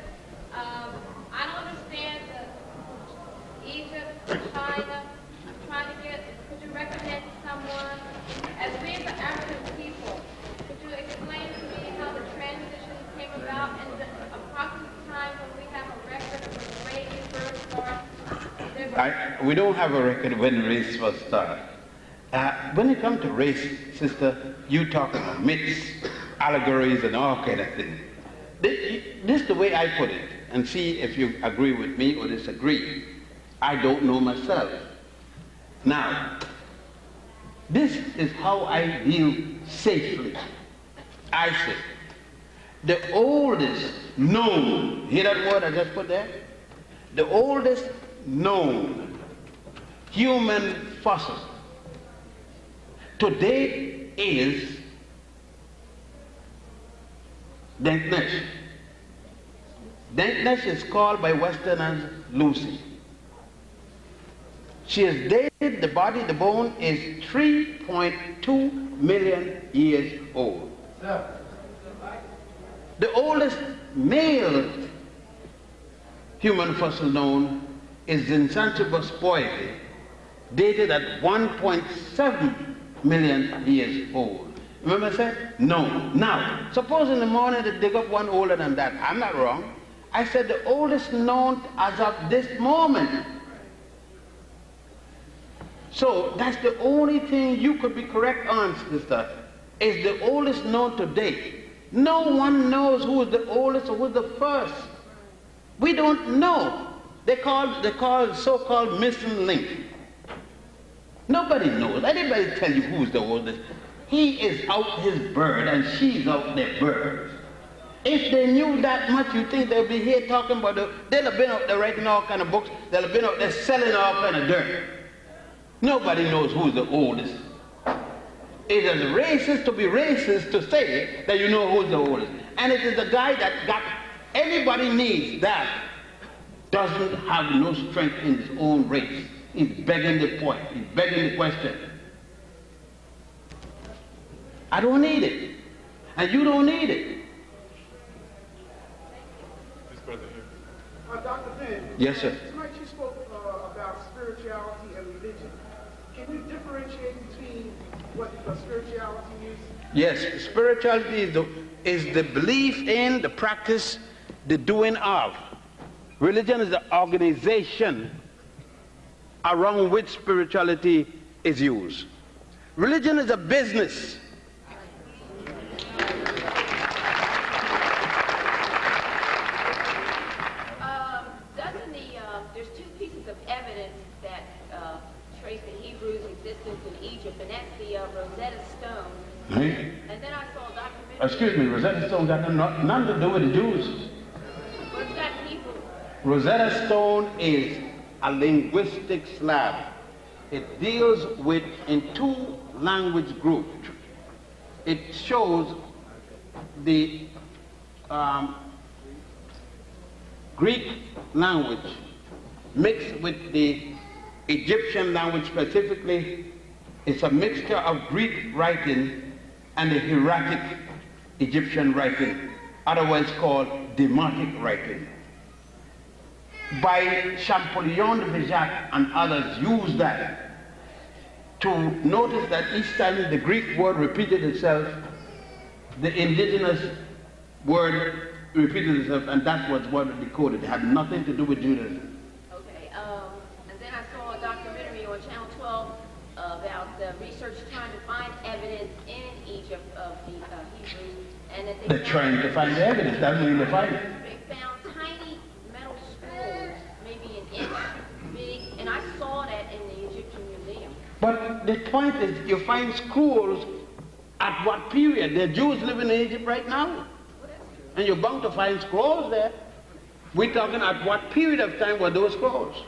I don't understand Egypt, China. I'm trying to get, could you recommend someone, as being the African people, could you explain to me how the transition came about and the approximate time when we have a record of when race first started?
We don't have a record of when race first started. When it comes to race, sister, you talk about myths, allegories, and all kind of things. This is the way I put it, and see if you agree with me or disagree. I don't know myself. Now, this is how I deal safely. I say, the oldest known, hear that word I just put there? The oldest known human fossil to date is Denknesh. Denknesh is called by Westerners Lucy. She is dated, the body, the bone is 3.2 million years old. The oldest male human fossil known is Zinsanthropus poeti, dated at 1.7 million years old. Remember I said? No. Now, suppose in the morning they dig up one older than that. I'm not wrong. I said the oldest known as of this moment. So that's the only thing you could be correct on, sister, is the oldest known to date. No one knows who is the oldest or who is the first. We don't know. They call so-called missing link. Nobody knows. Anybody tell you who's the oldest? He is out his bird and she's out their bird. If they knew that much, you think they'll be here talking about they'll have been out there writing all kind of books. They'll have been out there selling all kind of dirt. Nobody knows who's the oldest. It is racist to be racist to say that you know who's the oldest. And it is the guy that got anybody needs that doesn't have no strength in his own race. He's begging the point. He's begging the question. I don't need it. And you don't need it.
This brother here.
Dr. Ben.
Yes, sir.
Tonight you spoke about spirituality and religion. Can you differentiate between what spirituality is?
Yes, spirituality is the belief in, the practice, the doing of. Religion is the organization around which spirituality is used. Religion is a business.
There's two pieces of evidence that trace the Hebrews' existence in Egypt, and that's the Rosetta Stone.
Right.
And then I saw a documentary.
Excuse me, Rosetta Stone got nothing to do with the Jews.
What's that people?
Rosetta Stone is a linguistic slab. It deals with in two language groups. It shows the Greek language mixed with the Egyptian language specifically. It's a mixture of Greek writing and the hieratic Egyptian writing, otherwise called Demotic writing. By Champollion de Vijac and others use that to notice that each time the Greek word repeated itself, the indigenous word repeated itself, and that was what it decoded. It had nothing to do with Judaism.
Okay, and then I saw a documentary on Channel 12 about the research trying to find evidence in Egypt of the Hebrews, and that
They're trying to find the evidence. That's when they find it.
They found tiny metal scrolls, maybe an inch big, and I saw that in the Egyptian Museum.
But the point is, you find scrolls at what period? The Jews living in Egypt right now. And you're bound to find scrolls there. We're talking at what period of time were those scrolls?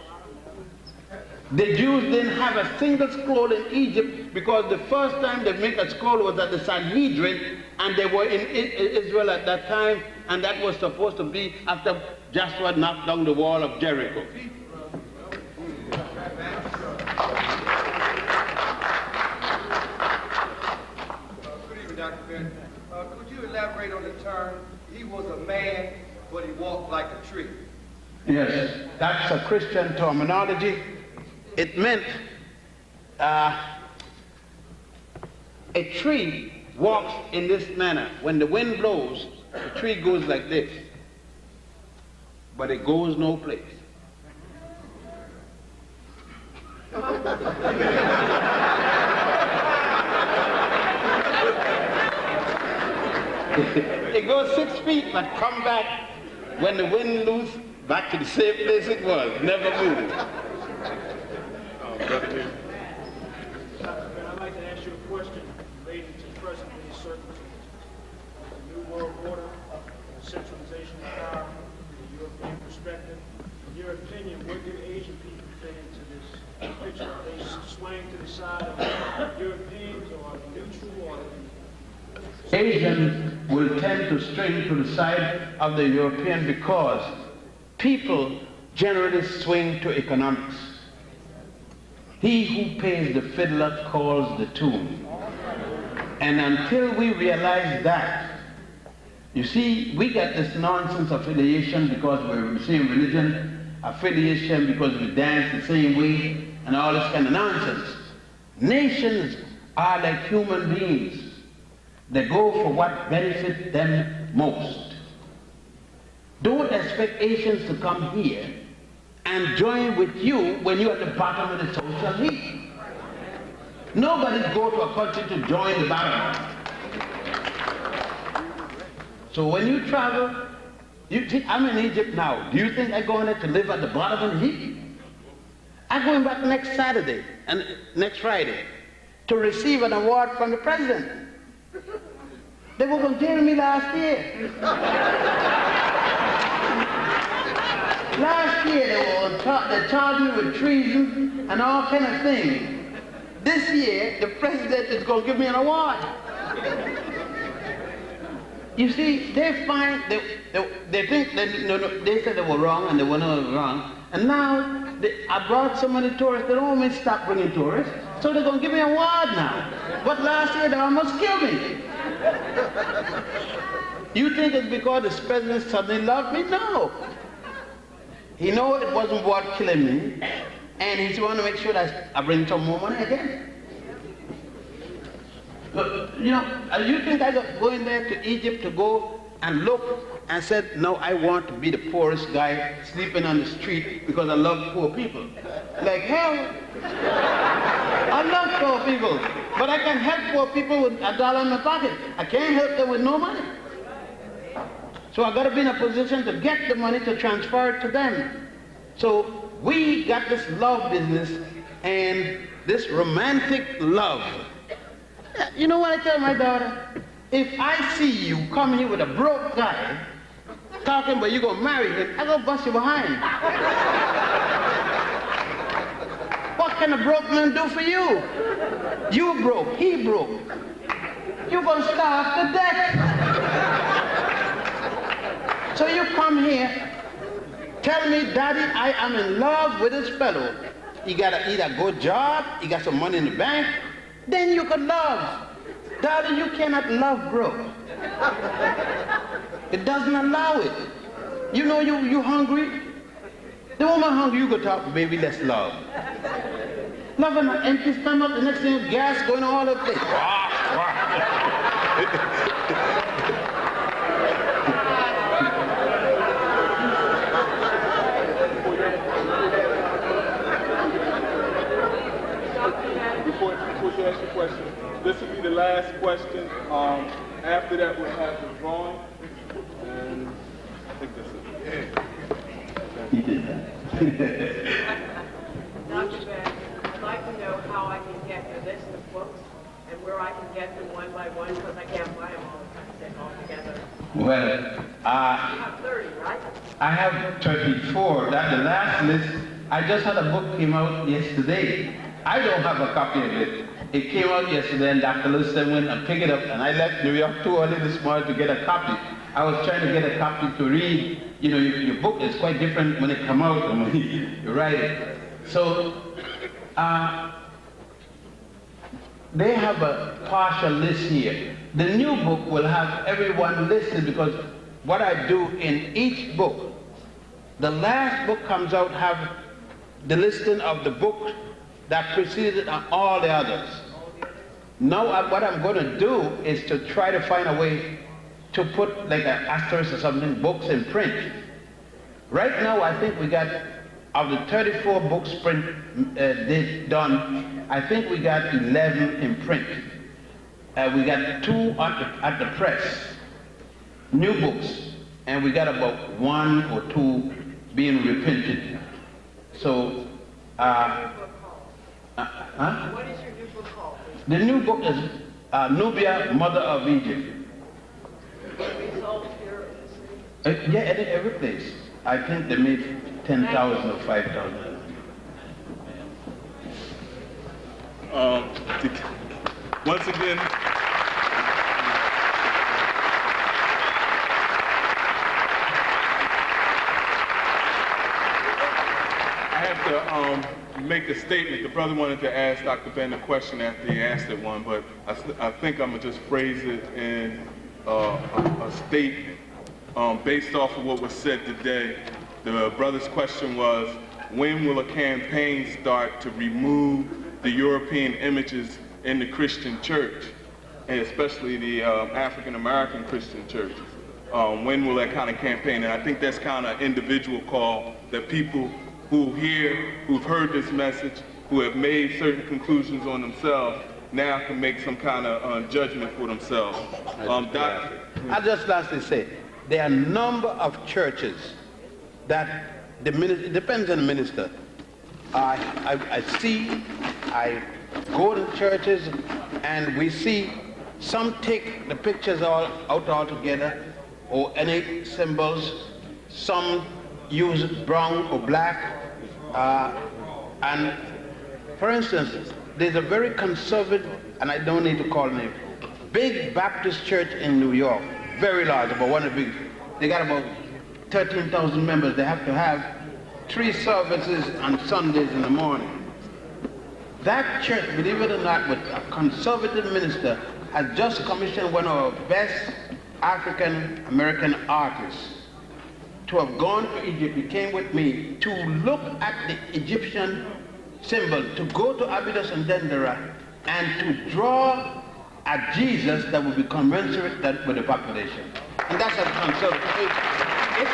The Jews didn't have a single scroll in Egypt because the first time they make a scroll was at the Sanhedrin, and they were in Israel at that time, and that was supposed to be after Joshua knocked down the wall of Jericho.
Good evening, Dr. Ben. Could you elaborate on the term, he was a man, but he walked like a tree?
Yes, that's a Christian terminology. It meant a tree walks in this manner. When the wind blows, the tree goes like this, but it goes no place. It goes 6 feet, but come back when the wind loose, back to the same place it was, never moved.
Brother here.
I'd like to ask you a question relating to present day circumstances. The New World Order, centralization of power, from the European perspective. In your opinion, what do Asian people fit into this picture? Are they swaying to the side of Europeans, or are they neutral, or are they...
Asians will tend to stray to the side of the European because people generally swing to economics. He who pays the fiddler calls the tune. And until we realize that, you see, we get this nonsense affiliation because we're the same religion, affiliation because we dance the same way, and all this kind of nonsense. Nations are like human beings. They go for what benefits them most. Don't expect Asians to come here and join with you when you're at the bottom of the social league. Nobody go to a country to join the bottom. So when you travel, you think, I'm in Egypt now. Do you think I'm going there to live at the bottom of the heap? I'm going back next Saturday and next Friday to receive an award from the president. They were going to jail me last year. Last year they charged me with treason and all kind of things. This year the president is going to give me an award. You see, they find they think that they said they were wrong and they were not wrong, and now I brought so many tourists. They don't want me to stop bringing tourists, so they're going to give me an award now. But last year they almost killed me. You think it's because this president suddenly loved me? No. He know it wasn't worth killing me, and he want to make sure that I bring some more money again. But, you know, you think I got going there to Egypt to go and look and said, no, I want to be the poorest guy sleeping on the street because I love poor people. Like hell. I love poor people, but I can help poor people with $1 in my pocket. I can't help them with no money. So I got to be in a position to get the money to transfer it to them. So we got this love business and this romantic love. You know what I tell my daughter? If I see you come here with a broke guy talking about you gonna marry him, I gonna bust you behind. What can a broke man do for you? You broke, he broke. You're gonna starve to death. So you come here, tell me, Daddy, I am in love with this fellow. He got a good job, he got some money in the bank, then you could love. Daddy, you cannot love broke. It doesn't allow it. You know you hungry? The woman hungry, you go talk, baby, let's love. Love on an empty stomach, the next thing gas going all over the place.
question. After that, we'll have the drawing, and I think that's it.
Dr. Ben, I'd like to know how I can get the list of books and where I can get them one by one, because I can't buy them all together.
Well,
You have 30, right?
I have 34. That's the last list. I just had a book came out yesterday. I don't have a copy of it. It came out yesterday, and Dr. Lewis went and picked it up, and I left New York too early this morning to get a copy. I was trying to get a copy to read. You know, your book is quite different when it comes out and when you write it. So, they have a partial list here. The new book will have everyone listed, because what I do in each book, the last book comes out have the listing of the book that preceded all the others. Now what I'm going to do is to try to find a way to put like an asterisk or something, books in print. Right now I think we got, of the 34 books print done, I think we got 11 in print. We got 2 at the press, new books, and we got about 1 or 2 being reprinted. So,
What is your new book called?
the new book is Nubia, Mother of Egypt.
Results here in the city?
Yeah, every place. I think they made 10,000 or 5,000.
Once again, I have to make a statement. The brother wanted to ask Dr. Ben a question after he asked it one, but I think I'm going to just phrase it in a statement. Based off of what was said today, the brother's question was, when will a campaign start to remove the European images in the Christian church, and especially the African American Christian churches? When will that kind of campaign? And I think that's kind of individual call that people who've heard this message, who have made certain conclusions on themselves, now can make some kind of judgment for themselves.
I'll just lastly say, there are a number of churches that the minister, it depends on the minister. I go to churches and we see some take the pictures out altogether or any symbols, some use brown or black, and for instance, there's a very conservative, and I don't need to call name, big Baptist church in New York, very large, about one of the big, they got about 13,000 members. They have to have 3 services on Sundays in the morning. That church, believe it or not, with a conservative minister, has just commissioned one of our best African American artists to have gone to Egypt. He came with me to look at the Egyptian symbol, to go to Abydos and Dendera, and to draw a Jesus that would be commensurate with the population. And that's a conservative. It's